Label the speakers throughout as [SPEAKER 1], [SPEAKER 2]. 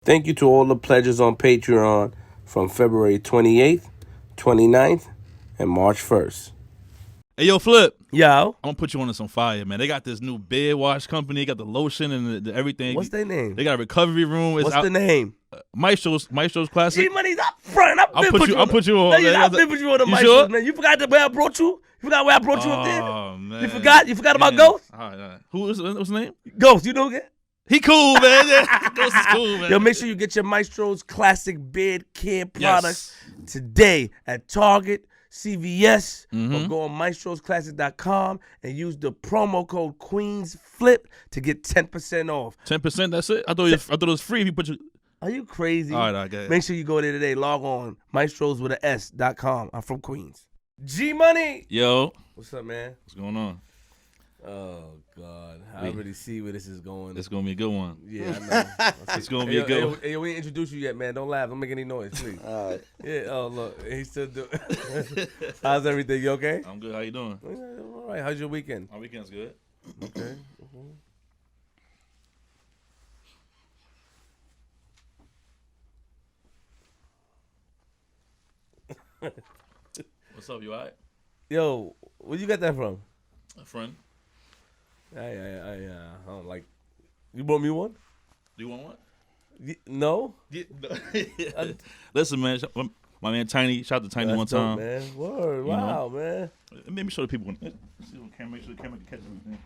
[SPEAKER 1] Thank you to all the pledges on Patreon from February 28th, 29th, and March 1st.
[SPEAKER 2] Hey, yo, Flip.
[SPEAKER 1] Yo.
[SPEAKER 2] I'm going to put you on to some fire, man. They got this new beard wash company. They got the lotion and the everything.
[SPEAKER 1] What's their name?
[SPEAKER 2] They got a recovery room.
[SPEAKER 1] What's the name?
[SPEAKER 2] Maestro's Classic.
[SPEAKER 1] G-Money's up front.
[SPEAKER 2] I'll put you on.
[SPEAKER 1] I've been with you on the Maestro's, sure? Man. You forgot where I brought you? You forgot where I brought you up there?
[SPEAKER 2] Oh, man.
[SPEAKER 1] You forgot about Ghost?
[SPEAKER 2] All right. What's his name?
[SPEAKER 1] Ghost, you know again?
[SPEAKER 2] He cool, man. Ghost is cool, man.
[SPEAKER 1] Yo, make sure you get your Maestro's Classic Beard Care products today at Target, CVS, or go on maestrosclassic.com and use the promo code QueensFlip to get 10% off.
[SPEAKER 2] 10%, that's it? I thought it was free if you put your...
[SPEAKER 1] Are you crazy?
[SPEAKER 2] All right, I got it.
[SPEAKER 1] Make sure you go there today. Log on, maestroswithas.com. I'm from Queens. G-Money!
[SPEAKER 2] Yo.
[SPEAKER 1] What's up, man?
[SPEAKER 2] What's going on?
[SPEAKER 1] Oh, God. I already see where this is going.
[SPEAKER 2] It's going to be a good one.
[SPEAKER 1] Yeah, I know.
[SPEAKER 2] It's going to be a good one.
[SPEAKER 1] Hey, we didn't introduce you yet, man. Don't laugh. Don't make any noise, please.
[SPEAKER 3] All right.
[SPEAKER 1] Yeah, oh, look. He still do. How's everything? You okay?
[SPEAKER 2] I'm good. How you doing?
[SPEAKER 1] All right. How's your weekend?
[SPEAKER 2] My weekend's good.
[SPEAKER 1] Okay.
[SPEAKER 2] What's up? You all right?
[SPEAKER 1] Yo, where you got that from?
[SPEAKER 2] A friend.
[SPEAKER 1] I don't like. You bought me one?
[SPEAKER 2] Do you want one?
[SPEAKER 1] No.
[SPEAKER 2] Yeah. Listen, man. My man Tiny. Shout out to Tiny one time.
[SPEAKER 1] Dope, man. Word. Wow, man.
[SPEAKER 2] Let me show the people. Let's see if we can make sure the camera can catch everything.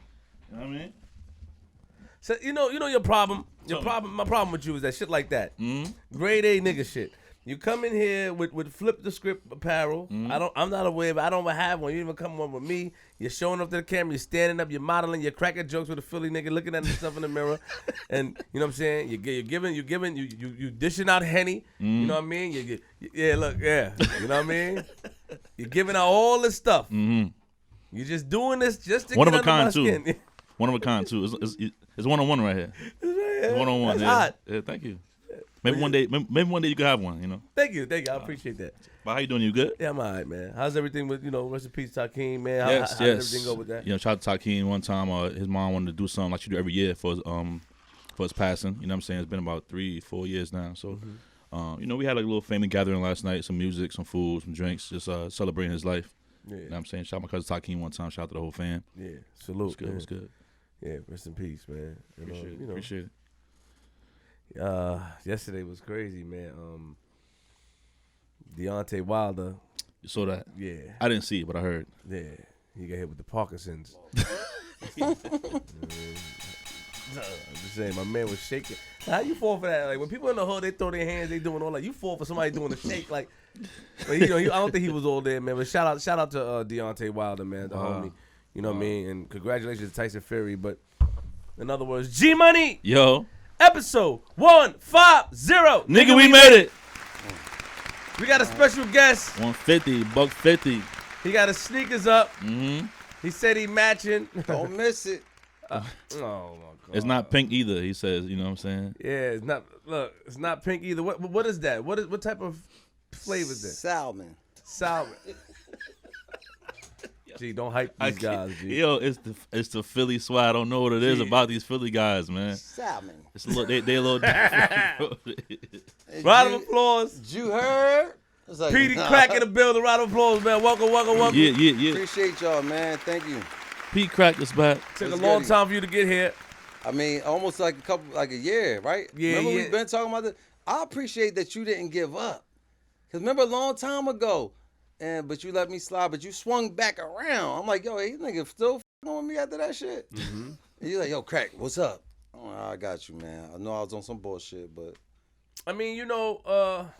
[SPEAKER 2] You know what I mean?
[SPEAKER 1] So you know your problem. My problem with you is that shit like that. Grade A nigga shit. You come in here with flip the script apparel. I'm not aware, but I don't have one. You even come one with me. You're showing up to the camera. You're standing up. You're modeling. You're cracking jokes with a Philly nigga, looking at himself in the mirror, and you know what I'm saying. You're giving, you dishing out Henny. You know what I mean. You know what I mean. You're giving out all this stuff. You're just doing this just to
[SPEAKER 2] one
[SPEAKER 1] get
[SPEAKER 2] of a kind
[SPEAKER 1] under my skin.
[SPEAKER 2] One of a kind too. It's one-on-one right here. It's one-on-one.
[SPEAKER 1] That's hot.
[SPEAKER 2] Yeah, thank you. Maybe one day you can have one, you know.
[SPEAKER 1] Thank you. I appreciate that.
[SPEAKER 2] But how you doing? You good?
[SPEAKER 1] Yeah, I'm all right, man. How's everything with, rest in peace, Takeem, man?
[SPEAKER 2] Yes.
[SPEAKER 1] How did everything go with that?
[SPEAKER 2] Shout out to Takeem one time. His mom wanted to do something like she do every year for his passing. You know what I'm saying? It's been about 3-4 years now. So, we had like a little family gathering last night, some music, some food, some drinks, just celebrating his life. Yeah. You know what I'm saying? Shout out my cousin Takeem one time. Shout out to the whole fam.
[SPEAKER 1] Yeah, salute.
[SPEAKER 2] It was good.
[SPEAKER 1] Yeah, rest in peace, man.
[SPEAKER 2] Appreciate it.
[SPEAKER 1] Yesterday was crazy, man. Deontay Wilder.
[SPEAKER 2] You saw that?
[SPEAKER 1] Yeah.
[SPEAKER 2] I didn't see it, but I heard.
[SPEAKER 1] Yeah. He got hit with the Parkinson's. I'm just saying, my man was shaking. How you fall for that? Like when people in the hood, they throw their hands, they doing all that. You fall for somebody doing a shake, like. But I don't think he was all there, man. But shout out to Deontay Wilder, man, the homie. You know what I mean? And congratulations to Tyson Fury. But in other words, G-Money.
[SPEAKER 2] Yo.
[SPEAKER 1] Episode 150.
[SPEAKER 2] Nigga, we made it.
[SPEAKER 1] We got a special guest.
[SPEAKER 2] 150, $150.
[SPEAKER 1] He got his sneakers up. He said he matching.
[SPEAKER 3] Don't miss it.
[SPEAKER 1] Oh my God.
[SPEAKER 2] It's not pink either, he says, you know what I'm saying?
[SPEAKER 1] Yeah, it's not. Look, it's not pink either. What is that? What type of flavor is that?
[SPEAKER 3] Salmon.
[SPEAKER 1] Gee, don't hype these guys, G.
[SPEAKER 2] Yo, it's the Philly swag. I don't know what it is about these Philly guys, man.
[SPEAKER 3] Salmon.
[SPEAKER 2] It's a little, they a little different.
[SPEAKER 1] Round of applause.
[SPEAKER 3] You heard? Like,
[SPEAKER 1] Peedi Crakk in the building. Round of applause, man. Welcome.
[SPEAKER 2] Yeah.
[SPEAKER 3] Appreciate y'all, man. Thank you.
[SPEAKER 2] Peedi Crakk is back.
[SPEAKER 1] Took a long time for you to get here.
[SPEAKER 3] I mean, almost like a year, right?
[SPEAKER 1] Yeah,
[SPEAKER 3] remember we've been talking about this? I appreciate that you didn't give up. Because remember a long time ago, but you let me slide, but you swung back around. I'm like, yo, hey, nigga still f***ing with me after that shit. And you're like, yo, Crack, what's up? Oh, I got you, man. I know I was on some bullshit, but.
[SPEAKER 1] I mean, I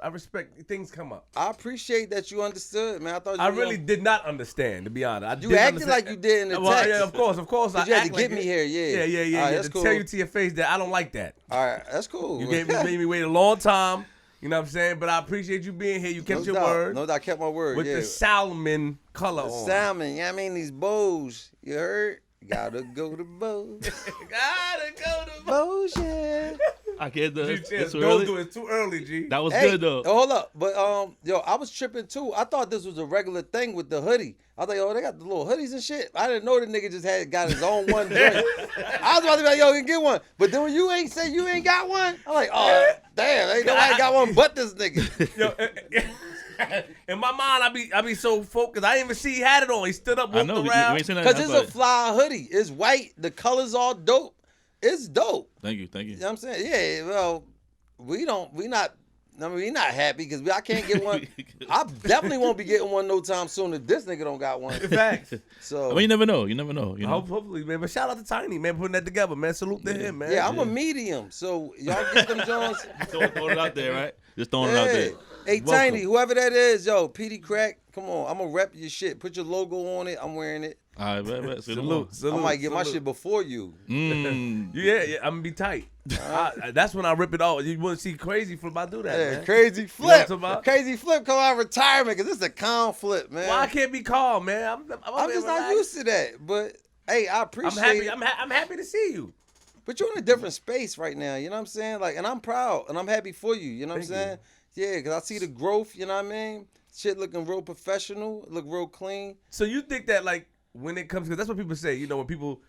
[SPEAKER 1] respect things come up.
[SPEAKER 3] I appreciate that you understood, man.
[SPEAKER 1] I really did not understand, to be honest.
[SPEAKER 3] You acted like you did in the text.
[SPEAKER 1] Yeah, of course.
[SPEAKER 3] You had to get me here, yeah.
[SPEAKER 1] Yeah.
[SPEAKER 3] That's
[SPEAKER 1] to
[SPEAKER 3] cool.
[SPEAKER 1] tell you to your face that I don't like that.
[SPEAKER 3] All right, that's cool.
[SPEAKER 1] You made me wait a long time. You know what I'm saying? But I appreciate you being here. You kept your word.
[SPEAKER 3] No doubt, I kept my word.
[SPEAKER 1] With the salmon color on.
[SPEAKER 3] Salmon, I mean these bows. You heard? Gotta go to bows.
[SPEAKER 1] Gotta go to
[SPEAKER 3] bows, yeah.
[SPEAKER 2] I can't do it. It's too
[SPEAKER 1] Don't
[SPEAKER 2] early.
[SPEAKER 1] do it. It's too early, G.
[SPEAKER 2] That was
[SPEAKER 3] Hey,
[SPEAKER 2] good though.
[SPEAKER 3] hold up. But yo, I was tripping too. I thought this was a regular thing with the hoodie. I was like, oh, they got the little hoodies and shit. I didn't know the nigga just got his own one joint. I was about to be like, yo, you can get one. But then when you ain't say you ain't got one, I'm like, oh, damn, ain't nobody got one but this nigga.
[SPEAKER 1] Yo, in my mind, I be so focused. I didn't even see he had it on. He stood up, walked
[SPEAKER 2] I know.
[SPEAKER 1] around.
[SPEAKER 2] We ain't seen that.
[SPEAKER 3] Because it's a fly hoodie. It's white. The color's all dope. It's dope.
[SPEAKER 2] Thank you.
[SPEAKER 3] You know what I'm saying? Yeah, well, we not happy because I can't get one. I definitely won't be getting one no time soon if this nigga don't got one.
[SPEAKER 1] Facts.
[SPEAKER 3] So
[SPEAKER 2] I mean, you never know. You know.
[SPEAKER 1] Hopefully, man. But shout out to Tiny, man, putting that together, man. Salute to him, man.
[SPEAKER 3] yeah, I'm a medium. So y'all get them Jones.
[SPEAKER 2] Throwing it out there, right? Just throwing it out there.
[SPEAKER 3] Hey,
[SPEAKER 1] Welcome.
[SPEAKER 3] Tiny, whoever that is, yo, Peedi Crakk, come on. I'm going to rep your shit. Put your logo on it. I'm wearing it.
[SPEAKER 2] All right, bet.
[SPEAKER 1] Salute.
[SPEAKER 3] I might get my shit before you.
[SPEAKER 1] Yeah, I'm gonna be tight. That's when I rip it off. You want to see Crazy Flip? I do that,
[SPEAKER 3] Yeah,
[SPEAKER 1] man.
[SPEAKER 3] crazy
[SPEAKER 1] You know
[SPEAKER 3] flip.
[SPEAKER 1] what I'm talking about?
[SPEAKER 3] Crazy flip come out of retirement because it's a calm flip, man.
[SPEAKER 1] Why I can't be calm, man?
[SPEAKER 3] I'm just not used to that. But, hey, I appreciate
[SPEAKER 1] I'm happy.
[SPEAKER 3] it.
[SPEAKER 1] I'm happy to see you.
[SPEAKER 3] But you're in a different space right now, you know what I'm saying? Like, and I'm proud and I'm happy for you, you know what I'm
[SPEAKER 1] Thank
[SPEAKER 3] saying? Yeah, because I see the growth, you know what I mean? Shit looking real professional, look real clean.
[SPEAKER 1] So you think that like when it comes, because that's what people say, you know, when people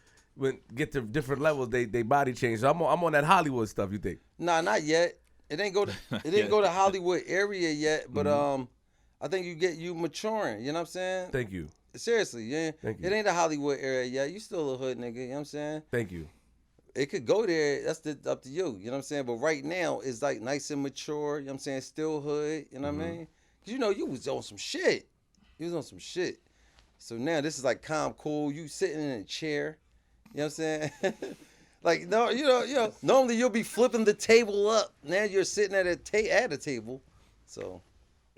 [SPEAKER 1] get to different levels, they body change. So I'm on that Hollywood stuff. You think?
[SPEAKER 3] Nah, not yet. It didn't go to Hollywood area yet, but I think you maturing, you know what I'm saying?
[SPEAKER 1] Thank you.
[SPEAKER 3] Seriously, yeah.
[SPEAKER 1] Thank you.
[SPEAKER 3] It ain't the Hollywood area yet. You still a hood nigga, you know what I'm saying?
[SPEAKER 1] Thank you.
[SPEAKER 3] It could go there. That's up to you. You know what I'm saying? But right now, it's like nice and mature. You know what I'm saying? Still hood. You know what I mean? Because, you know, you was on some shit. You was on some shit. So now this is like calm, cool. You sitting in a chair. You know what I'm saying? Like, no, you know, normally you'll be flipping the table up. Now you're sitting at a table. So.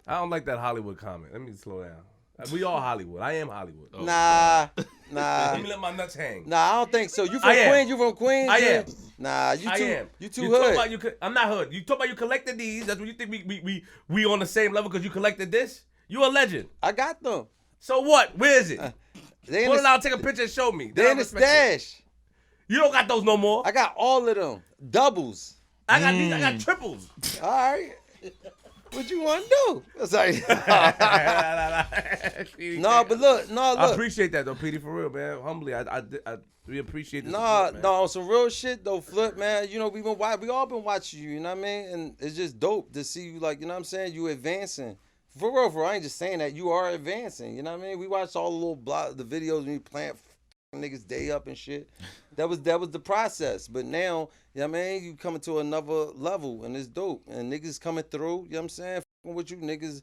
[SPEAKER 1] I don't like that Hollywood comment. Let me slow down. We all Hollywood. I am Hollywood.
[SPEAKER 3] Oh, nah.
[SPEAKER 1] Let me let my nuts hang.
[SPEAKER 3] Nah, I don't think so. You from
[SPEAKER 1] I am.
[SPEAKER 3] Queens? You from Queens?
[SPEAKER 1] I am.
[SPEAKER 3] Nah, you
[SPEAKER 1] I
[SPEAKER 3] too.
[SPEAKER 1] am.
[SPEAKER 3] You too
[SPEAKER 1] talk
[SPEAKER 3] hood.
[SPEAKER 1] about I'm not hood. You talk about you collected these. That's what you think we on the same level because you collected this. You a legend.
[SPEAKER 3] I got them.
[SPEAKER 1] So what? Where is it?
[SPEAKER 3] They in
[SPEAKER 1] Pull
[SPEAKER 3] the,
[SPEAKER 1] it out, take a picture, and show me.
[SPEAKER 3] they
[SPEAKER 1] Then
[SPEAKER 3] in
[SPEAKER 1] I
[SPEAKER 3] the
[SPEAKER 1] respect it.
[SPEAKER 3] stash.
[SPEAKER 1] You don't got those no more.
[SPEAKER 3] I got all of them. Doubles.
[SPEAKER 1] I got these. I got triples.
[SPEAKER 3] All right. What you want to do? Sorry. No, but look.
[SPEAKER 1] I appreciate that though, Petey, for real, man. Humbly, we appreciate this. support, man.
[SPEAKER 3] No, some real shit though, Flip, man. You know, we all been watching you, you know what I mean? And it's just dope to see you, like, you know what I'm saying? You advancing. For real, I ain't just saying that. You are advancing, you know what I mean? We watched all the little the videos when you playing niggas day up and shit. That was the process. But now, you know what I mean? You coming to another level and it's dope. And niggas coming through, you know what I'm saying? Fucking with you niggas,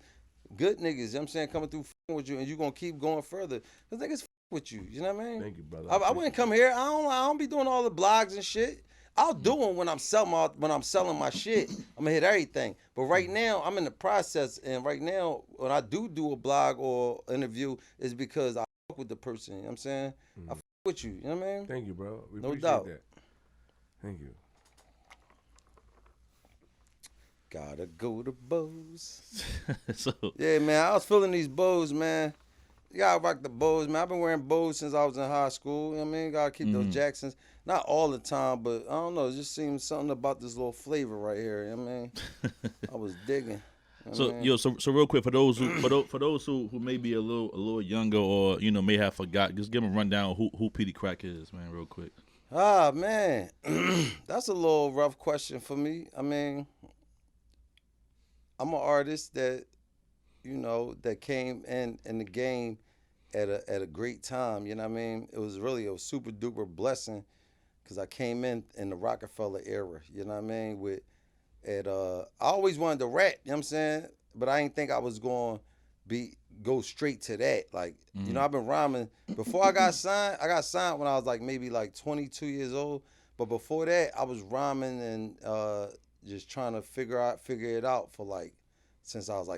[SPEAKER 3] good niggas, you know what I'm saying? Coming through fucking with you and you gonna keep going further. Cause niggas fuck with you, you know what I mean?
[SPEAKER 1] Thank you, brother.
[SPEAKER 3] I wouldn't come here. I don't be doing all the blogs and shit. I'll do them when I'm selling my shit. I'm gonna hit everything. But right now, I'm in the process, and right now, when I do a blog or interview, is because I fuck with the person. You know what I'm saying? I fuck with you. You know what I mean?
[SPEAKER 1] Thank you, bro. We
[SPEAKER 3] No
[SPEAKER 1] appreciate
[SPEAKER 3] doubt.
[SPEAKER 1] that. Thank you.
[SPEAKER 3] Gotta go to Bows.
[SPEAKER 2] So
[SPEAKER 3] Yeah, man. I was feeling these bows, man. You gotta rock the bows, man. I've been wearing bows since I was in high school. You know what I mean? Gotta keep those Jacksons. Not all the time, but I don't know. It just seems something about this little flavor right here. You know what I mean? I was digging. You know
[SPEAKER 2] So
[SPEAKER 3] what I mean?
[SPEAKER 2] so real quick for those who may be a little younger or may have forgot, just give them a rundown who Peedi Crack is, man, real quick.
[SPEAKER 3] Ah, man. That's a little rough question for me. I mean, I'm an artist that, that came in the game at a great time, you know what I mean? It was really a super duper blessing because I came in the Rockefeller era, you know what I mean? I always wanted to rap, you know what I'm saying? But I didn't think I was going to go straight to that. Like, I've been rhyming. Before I got signed when I was maybe 22 years old. But before that, I was rhyming and just trying to figure it out for since I was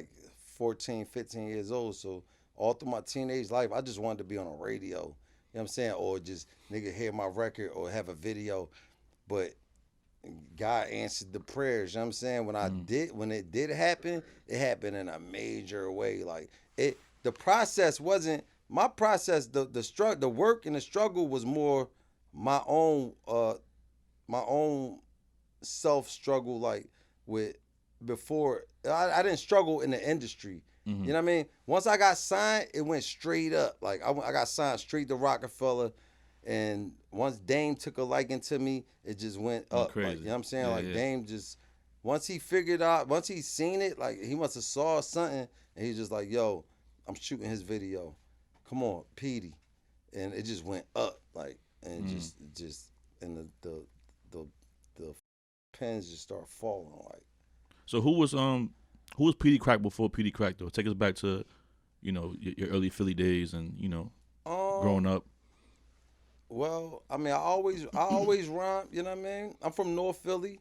[SPEAKER 3] 14, 15 years old. So all through my teenage life, I just wanted to be on a radio. You know what I'm saying? Or just nigga hear my record or have a video. But God answered the prayers, you know what I'm saying? When it did happen, it happened in a major way. The process wasn't my process, the work and the struggle was more my own self-struggle like with before. I didn't struggle in the industry. You know what I mean? Once I got signed, it went straight up. Like I got signed straight to Rockefeller, and once Dame took a liking to me, it just went up.
[SPEAKER 2] Crazy.
[SPEAKER 3] Like, you know what I'm saying?
[SPEAKER 2] Yeah,
[SPEAKER 3] Like
[SPEAKER 2] yeah.
[SPEAKER 3] Dame just once he figured out, once he seen it, like he must have saw something, and he's just like, "Yo, I'm shooting his video. Come on, Petey," and it just went up. Like and just and the pens just start falling. Like
[SPEAKER 2] So who was Peedi Crack before Peedi Crack though? Take us back to, your early Philly days and growing up.
[SPEAKER 3] Well, I mean, I always rhyme. You know what I mean? I'm from North Philly.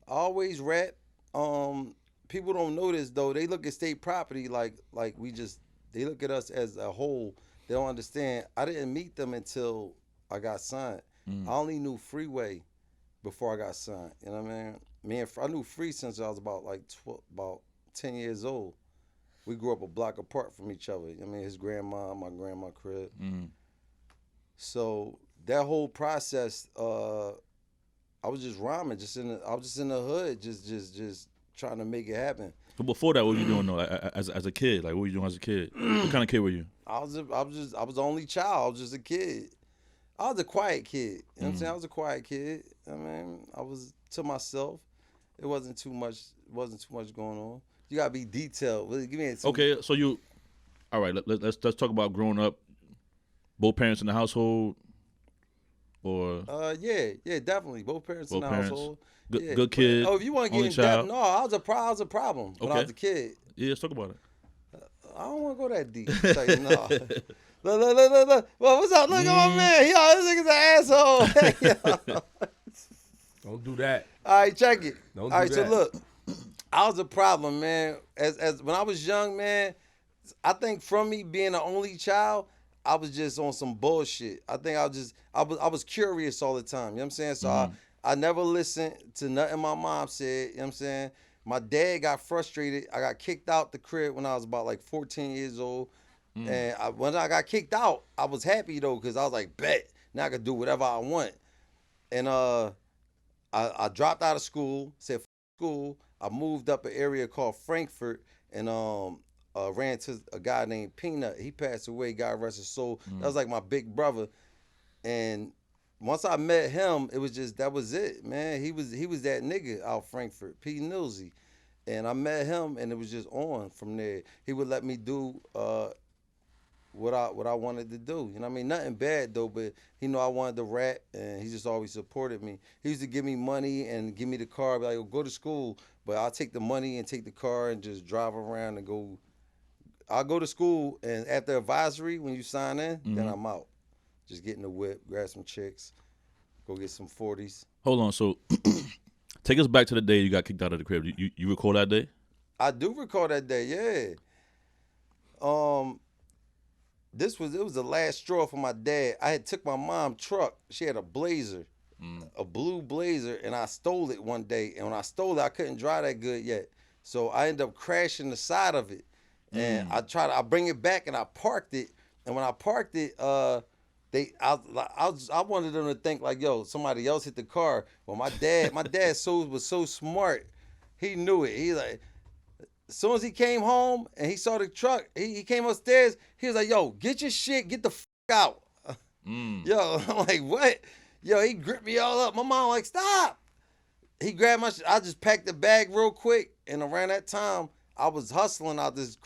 [SPEAKER 3] I always rap. People don't know this though. They look at state property like they look at us as a whole. They don't understand. I didn't meet them until I got signed. I only knew Freeway before I got signed. You know what I mean? I knew Free since I was about 10 years old. We grew up a block apart from each other. I mean, his grandma, my grandma crib. So that whole process, I was just rhyming, I was just in the hood, just trying to make it happen.
[SPEAKER 2] But before that, what were you doing though? As a kid, like what were you doing as a kid? What kind of kid were you?
[SPEAKER 3] I was the only child. I was just a kid. I was a quiet kid. You know what I'm saying? I was a quiet kid. I mean, I was to myself. It wasn't too much going on. You gotta be detailed. Give me
[SPEAKER 2] Okay, so all right. Let's talk about growing up. Both parents in the household, or
[SPEAKER 3] yeah, definitely. Both parents in the household.
[SPEAKER 2] Good kid.
[SPEAKER 3] Oh, if you want to get in depth, no, I was a problem when I was a kid.
[SPEAKER 2] Yeah, let's talk about it.
[SPEAKER 3] I don't want to go that deep. Like, no. Look. Well, what's up? Look at my man. Yo, this nigga's an asshole.
[SPEAKER 1] Don't do that.
[SPEAKER 3] All right, check it.
[SPEAKER 1] Don't do
[SPEAKER 3] All right,
[SPEAKER 1] that.
[SPEAKER 3] so look, I was a problem, man. As when I was young, man, I think from me being the only child, I was just on some bullshit. I think I was curious all the time. You know what I'm saying? So I never listened to nothing my mom said. You know what I'm saying? My dad got frustrated. I got kicked out the crib when I was about 14 years old. And when I got kicked out, I was happy though, because I was like, bet, now I can do whatever I want. And I dropped out of school, said F school. I moved up an area called Frankfurt and ran to a guy named Peanut. He passed away, God rest his soul. That was like my big brother. And once I met him, it was just, that was it, man. He was that nigga out Frankfurt, P. Nilsey. And I met him and it was just on from there. He would let me do what I wanted to do. You know what I mean? Nothing bad though, but he knew I wanted to rap and he just always supported me. He used to give me money and give me the car, be like, oh, go to school, but I'll take the money and take the car and just drive around and go. I'll go to school and after advisory, when you sign in, then I'm out. Just get in the whip, grab some chicks, go get some 40s.
[SPEAKER 2] Hold on, so take us back to the day you got kicked out of the crib. You recall that day?
[SPEAKER 3] I do recall that day, yeah. It was the last straw for my dad. I had took my mom's truck. She had a Blazer, a blue Blazer, and I stole it one day. And when I stole it, I couldn't drive that good yet. So I ended up crashing the side of it. And I bring it back and I parked it. And when I parked it, I wanted them to think like, yo, somebody else hit the car. Well, my dad was so smart. He knew it. He like, as soon as he came home and he saw the truck, he came upstairs. He was like, yo, get your shit, get the out. Yo, I'm like, what? Yo, he gripped me all up. My mom like, stop. He grabbed my shit. I just packed the bag real quick. And around that time, I was hustling out this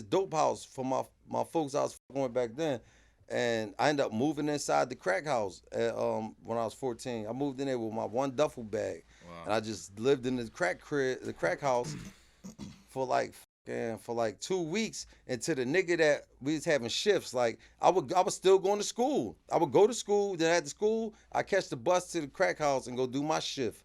[SPEAKER 3] dope house for my folks I was fucking with back then. And I ended up moving inside the crack house when I was 14. I moved in there with my one duffel bag. Wow. And I just lived in the crack house for like 2 weeks until the nigga that we was having shifts. Like I was still going to school. I would go to school, then at the school, I catch the bus to the crack house and go do my shift.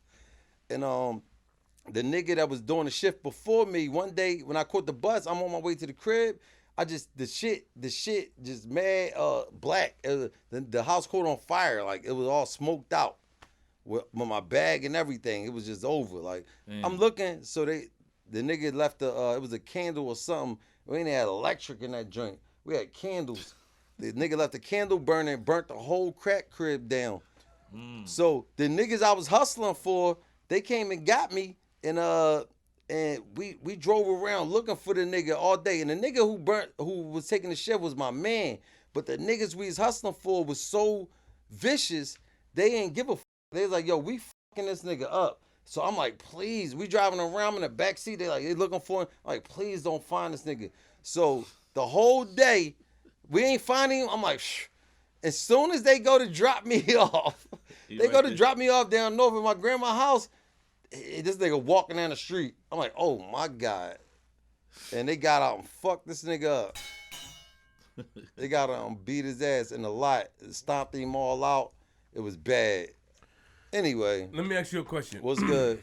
[SPEAKER 3] And the nigga that was doing the shift before me, one day when I caught the bus, I'm on my way to the crib. The shit just mad black. The house caught on fire. Like it was all smoked out with my bag and everything. It was just over. Like I'm looking, so the nigga left it was a candle or something. We ain't had electric in that joint. We had candles. The nigga left the candle burning, burnt the whole crack crib down. So the niggas I was hustling for they came and got me, and we drove around looking for the nigga all day. And the nigga who was taking the shift was my man. But the niggas we was hustling for was so vicious, they didn't give a f. They was like, yo, we fucking this nigga up. So I'm like, please, we driving around in the backseat. They looking for him. I'm like, please don't find this nigga. So the whole day, we ain't finding him. I'm like, shh. As soon as they go to drop me off, drop me off down north at my grandma's house, this nigga walking down the street. I'm like, oh my God. And they got out and fucked this nigga up. They got out and beat his ass in the lot, stomped him all out. It was bad. Anyway.
[SPEAKER 1] Let me ask you a question.
[SPEAKER 3] What's good?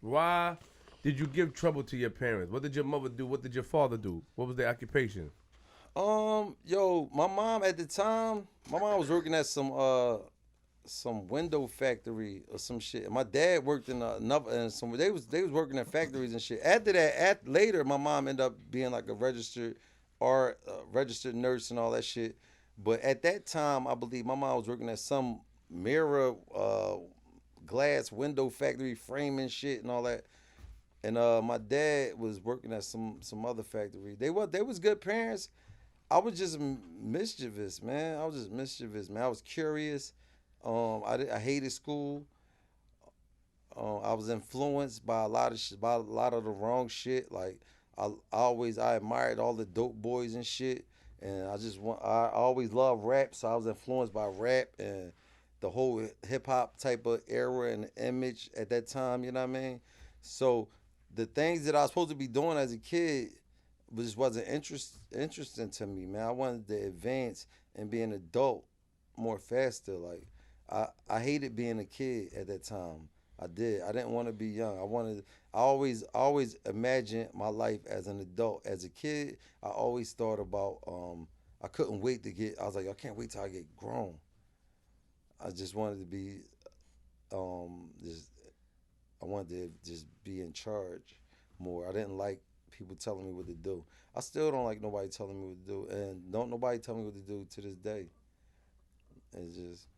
[SPEAKER 1] Why did you give trouble to your parents? What did your mother do? What did your father do? What was their occupation?
[SPEAKER 3] Yo, my mom at the time, was working at some window factory or some shit. My dad worked in they was working at factories and shit. After that, later, my mom ended up being like a registered nurse and all that shit. But at that time, I believe my mom was working at some mirror glass window factory framing shit and all that. And my dad was working at some other factory. They was good parents. I was just mischievous, man. I was curious. I hated school. I was influenced by a lot of the wrong shit. Like I admired all the dope boys and shit, and I always loved rap, so I was influenced by rap and the whole hip hop type of era and image at that time. You know what I mean? So the things that I was supposed to be doing as a kid just wasn't interesting to me, man. I wanted to advance and be an adult more faster. Like I hated being a kid at that time. I did. I didn't want to be young. I always imagined my life as an adult. As a kid, I always thought about I couldn't wait to I was like, I can't wait till I get grown. I just wanted to be I wanted to just be in charge more. I didn't like people telling me what to do. I still don't like nobody telling me what to do, and don't nobody tell me what to do to this day. It's just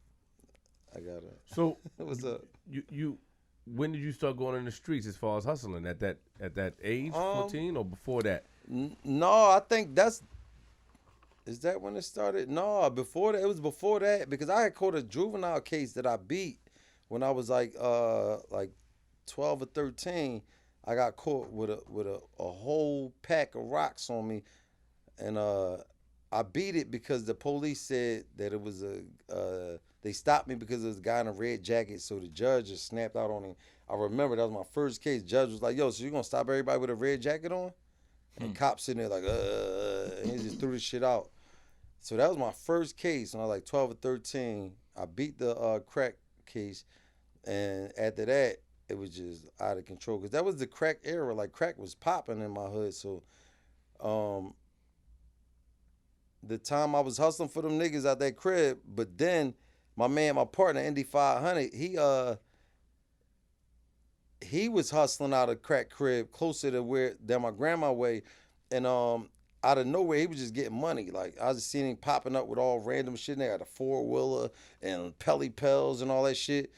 [SPEAKER 3] I gotta.
[SPEAKER 1] So
[SPEAKER 3] what's up?
[SPEAKER 1] You when did you start going in the streets as far as hustling at that age, 14 or before that?
[SPEAKER 3] No, I think is that when it started? No, before that. It was before that because I had caught a juvenile case that I beat when I was like 12 or 13. I got caught with a whole pack of rocks on me, and I beat it because the police said that it was they stopped me because there was a guy in a red jacket, so the judge just snapped out on him. I remember that was my first case. Judge was like, yo, so you gonna stop everybody with a red jacket on? And cops sitting there like, and he just threw the shit out. So that was my first case when I was like 12 or 13. I beat the crack case, and after that, it was just out of control. Because that was the crack era. Like, crack was popping in my hood. So, the time I was hustling for them niggas out that crib, but then my partner, Indy 500, he was hustling out of crack crib closer to than my grandma way. And out of nowhere, he was just getting money. Like, I just seen him popping up with all random shit. They had a 4-wheeler and Pelly Pels and all that shit.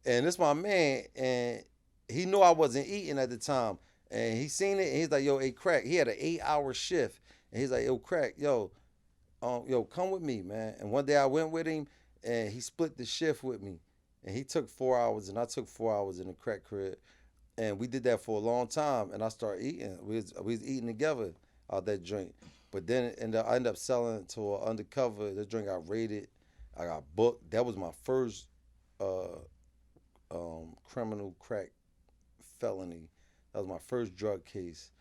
[SPEAKER 3] And this my man, and he knew I wasn't eating at the time. And he seen it, and he's like, yo, hey, Crack. He had an 8-hour shift. And he's like, yo, Crack, yo, come with me, man. And one day I went with him, and he split the shift with me. And he took 4 hours, and I took 4 hours in the crack crib. And we did that for a long time, and I started eating. We was eating together out that joint. But then I ended up selling it to an undercover. The joint got raided. I got booked. That was my first criminal crack felony. That was my first drug case.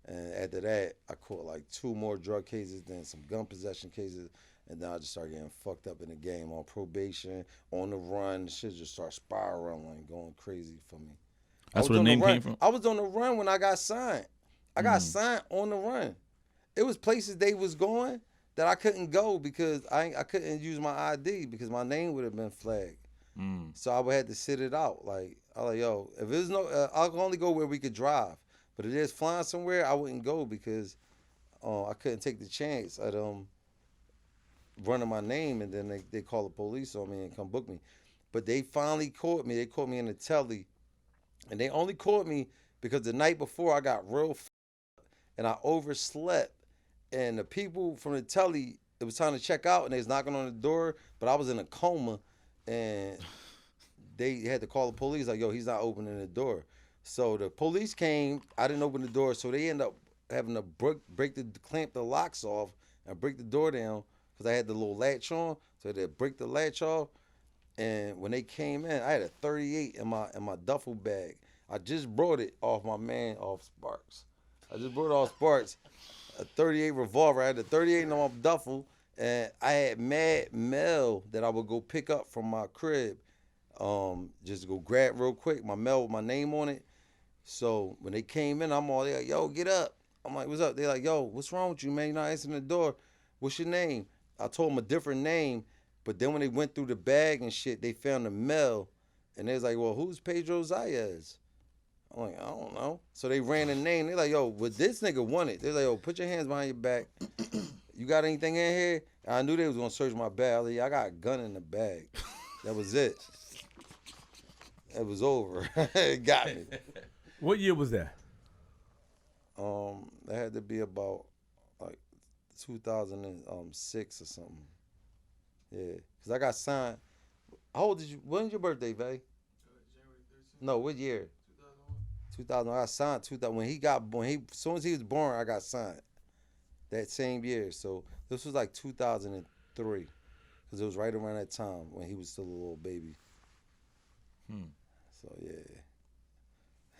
[SPEAKER 3] And after that, I caught like 2 more drug cases, then some gun possession cases, and then I just started getting fucked up in the game on probation, on the run. Shit just started spiraling, going crazy for me.
[SPEAKER 2] That's where the name came from?
[SPEAKER 3] I was on the run when I got signed. I got signed on the run. It was places they was going that I couldn't go because I couldn't use my ID because my name would have been flagged. So I would have to sit it out. Like, I was like, yo, if there's no, I'll only go where we could drive. But if there's flying somewhere, I wouldn't go because I couldn't take the chance at running my name and then they call the police on me and come book me. But they finally caught me. They caught me in the telly And they only caught me because the night before I got real and I overslept. And the people from the telly, it was time to check out and they was knocking on the door, but I was in a coma and they had to call the police like, yo, he's not opening the door. So the police came, I didn't open the door, so they ended up having to clamp the locks off and break the door down because I had the little latch on, so they break the latch off. And when they came in, I had a 38 in my duffel bag. I just brought it off Sparks. I just brought it off Sparks, a 38 revolver. I had a 38 in my duffel, and I had mad mail that I would go pick up from my crib, just to go grab real quick. My mail with my name on it. So when they came in, I'm all there, like, yo, get up. I'm like, what's up? They're like, yo, what's wrong with you, man? You're not answering the door. What's your name? I told them a different name, but then when they went through the bag and shit, they found the mail, and they was like, well, who's Pedro Zayas? I'm like, I don't know. So they ran the name. They're like, yo, but this nigga won it. They're like, yo, put your hands behind your back. You got anything in here? And I knew they was going to search my bag. I was like, yeah, I got a gun in the bag. That was it. It was over. It got me.
[SPEAKER 1] What year was that?
[SPEAKER 3] That had to be about like 2006 or something. Yeah, because I got signed. How old did you? When's your birthday, Vay?
[SPEAKER 4] January 13th.
[SPEAKER 3] No, what year?
[SPEAKER 4] 2001.
[SPEAKER 3] 2000. I got signed 2000. As soon as he was born, I got signed. That same year. So this was like 2003, because it was right around that time when he was still a little baby. So yeah.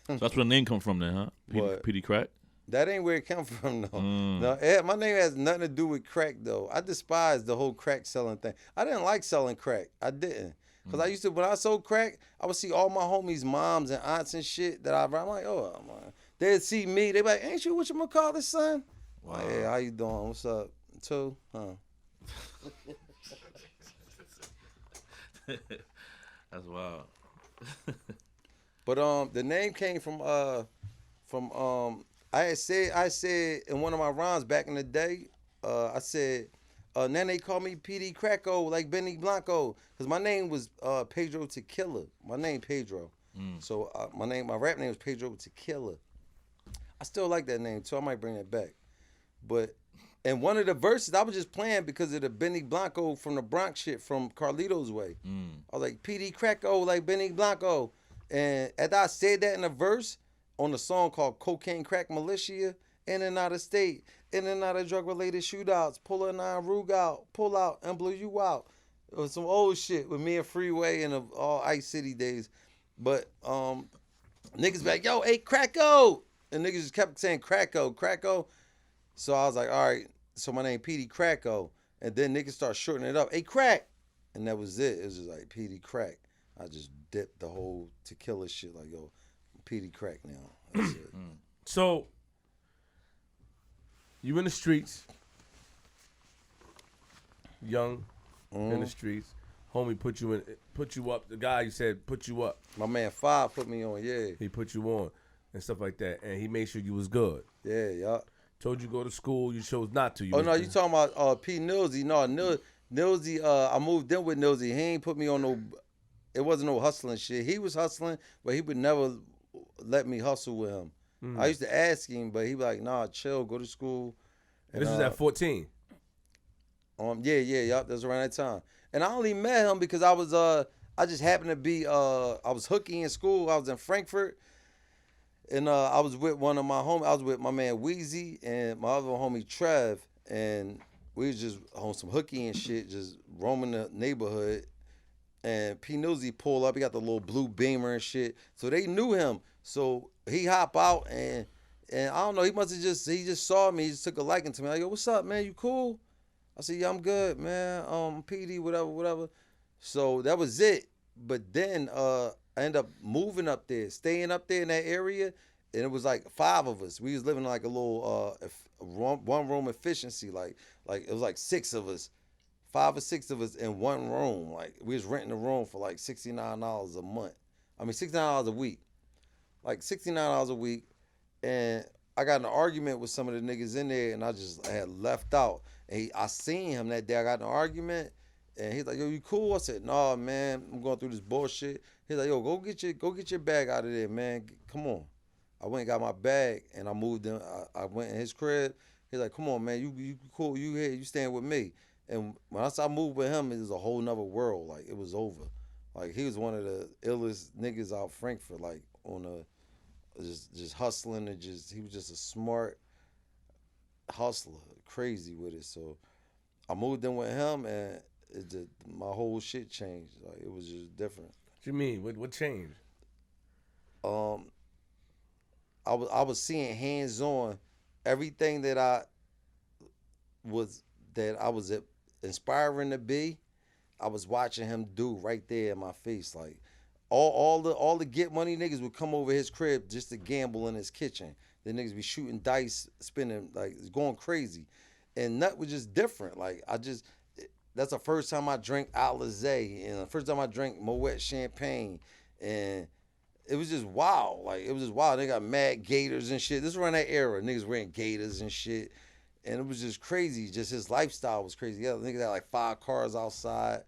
[SPEAKER 2] So that's where the name come from then, huh? Peedi Crakk?
[SPEAKER 3] That ain't where it come from, though.
[SPEAKER 2] Mm.
[SPEAKER 3] No, my name has nothing to do with crack, though. I despise the whole crack selling thing. I didn't like selling crack. I didn't. Because I used to, when I sold crack, I would see all my homies' moms and aunts and shit that I'm like, oh, man. They'd see me. They'd be like, ain't you whatchamacallit, son?
[SPEAKER 2] Wow.
[SPEAKER 3] Like, hey, how you doing? What's up? Too? Huh?
[SPEAKER 2] That's wild.
[SPEAKER 3] But the name came from I said in one of my rhymes back in the day, I said, now they call me Peedi Crakk, like Benny Blanco, because my name was Pedro Tequila. My name Pedro. So my rap name was Pedro Tequila. I still like that name too. I might bring that back. But in one of the verses, I was just playing because of the Benny Blanco from the Bronx shit from Carlito's Way. I was like, Peedi Crakk, like Benny Blanco. And after I said that in a verse on a song called Cocaine Crack Militia, in and out of state, in and out of drug-related shootouts, pull a 9 Rug out, pull out, and blow you out. It was some old shit with me and Freeway in the all Ice City days. But niggas be like, yo, hey, Cracko. And niggas just kept saying Cracko. So I was like, all right, so my name Peedi Crakk. And then niggas start shortening it up, hey, Crack. And that was it. It was just like Peedi Crakk. I just dipped the whole tequila shit like, yo, Peedi Crakk now. That's it.
[SPEAKER 1] So, you in the streets, young, in the streets. Homie put you up. The guy you said put you up.
[SPEAKER 3] My man Five put me on, yeah.
[SPEAKER 1] He put you on and stuff like that, and he made sure you was good.
[SPEAKER 3] Yeah, yeah.
[SPEAKER 1] Told you go to school, you chose not to.
[SPEAKER 3] Oh no, you talking about P. Nilsy? No, Nilsy. I moved in with Nilsy. He ain't put me on no. It wasn't no hustling shit. He was hustling, but he would never let me hustle with him. I used to ask him, but he was like, nah, chill, go to school.
[SPEAKER 1] And this was at 14.
[SPEAKER 3] Yeah. That was around that time. And I only met him because I just happened to be, I was hooky in school. I was in Frankfurt. And I was with one of my homies. I was with my man Weezy and my other homie Trev. And we was just on some hooky and shit, just roaming the neighborhood. And P. Nilsy pulled up. He got the little blue Beamer and shit. So they knew him. So he hop out and I don't know. He just saw me. He just took a liking to me. Like, yo, what's up, man? You cool? I said, yeah, I'm good, man. PD, whatever. So that was it. But then I ended up moving up there, staying up there in that area. And it was like 5 of us. We was living like a little one room efficiency. Like it was like 6 of us. 5 or 6 of us in one room. Like we was renting a room for like $69 a month. I mean $69 a week. Like $69 a week. And I got in an argument with some of the niggas in there, and I had left out. And I seen him that day. I got in an argument, and he's like, yo, you cool? I said, nah, man, I'm going through this bullshit. He's like, yo, go get your bag out of there, man. Come on. I went and got my bag, and I moved in. I went in his crib. He's like, come on, man, you cool, you here, you staying with me. And when I moved with him, it was a whole nother world. Like, it was over. Like, he was one of the illest niggas out Frankfurt, like, on a, just hustling and he was just a smart hustler, crazy with it. So I moved in with him, and my whole shit changed. Like, it was just different.
[SPEAKER 1] What you mean? What changed?
[SPEAKER 3] I was seeing hands on everything that I was inspiring to be. I was watching him do right there in my face. Like all the get money niggas would come over his crib just to gamble in his kitchen. The niggas be shooting dice, spinning, like, it's going crazy. And Nut was just different. Like, that's the first time I drank Alizé, and the first time I drank Moet Champagne, and it was just wild. Like, it was just wild. They got mad gators and shit. This was around that era. Niggas wearing gators and shit. And it was just crazy. Just his lifestyle was crazy. Yeah, niggas had like 5 cars outside.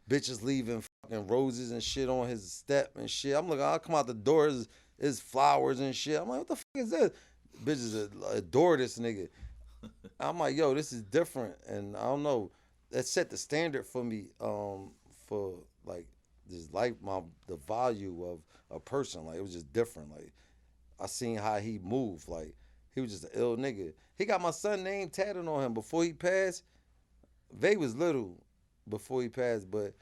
[SPEAKER 3] Bitches leaving fucking roses and shit on his step and shit. I'm looking, I'll come out the door, it's flowers and shit. I'm like, what the fuck is this? Bitches adore this nigga. I'm like, yo, this is different. And I don't know. That set the standard for me, for like this life, the value of a person. Like, it was just different. Like, I seen how he moved. Like, he was just an ill nigga. He got my son's name tatted on him before he passed. Vay was little before he passed, but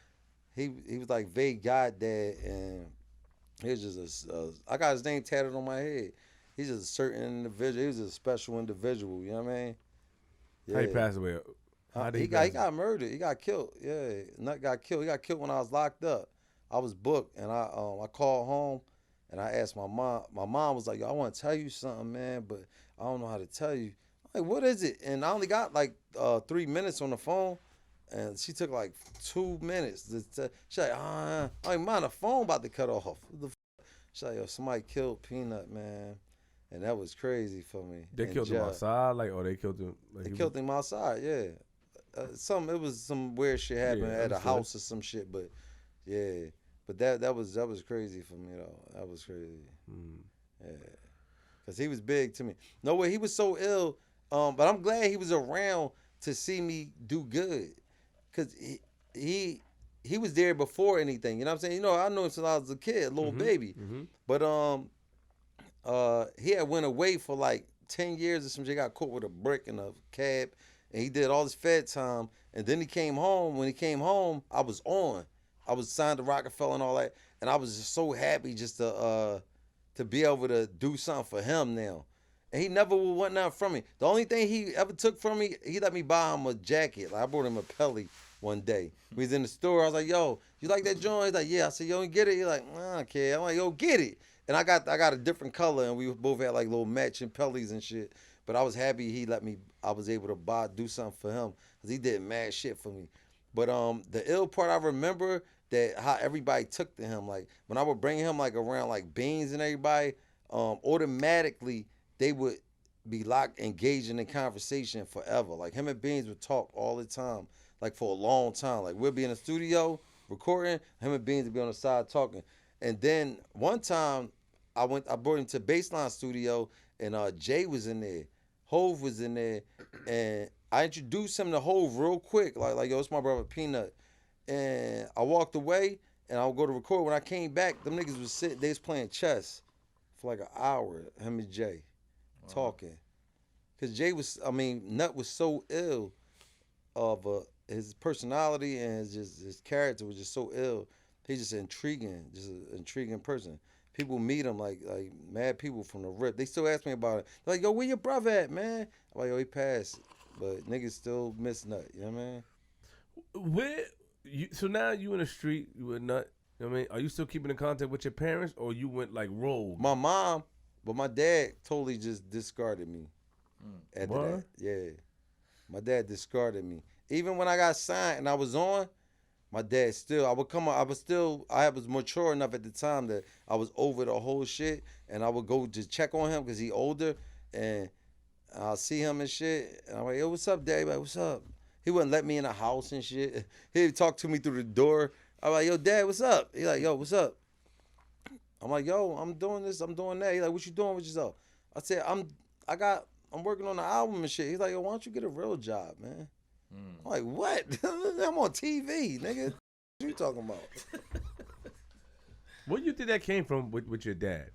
[SPEAKER 3] he was like Vay goddad, and he was just I got his name tatted on my head. He's just a certain individual. He was a special individual. You know what I mean? Yeah.
[SPEAKER 1] How he passed away?
[SPEAKER 3] He got murdered. He got killed. Yeah, Nut got killed. He got killed when I was locked up. I was booked, and I called home, and I asked my mom. My mom was like, yo, I want to tell you something, man, but I don't know how to tell you. I'm like, what is it? And I only got like 3 minutes on the phone, and she took like 2 minutes. She's like, I'm like, man, the phone about to cut off. What the f-? She's like, yo, somebody killed Peanut, man. And that was crazy for me.
[SPEAKER 1] They killed him outside, like, or they killed him? Like,
[SPEAKER 3] they killed him outside, yeah. It was some weird shit happened at a house or some shit, but yeah. But that was crazy for me though. That was crazy. Yeah. Cause he was big to me. No way, he was so ill. But I'm glad he was around to see me do good. Cause he was there before anything. You know what I'm saying? You know, I know him since I was a kid, a little baby. But he had went away for like 10 years or some shit. Got caught with a brick in a cab. And he did all his Fed time. And then he came home. When he came home, I was on. I was signed to Rockefeller and all that. And I was just so happy just to be able to do something for him now. And he never would want nothing from me. The only thing he ever took from me, he let me buy him a jacket. Like, I brought him a Pelly one day. We was in the store. I was like, yo, you like that joint? He's like, yeah. I said, yo, you get it? He's like, I don't care. I'm like, yo, get it. And I got a different color, and we both had like little matching Pellys and shit. But I was happy I was able to do something for him, because he did mad shit for me. But the ill part, I remember that how everybody took to him. Like, when I would bring him like around like Beans and everybody, automatically they would be engaging in conversation forever. Like, him and Beans would talk all the time, like for a long time. Like, we'll be in the studio recording, him and Beans would be on the side talking. And then one time I brought him to Baseline Studio, and Jay was in there, Hove was in there, and I introduced him to Hove real quick, like yo, it's my brother Peanut. And I walked away, and I would go to record. When I came back, them niggas was sitting, they was playing chess for like an hour, him and Jay, talking. Cause Nut was so ill of his personality, and his character was just so ill. He's just an intriguing person. People meet him like mad people from the rip. They still ask me about it. They're like, yo, where your brother at, man? I'm like, yo, he passed. But niggas still miss Nut, you know what I mean?
[SPEAKER 1] So now you in the street, you with Nut, you know what I mean? Are you still keeping in contact with your parents, or you went like rogue?
[SPEAKER 3] My mom, but my dad totally just discarded me. After that. Yeah. My dad discarded me. Even when I got signed and I was on, my dad still, I was mature enough at the time that I was over the whole shit, and I would go just check on him because he older, and I'll see him and shit, and I'm like, yo, what's up, Dad? Like, what's up? He wouldn't let me in the house and shit. He'd talk to me through the door. I'm like, yo, Dad, what's up? He like, yo, what's up? I'm like, yo, I'm doing this, I'm doing that. He's like, what you doing with yourself? I said, I'm working on an album and shit. He's like, yo, why don't you get a real job, man? I'm like, what? I'm on TV, nigga. What you talking about?
[SPEAKER 1] Where do you think that came from with your dad?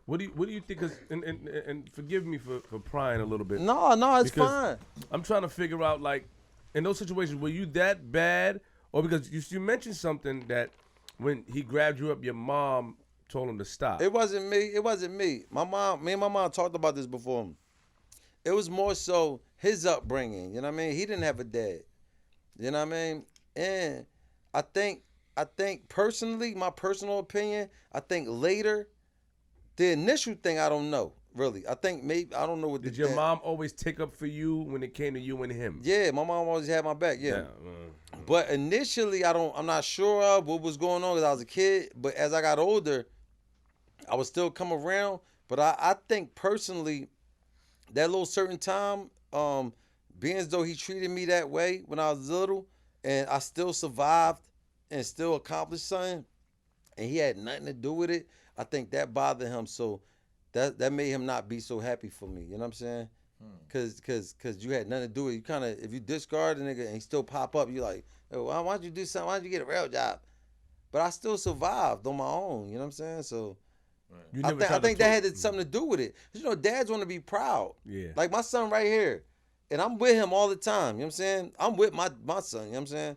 [SPEAKER 1] What do you think? Cause, and forgive me for prying a little bit.
[SPEAKER 3] No, it's
[SPEAKER 1] because
[SPEAKER 3] fine.
[SPEAKER 1] I'm trying to figure out, like, in those situations, were you that bad? Or because you mentioned something that when he grabbed you up, your mom told him to stop.
[SPEAKER 3] It wasn't me. Me and my mom talked about this before. It was more so his upbringing. You know what I mean? He didn't have a dad. You know what I mean? And I think personally, my personal opinion, I think later, the initial thing, I don't know, really. I think maybe, I don't know what
[SPEAKER 1] Did your mom always take up for you when it came to you and him?
[SPEAKER 3] Yeah, my mom always had my back, yeah. But initially, I'm not sure of what was going on because I was a kid. But as I got older, I would still come around. But I think personally, that little certain time, being as though he treated me that way when I was little, and I still survived and still accomplished something, and he had nothing to do with it, I think that bothered him. So that made him not be so happy for me. You know what I'm saying? Cause you had nothing to do with it. You kind of, if you discard a nigga and he still pop up, you like, oh, why don't you do something? Why don't you get a real job? But I still survived on my own. You know what I'm saying? So I think that had something to do with it. You know, dads want to be proud.
[SPEAKER 1] Yeah.
[SPEAKER 3] Like my son right here, and I'm with him all the time. You know what I'm saying? I'm with my son. You know what I'm saying?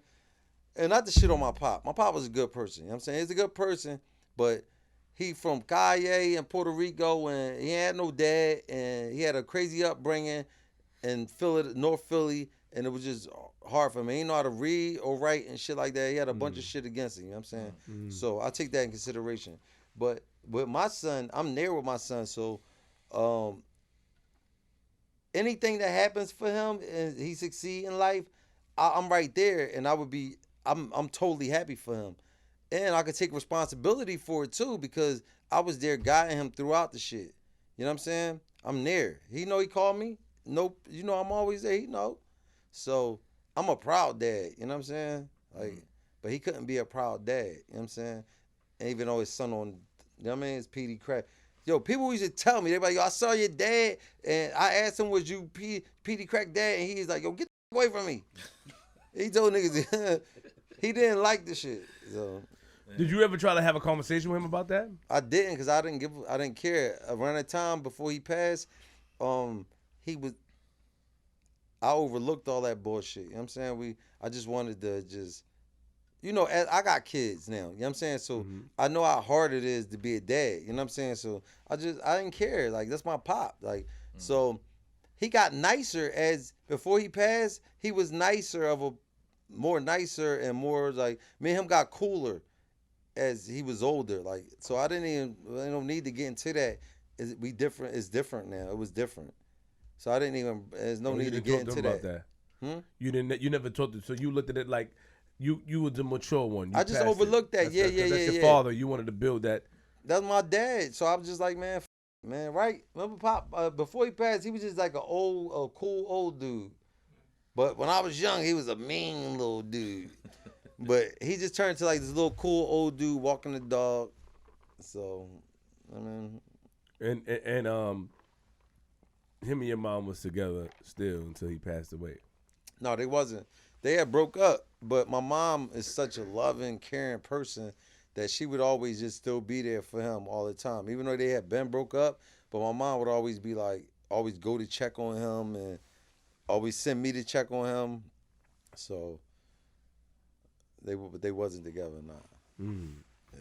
[SPEAKER 3] And not to shit on my pop. My pop was a good person. You know what I'm saying? He's a good person, but he from Calle in Puerto Rico, and he had no dad, and he had a crazy upbringing in North Philly, and it was just hard for him. He didn't know how to read or write and shit like that. He had a bunch of shit against him, you know what I'm saying? So I take that in consideration. But with my son, I'm there with my son, so anything that happens for him and he succeed in life, I'm right there, and I'm totally happy for him. And I could take responsibility for it too because I was there guiding him throughout the shit. You know what I'm saying? I'm there. He know he called me. Nope. You know I'm always there. He know. So I'm a proud dad. You know what I'm saying? Like, but he couldn't be a proud dad. You know what I'm saying? And even though his son on, you know what I mean? It's Peedi Crakk. Yo, people used to tell me, they like, yo, I saw your dad, and I asked him, was you Peedi Crakk dad? And he's like, yo, get the away from me. He told niggas he didn't like the shit. So.
[SPEAKER 1] Did you ever try to have a conversation with him about that?
[SPEAKER 3] I didn't, because I didn't care. Around that time before he passed, I overlooked all that bullshit. You know what I'm saying? I just wanted to just, you know, I got kids now. You know what I'm saying? So I know how hard it is to be a dad. You know what I'm saying? So I didn't care. Like, that's my pop. Like, so he got nicer before he passed, he was more nicer and more like, me and him got cooler as he was older. Like, so I don't need to get into that. It's different now. It was different. So there's no need to get into that.
[SPEAKER 1] You never talked to, so you looked at it like you were the mature one.
[SPEAKER 3] I just overlooked that.
[SPEAKER 1] That's your father. You wanted to build that.
[SPEAKER 3] That's my dad. So I was just like, man, right? Remember Pop, before he passed, he was just like a cool old dude. But when I was young, he was a mean little dude. But he just turned to like this little cool old dude walking the dog. So, I mean.
[SPEAKER 1] And him and your mom was together still until he passed away.
[SPEAKER 3] No, they wasn't. They had broke up. But my mom is such a loving, caring person that she would always just still be there for him all the time. Even though they had been broke up, but my mom would always be like, always go to check on him and always send me to check on him. So they wasn't together now. Yeah.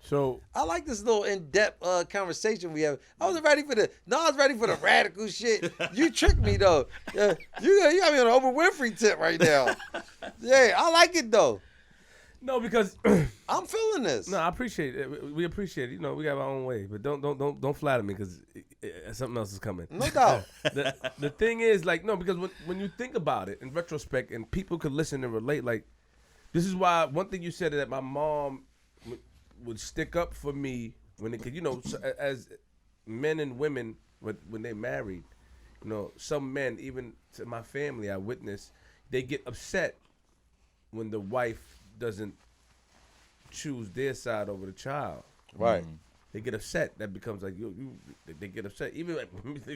[SPEAKER 1] So
[SPEAKER 3] I like this little in-depth conversation we have. I was ready for the radical shit. You tricked me though. You got me on an Oprah Winfrey tip right now. Yeah, I like it though.
[SPEAKER 1] No, because
[SPEAKER 3] I'm feeling this.
[SPEAKER 1] No, I appreciate it. We appreciate it. You know, we have our own way, but don't flatter me because something else is coming.
[SPEAKER 3] No doubt.
[SPEAKER 1] The thing is, like, no, because when you think about it in retrospect, and people could listen and relate, like, this is why one thing you said that my mom would stick up for me when it could, you know, as men and women when they married, you know, some men, even to my family, I witnessed, they get upset when the wife doesn't choose their side over the child.
[SPEAKER 3] Right.
[SPEAKER 1] They get upset. That becomes like they get upset. Even like,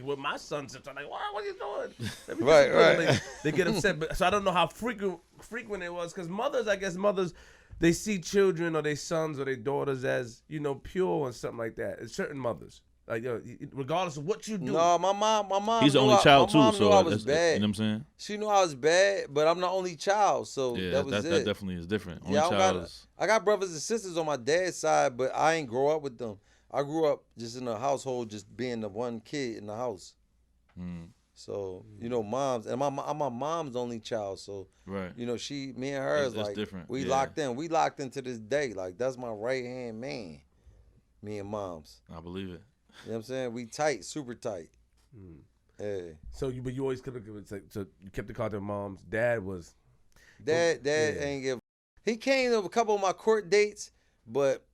[SPEAKER 1] with my sons, I'm like, what are you doing? Let me get some pussy. They get upset. But, so I don't know how frequent it was, because I guess mothers, they see children or their sons or their daughters as, pure and something like that. It's certain mothers. Like, regardless of what you do.
[SPEAKER 3] No, my mom.
[SPEAKER 2] He's the only child too, so
[SPEAKER 3] I was bad.
[SPEAKER 2] You know what I'm saying?
[SPEAKER 3] She knew I was bad, but I'm the only child, so that was it.
[SPEAKER 2] That definitely is different. Only
[SPEAKER 3] I got brothers and sisters on my dad's side, but I ain't grow up with them. I grew up just in a household, just being the one kid in the house. So moms, and I'm my mom's only child, so
[SPEAKER 2] right.
[SPEAKER 3] Me and her is like
[SPEAKER 2] different.
[SPEAKER 3] We locked in. We locked in to this day. Like, that's my right hand man. Me and moms.
[SPEAKER 2] I believe it.
[SPEAKER 3] You know what I'm saying? We tight, super tight. Yeah.
[SPEAKER 1] So you always could have. So you kept the contact with moms. Dad ain't
[SPEAKER 3] give. He came to a couple of my court dates, but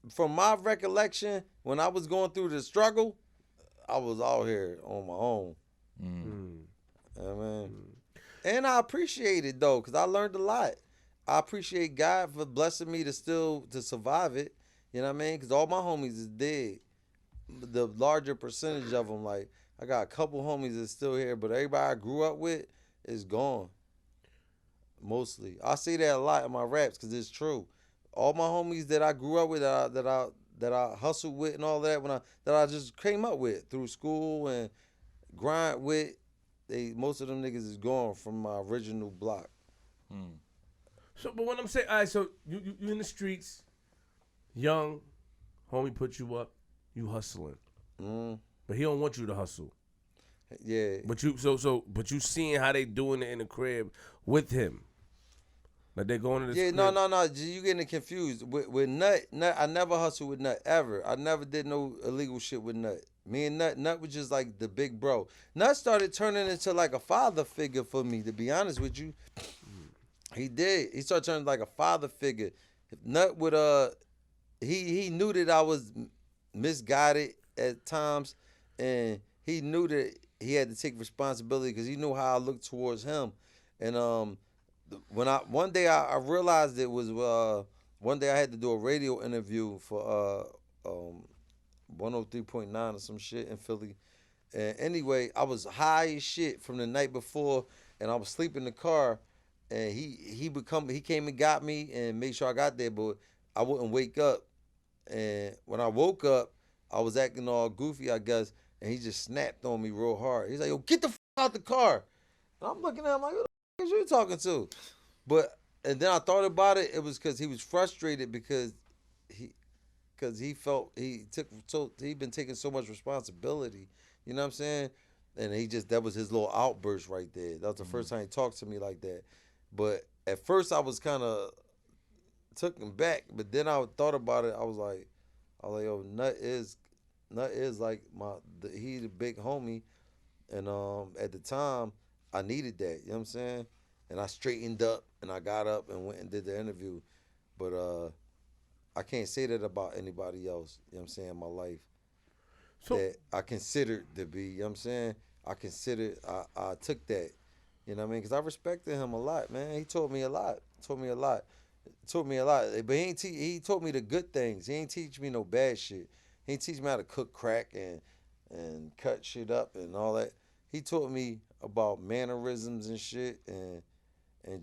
[SPEAKER 3] from my recollection, when I was going through the struggle, I was out here on my own. And I appreciate it though, because I learned a lot. I appreciate God for blessing me to survive it. You know what I mean? Because all my homies is dead. The larger percentage of them, like, I got a couple homies that's still here, but everybody I grew up with is gone. Mostly. I say that a lot in my raps because it's true. All my homies that I grew up with, that I hustled with and all that, that I just came up with through school and grind with, most of them niggas is gone from my original block.
[SPEAKER 1] So, but what I'm saying, all right, so you in the streets, young, homie put you up, you hustling, but he don't want you to hustle.
[SPEAKER 3] Yeah.
[SPEAKER 1] But you seeing how they doing it in the crib with him. Like they going to the crib.
[SPEAKER 3] No. You getting it confused. With Nut, I never hustled with Nut ever. I never did no illegal shit with Nut. Me and Nut was just like the big bro. Nut started turning into like a father figure for me, to be honest with you. He did. He started turning like a father figure. Nut would he knew that I was misguided at times, and he knew that he had to take responsibility because he knew how I looked towards him. And one day I realized it was one day I had to do a radio interview for 103.9 or some shit in Philly. And anyway, I was high as shit from the night before, and I was sleeping in the car, and he came and got me and made sure I got there, but I wouldn't wake up. And when I woke up, I was acting all goofy, I guess, and he just snapped on me real hard. He's like, "Yo, get the out the car." And I'm looking at him like, "Who the is you talking to?" And then I thought about it. It was because he was frustrated because he felt he'd been taking so much responsibility. You know what I'm saying? And that was his little outburst right there. That was the first time he talked to me like that. But at first I was kind of took him back, but then I thought about it. I was like, "Yo, Nut is like he the big homie," and at the time I needed that. You know what I'm saying? And I straightened up and I got up and went and did the interview, but I can't say that about anybody else. You know what I'm saying? In my life, so, that I considered to be. You know what I'm saying? I took that. You know what I mean? Because I respected him a lot, man. He taught me a lot. But he taught me the good things. He ain't teach me no bad shit. He ain't teach me how to cook crack and cut shit up and all that. He taught me about mannerisms and shit and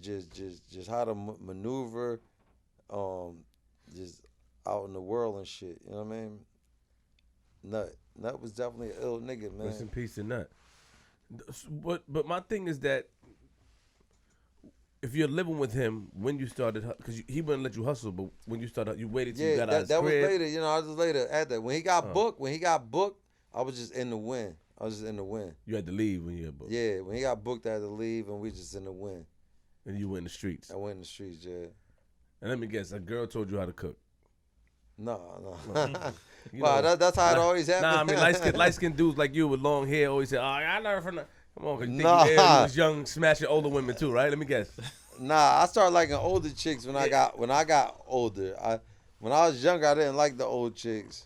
[SPEAKER 3] just how to maneuver just out in the world and shit. You know what I mean? Nut was definitely an ill nigga, man.
[SPEAKER 1] Rest in peace to Nut. But my thing is that if you're living with him when you started, because he wouldn't let you hustle, but when you started, you waited till you got out of his
[SPEAKER 3] crib.
[SPEAKER 1] That
[SPEAKER 3] was later. I was later at that. When he got booked, I was just in the wind.
[SPEAKER 1] You had to leave when you got booked.
[SPEAKER 3] Yeah, when he got booked, I had to leave, and we just in the wind.
[SPEAKER 1] And you went in the streets.
[SPEAKER 3] I went in the streets, yeah.
[SPEAKER 1] And let me guess, a girl told you how to cook.
[SPEAKER 3] No. Wow, that's how it always happens.
[SPEAKER 1] Nah, I mean, light-skinned dudes like you with long hair always say, "Oh, I learned from the." Come on, cause you think you was young, smashing older women too, right? Let me guess.
[SPEAKER 3] Nah, I started liking older chicks when I got older. When I was younger, I didn't like the old chicks.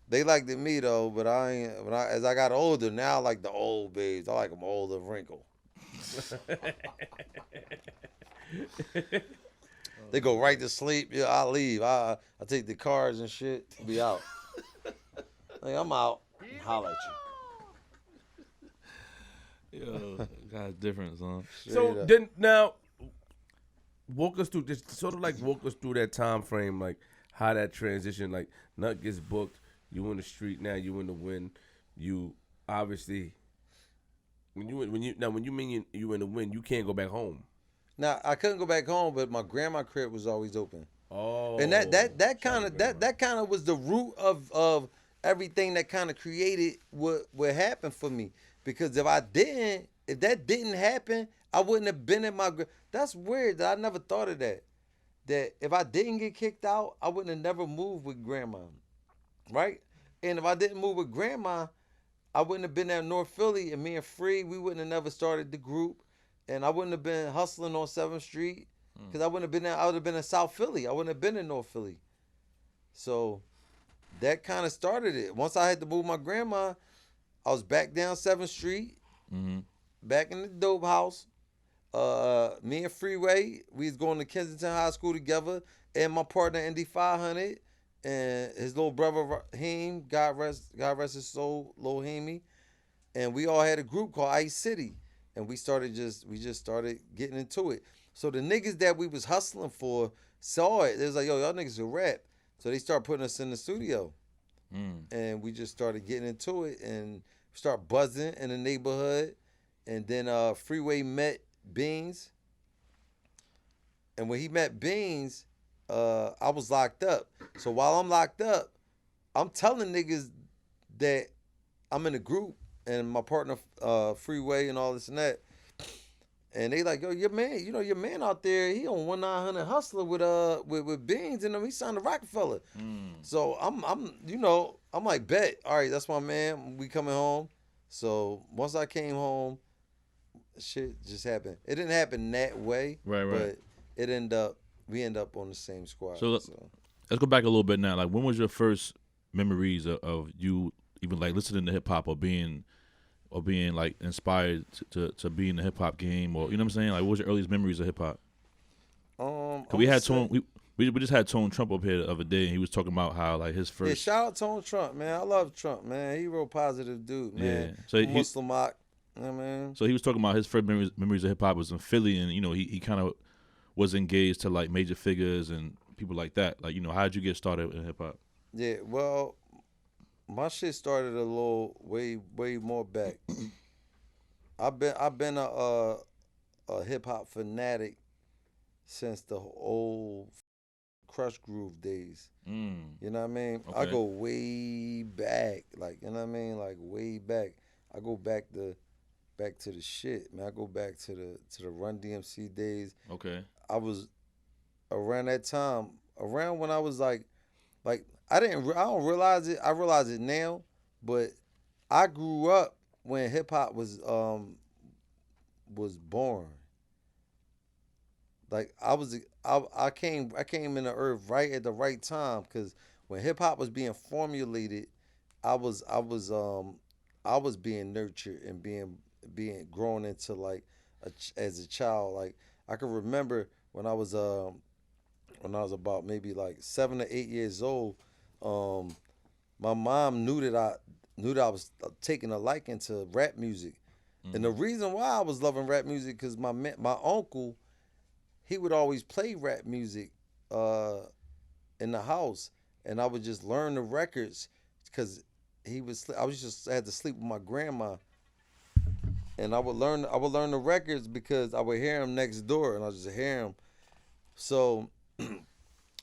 [SPEAKER 3] They liked me though, but as I got older, now I like the old babes. I like them old and wrinkled. They go right to sleep. Yeah, I leave. I take the cars and shit. Be out. Like, I'm out. Holla at you.
[SPEAKER 2] Yo, God's different, son.
[SPEAKER 1] So
[SPEAKER 3] Straight up.
[SPEAKER 1] then now, walk us through just sort of like walk us through that time frame, like how that transition, like Nut gets booked, you in the street now, you in the win, you obviously when you mean you in the win, you can't go back home.
[SPEAKER 3] Now I couldn't go back home, but my grandma crib was always open.
[SPEAKER 1] Oh,
[SPEAKER 3] And that kind of was the root of everything that kind of created what happened for me. Because if that didn't happen, I wouldn't have been in my. That's weird that I never thought of that. That if I didn't get kicked out, I wouldn't have never moved with grandma, right? And if I didn't move with grandma, I wouldn't have been at North Philly, and me and Free, we wouldn't have never started the group, and I wouldn't have been hustling on 7th Street. Because I wouldn't have been there. I would have been in South Philly. I wouldn't have been in North Philly. So that kind of started it. Once I had to move my grandma, I was back down 7th Street, back in the dope house. Me and Freeway, we was going to Kensington High School together, and my partner Indy 500, and his little brother Heem, God rest his soul, Lil Heemy, and we all had a group called Ice City, and we just started getting into it. So the niggas that we was hustling for saw it. They was like, yo, y'all niggas will rap. So they started putting us in the studio. And we just started getting into it and start buzzing in the neighborhood. And then Freeway met Beans. And when he met Beans, I was locked up. So while I'm locked up, I'm telling niggas that I'm in a group and my partner Freeway and all this and that. And they like, yo, your man out there, he on 1-900 Hustler with Beans and he signed to Rockefeller. So I'm like, bet. All right, that's my man. We coming home. So once I came home, shit just happened. It didn't happen that way.
[SPEAKER 2] Right.
[SPEAKER 3] But we end up on the same squad.
[SPEAKER 2] So let's go back a little bit now. Like, when was your first memories of you even like listening to hip hop or being like inspired to be in the hip hop game, or you know what I'm saying? Like, what was your earliest memories of hip hop? We had Tone. We just had Tone Trump up here the other day, and he was talking about how like his first.
[SPEAKER 3] Yeah, shout out Tone Trump, man. I love Trump, man. He real positive dude, man.
[SPEAKER 2] Yeah. So
[SPEAKER 3] Muslim rock, you know what I mean?
[SPEAKER 2] So he was talking about his first memories of hip hop was in Philly, and he kind of was engaged to like major figures and people like that. Like, how did you get started in hip hop?
[SPEAKER 3] Yeah, well, my shit started a little way more back. I've been a hip hop fanatic since the old Crush Groove days. You know what I mean?
[SPEAKER 2] Okay.
[SPEAKER 3] I go way back, like, you know what I mean, like way back. I go back to the shit, man. I go back to the Run DMC days.
[SPEAKER 2] Okay.
[SPEAKER 3] I was around that time, around when I was like I don't realize it. I realize it now, but I grew up when hip hop was born. Like I came in the earth right at the right time, because when hip hop was being formulated, I was being nurtured and being grown into like as a child. Like, I can remember when I was about maybe like 7 or 8 years old, my mom knew that I was taking a liking to rap music. And the reason why I was loving rap music, because my uncle, he would always play rap music in the house, and I would just learn the records, because I had to sleep with my grandma, and I would learn the records because I would hear him next door, and I just hear him. So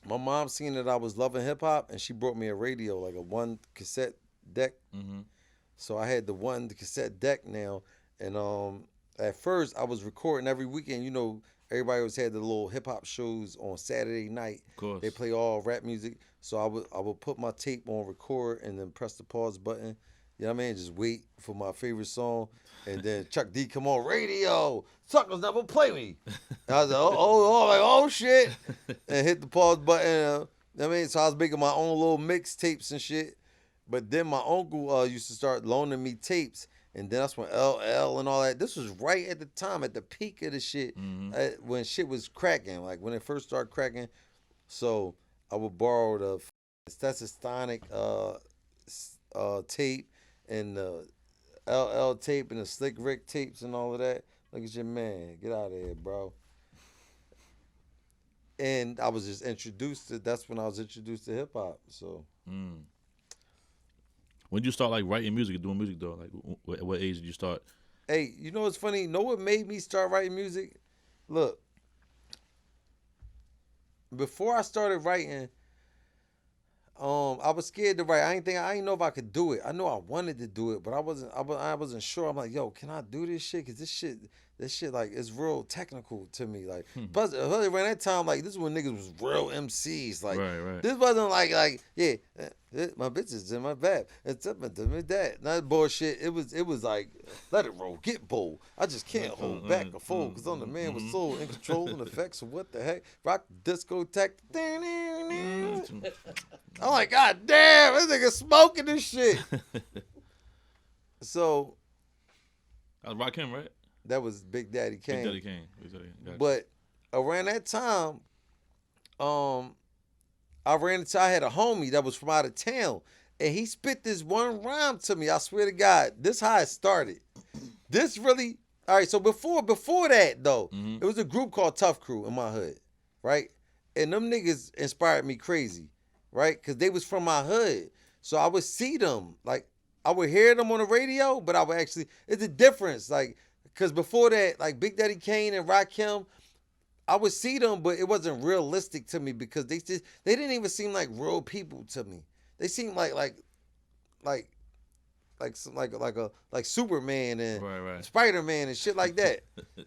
[SPEAKER 3] my mom seen that I was loving hip hop, and she brought me a radio, like a 1 cassette deck. So I had the 1 cassette deck now, and at first I was recording every weekend. Everybody always had the little hip hop shows on Saturday night.
[SPEAKER 2] Of course.
[SPEAKER 3] They play all rap music. So I would put my tape on record and then press the pause button. You know what I mean? Just wait for my favorite song. And then Chuck D come on radio. Suckers never play me. And I was like, oh shit. And hit the pause button. You know what I mean? So I was making my own little mixtapes and shit. But then my uncle used to start loaning me tapes. And then that's when LL and all that. This was right at the time, at the peak of the shit, when shit was cracking, like when it first started cracking. So I would borrow the Stetsasonic tape and the LL tape and the Slick Rick tapes and all of that. Look at your man. Get out of here, bro. And I was just introduced to, that's when I was introduced to hip hop. So.
[SPEAKER 2] When did you start like writing music and doing music though? Like what age did you start?
[SPEAKER 3] Hey, you know what's funny? You know what made me start writing music? Look, before I started writing, I was scared to write. I didn't know if I could do it. I know I wanted to do it, but I wasn't sure. I'm like, yo, can I do this shit? Cause this shit like is real technical to me. Like, but around that time, like this is when niggas was real MCs. Like,
[SPEAKER 2] right.
[SPEAKER 3] This wasn't like yeah, my bitches in my bag. It's up and me that. Not bullshit. It was like let it roll, get bold. I just can't hold back or fold because I'm the man with soul in control and effects. So what the heck? Rock discotheque. I'm like, God damn, this nigga smoking this shit. So
[SPEAKER 2] I was Rakim, right?
[SPEAKER 3] that was Big Daddy Kane.
[SPEAKER 2] Big Daddy Kane. Gotcha.
[SPEAKER 3] But around that time, I had a homie that was from out of town, and he spit this one rhyme to me. I swear to God, this how it started. This really, all right. So before that though, it was a group called Tough Crew in my hood, right? And them niggas inspired me crazy, right? Cause they was from my hood, so I would see them, like I would hear them on the radio, but I would actually, it's a difference, like. Cause before that, like Big Daddy Kane and Rakim, I would see them, but it wasn't realistic to me because they didn't even seem like real people to me. They seemed like Superman and Spider-Man and shit like that.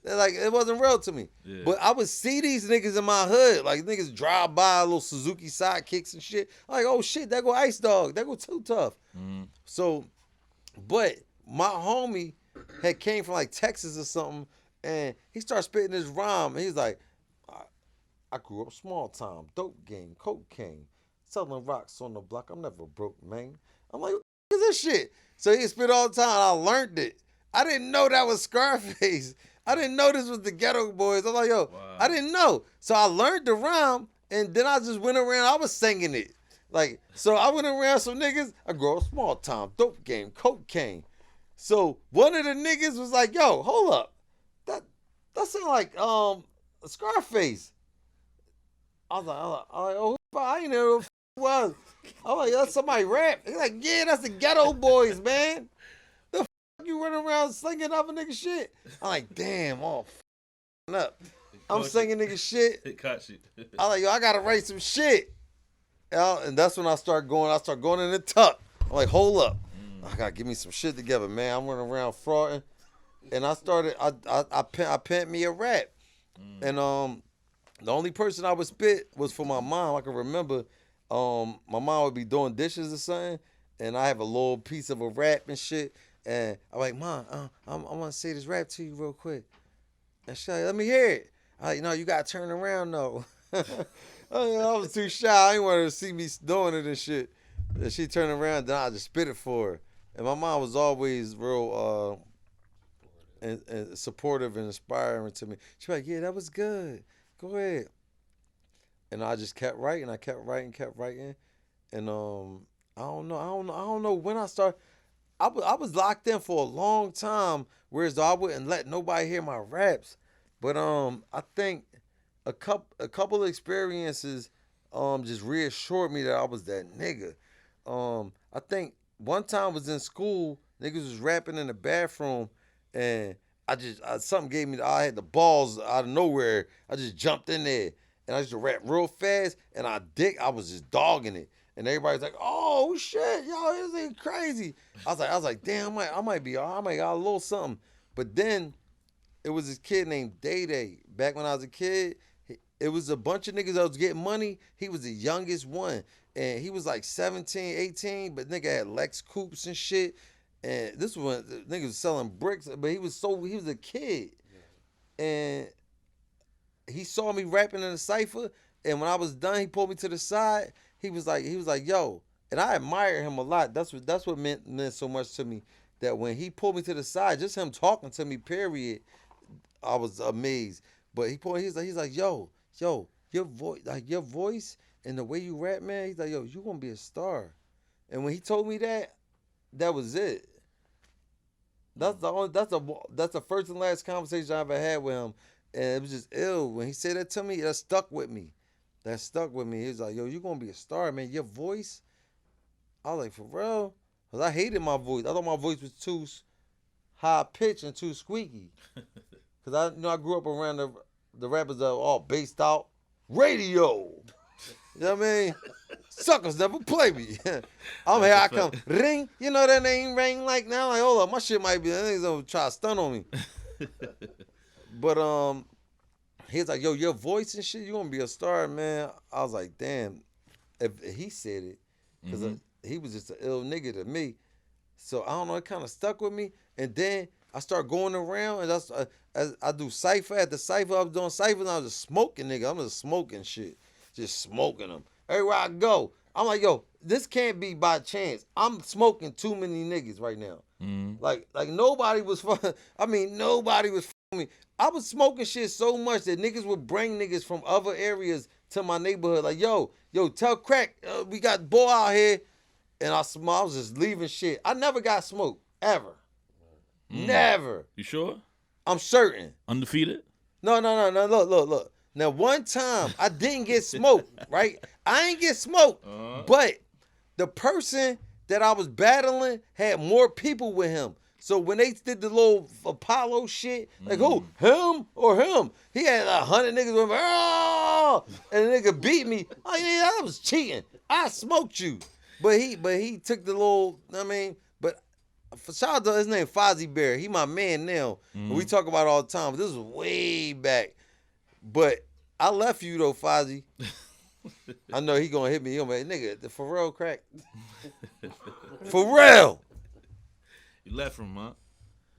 [SPEAKER 3] Like it wasn't real to me. Yeah. But I would see these niggas in my hood, like niggas drive by little Suzuki sidekicks and shit. I'm like, oh shit, that go Ice Dog, that go Too Tough. So, but my homie had came from like Texas or something, and he started spitting this rhyme, and he's like, I grew up small time, dope game, cocaine, selling rocks on the block. I'm never broke, man. I'm like, what is this shit? So he spit all the time. I learned it. I didn't know that was Scarface. I didn't know this was the Ghetto Boys. I'm like, yo, wow. I didn't know. So I learned the rhyme, and then I just went around. I was singing it. Like, so I went around some niggas. I grew up small time, dope game, cocaine. So one of the niggas was like, yo, hold up. That sound like Scarface. I was like, oh, I ain't know who it was. I was like, that's somebody rap. He's like, yeah, that's the Ghetto Boys, man. The you running around singing other nigga shit? I'm like, damn, all up. I'm singing nigga shit. I'm like, yo, I gotta write some shit. And that's when I start going in the tuck. I'm like, hold up. I gotta give me some shit together, man. I'm running around frauding. And I penned me a rap. And the only person I would spit was for my mom. I can remember my mom would be doing dishes or something, and I have a little piece of a rap and shit. And I'm like, Mom, I want to say this rap to you real quick. And she's like, let me hear it. I'm like, no, you got to turn around, though. I was too shy. I didn't want her to see me doing it and shit. And she turned around, then I just spit it for her. And my mom was always real and supportive and inspiring to me. She was like, yeah, that was good. Go ahead. And I just kept writing. And I don't know when I started. I was locked in for a long time, whereas I wouldn't let nobody hear my raps. But I think a couple of experiences just reassured me that I was that nigga. I think one time I was in school, niggas was rapping in the bathroom, and something gave me, I had the balls out of nowhere. I just jumped in there, and I used to rap real fast, and I was just dogging it. And everybody's like, oh shit, yo, this ain't crazy. I was like, damn, I might got a little something. But then it was this kid named Day Day. Back when I was a kid, it was a bunch of niggas that was getting money. He was the youngest one. And he was like 17, 18, but nigga had Lex Coupes and shit. And this was when niggas was selling bricks, but he was a kid. Yeah. And he saw me rapping in a cypher, and when I was done, he pulled me to the side. He was like, yo, and I admire him a lot. That's what meant so much to me. that when he pulled me to the side, just him talking to me, period, I was amazed. But he's like, yo, your voice and the way you rap, man. He's like, yo, you gonna be a star. And when he told me that was it. That's the first and last conversation I ever had with him, and it was just ill. When he said that to me, that stuck with me. He was like, yo, you gonna be a star, man. Your voice. I was like, for real? Because I hated my voice. I thought my voice was too high pitched and too squeaky. Because I grew up around the rappers that were all based out radio. You know what I mean? Suckers never play me. I'm here, I come, ring. You know that name ring like now? Like, hold up, my shit might be, niggas gonna try to stun on me. But he's like, yo, your voice and shit, you gonna be a star, man. I was like, damn, if he said it, because he was just an ill nigga to me. So I don't know, it kind of stuck with me. And then I start going around, and as I do cypher. At the cypher, I was doing cypher, and I was just smoking, nigga. I'm just smoking shit, just smoking them. Everywhere I go, I'm like, yo, this can't be by chance. I'm smoking too many niggas right now. Like nobody was nobody was me. I was smoking shit so much that niggas would bring niggas from other areas to my neighborhood. Like, yo, tell Crack, we got boy out here. And I was just leaving shit. I never got smoked, ever. Never.
[SPEAKER 2] You sure?
[SPEAKER 3] I'm certain.
[SPEAKER 2] Undefeated?
[SPEAKER 3] No. Look. Now, one time, I didn't get smoked, right? I ain't get smoked. But the person that I was battling had more people with him. So when they did the little Apollo shit, like, who? Him or him? He had 100 niggas with him. Oh! And the nigga beat me. Oh, yeah, I was cheating. I smoked you. But he took the little, but shout out to his name, Fozzie Bear. He my man now. We talk about it all the time. But this was way back. But I left you though, Fozzie. I know he gonna hit me. He gonna be like, nigga, the Pharrell Crack. For real.
[SPEAKER 2] You left him, huh?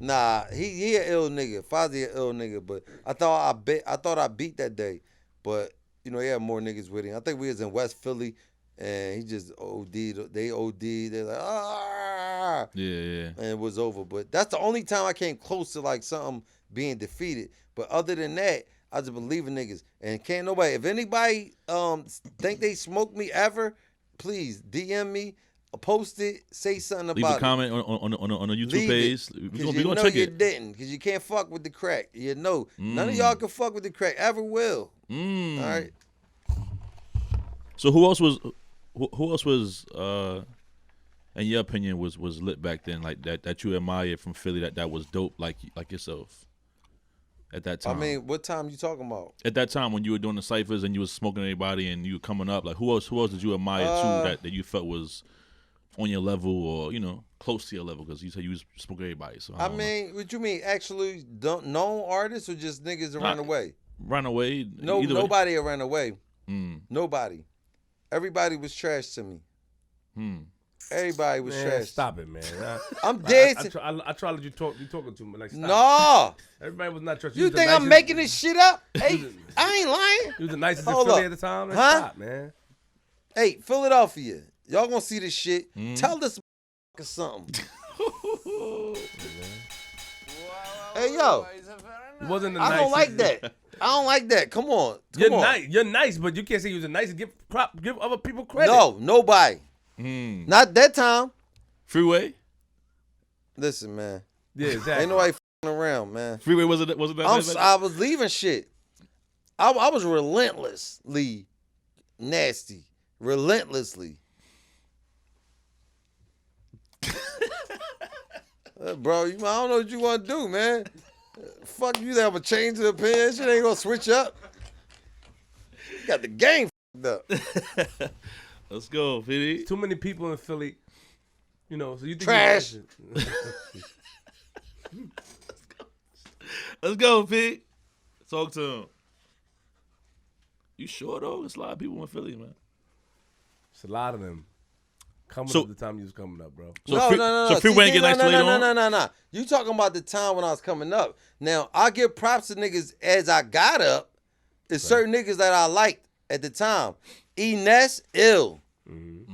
[SPEAKER 3] Nah, he an ill nigga. Fozzie an ill nigga. But I thought I beat that day. But he had more niggas with him. I think we was in West Philly. And he just OD'd. They OD'd. They're like, ah.
[SPEAKER 2] Yeah.
[SPEAKER 3] And it was over. But that's the only time I came close to like something being defeated. But other than that, I just believe in niggas. And can't nobody, if anybody think they smoked me ever, please DM me, post it, say something about it.
[SPEAKER 2] Leave a comment on the YouTube page.
[SPEAKER 3] We're gonna check it. You didn't, because you can't fuck with the crack. You know, none of y'all can fuck with the crack, ever will. All right.
[SPEAKER 2] So who else was in your opinion was lit back then, like that you admired from Philly, that was dope, like yourself at that time?
[SPEAKER 3] What time you talking about?
[SPEAKER 2] At that time when you were doing the ciphers and you was smoking everybody and you were coming up, like who else did you admire too that you felt was on your level or close to your level? Because you said you was smoking everybody. So
[SPEAKER 3] what you mean? Actually, known artists or just niggas that ran away?
[SPEAKER 2] Ran away?
[SPEAKER 3] No, nobody ran away. Nobody. Everybody was trash to me. Everybody was trash.
[SPEAKER 1] Stop it, man.
[SPEAKER 3] I'm dead.
[SPEAKER 1] I try to let you talk. You talking to me like stop.
[SPEAKER 3] No.
[SPEAKER 1] Everybody was not trash.
[SPEAKER 3] You think I'm making this shit up? Hey, I ain't lying.
[SPEAKER 1] You was the nicest in Philly at the time. Stop, man.
[SPEAKER 3] Hey, Philadelphia, y'all gonna see this shit. Tell this something. Hey, yo. I don't like that. I don't like that. Come on.
[SPEAKER 1] Nice. You're nice, but you can't say you was nice and give other people credit.
[SPEAKER 3] No, nobody. Not that time.
[SPEAKER 2] Freeway?
[SPEAKER 3] Listen, man.
[SPEAKER 1] Yeah, exactly.
[SPEAKER 3] Ain't nobody around, man.
[SPEAKER 2] Freeway wasn't that?
[SPEAKER 3] I was leaving shit. I was relentlessly nasty. Relentlessly. Bro, I don't know what you want to do, man. Fuck you, that have a change of opinion. Shit ain't gonna switch up. You got the game fucked up.
[SPEAKER 2] Let's go, Petey.
[SPEAKER 1] Too many people in Philly, so you think
[SPEAKER 3] trash.
[SPEAKER 2] Let's go, Pete. Talk to him. You sure though? There's a lot of people in Philly, man.
[SPEAKER 1] It's a lot of them. Coming up the time you was coming up, bro.
[SPEAKER 3] No.
[SPEAKER 2] So Freeway ain't get nice later on?
[SPEAKER 3] No. You talking about the time when I was coming up. Now, I give props to niggas as I got up. There's certain niggas that I liked at the time. E-Ness, ill.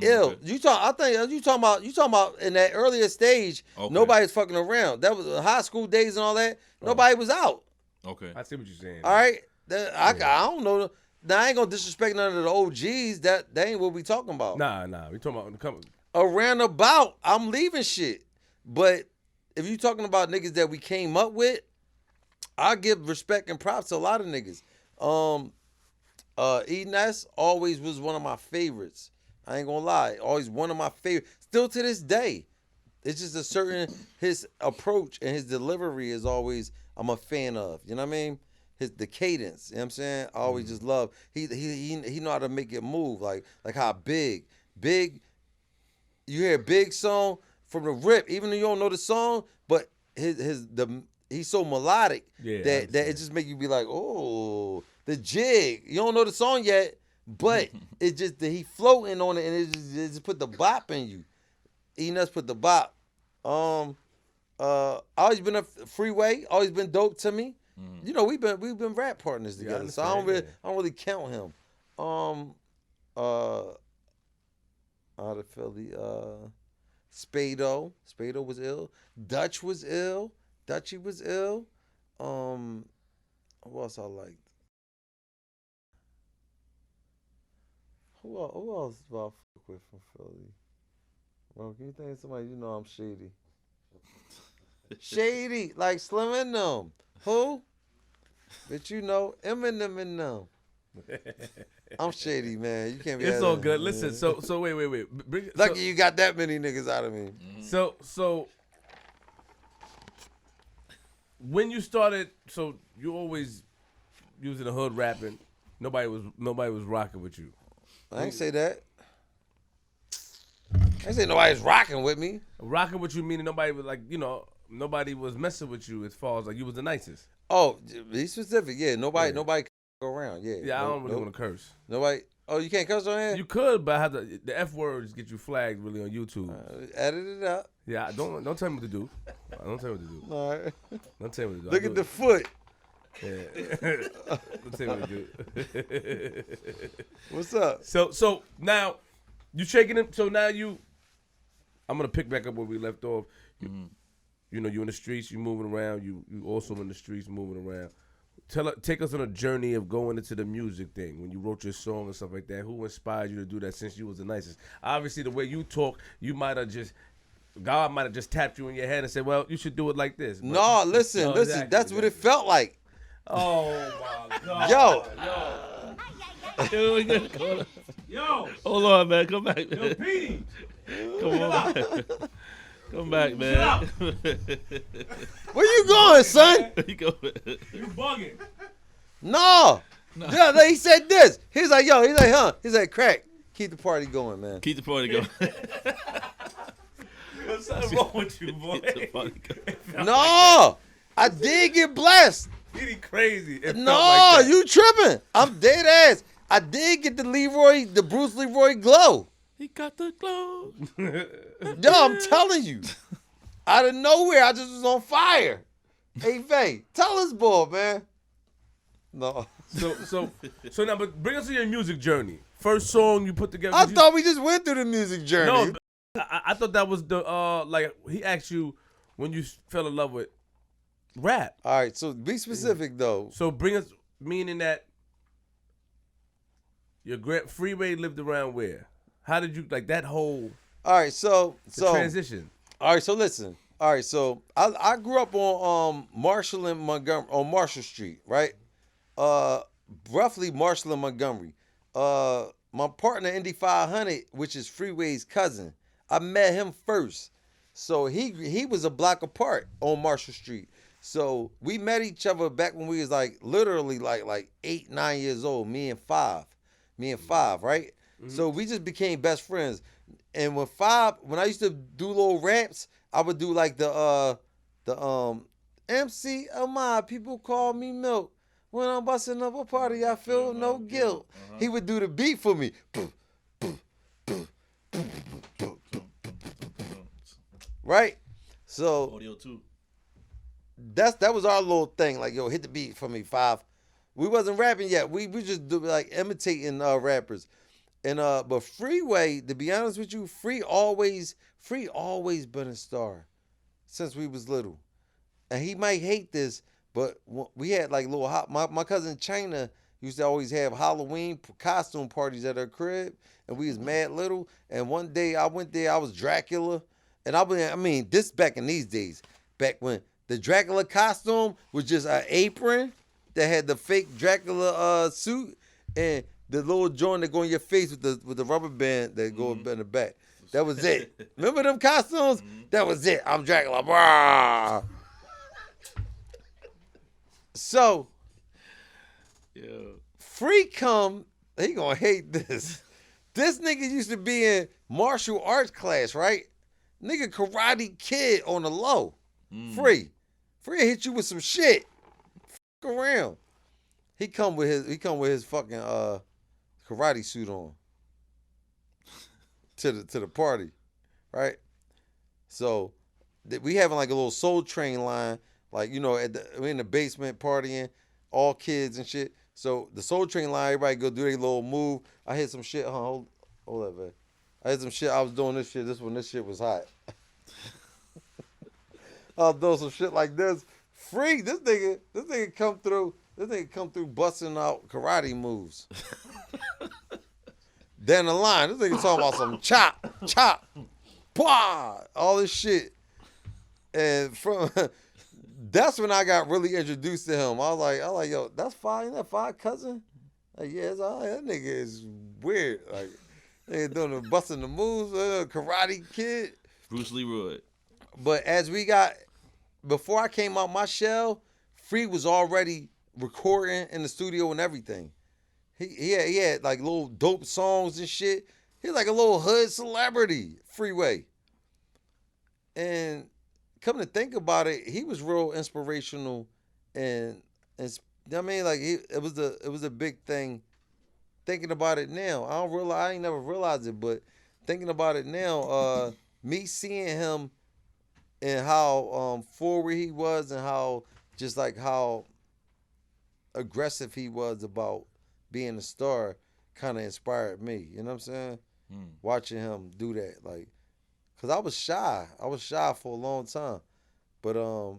[SPEAKER 3] Ill.
[SPEAKER 2] Okay.
[SPEAKER 3] You talking about in that earlier stage.
[SPEAKER 2] Okay.
[SPEAKER 3] Nobody's fucking around. That was high school days and all that. Nobody was out.
[SPEAKER 2] Okay.
[SPEAKER 1] I see what you're saying.
[SPEAKER 3] All right. I don't know. Now I ain't gonna disrespect none of the OGs. That ain't what we talking about.
[SPEAKER 1] Nah. We talking about
[SPEAKER 3] Around about, I'm leaving shit. But if you talking about niggas that we came up with, I give respect and props to a lot of niggas. F.D.S. always was one of my favorites. I ain't gonna lie, always one of my favorites. Still to this day, it's just a certain his approach and his delivery is always I'm a fan of. You know what I mean? The cadence. You know what I'm saying? I always just love. He know how to make it move. Like how big. You hear a big song from the rip, even though you don't know the song, but he's so melodic that it just make you be like, oh, the jig. You don't know the song yet, but it just he floating on it and it just put the bop in you. F.D.S. put the bop. Always been a Freeway, always been dope to me. You know, we've been rap partners together, so I don't really count him. Out of Philly, Spado was ill. Dutch was ill. Dutchy was ill. Who else I liked? Who else do I fuck with from Philly? Bro, can you think of somebody you know I'm shady? Shady, like Slim and them. Who? But you know, Eminem and them. I'm shady, man. You can't be.
[SPEAKER 1] It's all good. Listen, so wait.
[SPEAKER 3] Lucky you got that many niggas out of me.
[SPEAKER 1] So when you started, so you always using the hood rapping. Nobody was rocking with you.
[SPEAKER 3] I ain't say that. I ain't say nobody's rocking with me.
[SPEAKER 1] Rocking with you meaning nobody was like, nobody was messing with you as far as like you was the nicest.
[SPEAKER 3] Oh, be specific. Yeah, nobody can go around. Yeah.
[SPEAKER 1] Yeah, I don't really want to curse.
[SPEAKER 3] Nobody. Oh, you can't curse on here?
[SPEAKER 1] You could, but I have the F words get you flagged really on YouTube.
[SPEAKER 3] Edit it out.
[SPEAKER 1] Yeah, don't tell me what to do. Don't tell me what to do.
[SPEAKER 3] All right.
[SPEAKER 1] Don't tell me what to do.
[SPEAKER 3] Look at the foot.
[SPEAKER 1] Yeah. Don't tell me what to do.
[SPEAKER 3] What's up?
[SPEAKER 1] So now you shaking him. So now I'm gonna pick back up where we left off. You know, you in the streets, you moving around. You also in the streets moving around. Take us on a journey of going into the music thing. When you wrote your song and stuff like that, who inspired you to do that since you was the nicest? Obviously, the way you talk, God might have just tapped you in your head and said, well, you should do it like this. But,
[SPEAKER 3] No, listen. That's what it felt like.
[SPEAKER 1] Oh, my God.
[SPEAKER 3] Yo.
[SPEAKER 2] Hold on, man. Come back, man.
[SPEAKER 1] Yo, Petey.
[SPEAKER 2] Come on, man. Come back, man.
[SPEAKER 3] Where you going, son?
[SPEAKER 2] You go.
[SPEAKER 1] You bugging.
[SPEAKER 3] No. Yeah, he said this. He's like, huh? He's like, Crack, keep the party going, man.
[SPEAKER 2] Keep the party going.
[SPEAKER 1] What's wrong with you, boy?
[SPEAKER 2] Keep the party going.
[SPEAKER 3] No. I did get blessed.
[SPEAKER 1] Petey crazy. It
[SPEAKER 3] No,
[SPEAKER 1] felt like that.
[SPEAKER 3] you tripping. I'm dead ass. I did get the Bruce Leroy glow.
[SPEAKER 2] He got the glow.
[SPEAKER 3] Yo, I'm telling you. Out of nowhere, I just was on fire. Hey, Faye, tell us, boy, man. No.
[SPEAKER 1] So now, but bring us to your music journey. First song you put together.
[SPEAKER 3] I thought we just went through the music journey.
[SPEAKER 1] No, I thought that was the like he asked you when you fell in love with rap.
[SPEAKER 3] All right, so be specific, though.
[SPEAKER 1] So bring us, meaning that your Freeway lived around where? How did you like that whole
[SPEAKER 3] All right, so
[SPEAKER 1] transition?
[SPEAKER 3] All right, so listen. All right, so I grew up on Marshall and Montgomery, on Marshall Street, right? Roughly Marshall and Montgomery. My partner Indy 500, which is Freeway's cousin, I met him first. So he was a block apart on Marshall Street. So we met each other back when we was like literally like 8, 9 years old. Me and five, right? Mm-hmm. So we just became best friends. And when I used to do little raps, I would do like the MC of my people call me Milk. When I'm busting up a party, I feel no guilt. He would do the beat for me. Right? So
[SPEAKER 2] Audio too.
[SPEAKER 3] that was our little thing. Like, yo, hit the beat for me, 5. We wasn't rapping yet. We just do like imitating rappers. And but Freeway, to be honest with you, Free always been a star since we was little. And he might hate this, but we had like little my cousin China used to always have Halloween costume parties at her crib, and we was mad little. And one day I went there, I was Dracula, and I mean this back in these days, back when the Dracula costume was just an apron that had the fake Dracula suit and the little joint that go in your face with the rubber band that go in the back. That was it. Remember them costumes? That was it. I'm Dracula. Brah. So, Free come, he gonna hate this. This nigga used to be in martial arts class, right? Nigga Karate Kid on the low. Free hit you with some shit. Fuck around. He come with his fucking karate suit on to the party, right? So we having like a little Soul Train line, like we in the basement partying, all kids and shit. So the Soul Train line, everybody go do their little move. I hit some shit. Hold up, man. I hit some shit. I was doing this shit. This shit was hot. I was doing some shit like this. Free, this nigga come through. This nigga come through busting out karate moves. Down the line, this nigga talking about some chop, blah, all this shit. And that's when I got really introduced to him. I was like, yo, that's fine. Isn't that fine, cousin? Like, yeah, it's all right. That nigga is weird. Like, nigga doing the busting the moves, Karate Kid.
[SPEAKER 2] Bruce Leroy.
[SPEAKER 3] But before I came out my shell, Free was already recording in the studio and everything. He had like little dope songs and shit. He was like a little hood celebrity, Freeway. And come to think about it, he was real inspirational, and I mean, like it was a big thing. Thinking about it now, I ain't never realized it, but thinking about it now, me seeing him and how forward he was and how aggressive he was about being a star kind of inspired me. You know what I'm saying? Watching him do that, like, cause I was shy. For a long time, but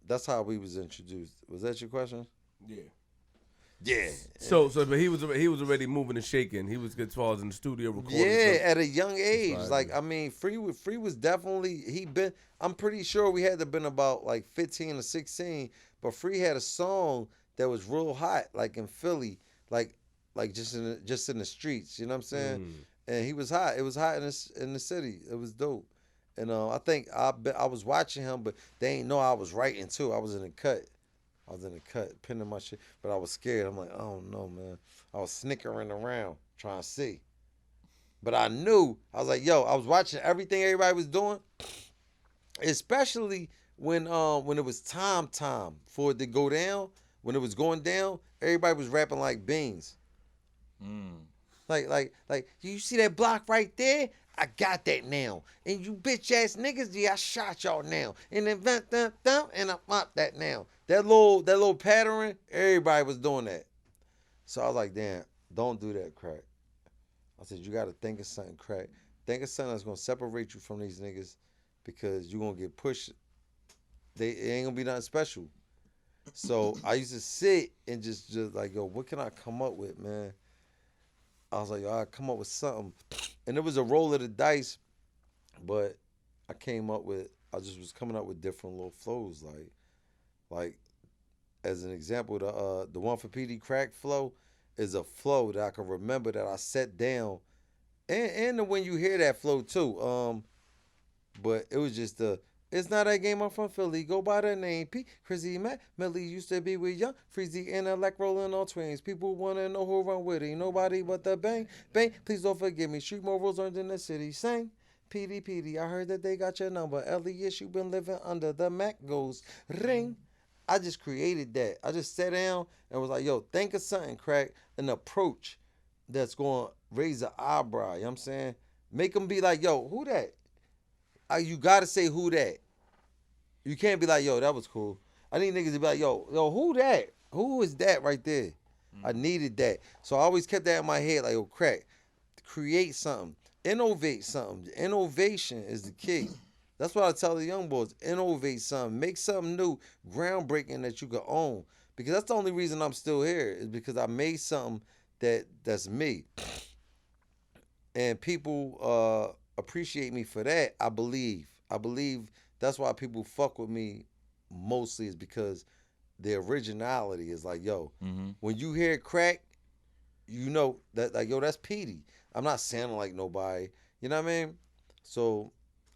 [SPEAKER 3] that's how we was introduced. Was that your question? Yeah.
[SPEAKER 1] So, but he was already moving and shaking. He was as far as in the studio recording.
[SPEAKER 3] Yeah, at a young age. Like, I mean, Free was definitely, I'm pretty sure we had to been about like 15 or 16, but Free had a song that was real hot, like in Philly, like just in the streets, you know what I'm saying? And he was hot. It was hot in the city. It was dope. And I think I was watching him, but they ain't know I was writing too. I was in the cut, pinning my shit, but I was scared. I'm like, I don't know, man. I was snickering around trying to see. But I knew, I was like, yo, I was watching everything everybody was doing, especially when it was time for it to go down. When it was going down, everybody was rapping like beans. Like, you see that block right there? I got that now. And you bitch ass niggas, yeah, I shot y'all now. And then and I popped that now. That little pattern, everybody was doing that. So I was like, damn, don't do that, Crack. I said, you gotta think of something, Crack. Think of something that's gonna separate you from these niggas, because you're gonna get pushed. It ain't gonna be nothing special. So I used to sit and just like, yo, what can I come up with, man? I was like, yo, I'll come up with something. And it was a roll of the dice, but I just was coming up with different little flows. Like as an example, the one for Peedi Crakk flow is a flow that I can remember that I set down. And when you hear that flow too. But it was just it's not a game, I'm from Philly. Go by the name P. Chrissy Matt. Melly used to be with Young Freezy Intellect rolling on twins. People want to know who run with it. Nobody but the bang. Bang, please don't forgive me. Street morals earned in the city. Sing. PD, I heard that they got your number. Elias, you been living under the Mac goes ring. I just created that. I just sat down and was like, yo, think of something, Crack, an approach that's going to raise an eyebrow. You know what I'm saying? Make them be like, yo, who that? You got to say who that. You can't be like, yo, that was cool. I need niggas to be like, yo, who that? Who is that right there? I needed that. So I always kept that in my head, like, yo, Crack, create something, innovate something. Innovation is the key. That's what I tell the young boys. Innovate something. Make something new, groundbreaking that you can own. Because that's the only reason I'm still here is because I made something that's me. And people appreciate me for that, I believe. I believe that's why people fuck with me mostly is because the originality is like, yo, when you hear Crack, you know that, like, yo, that's Petey. I'm not sounding like nobody. You know what I mean? So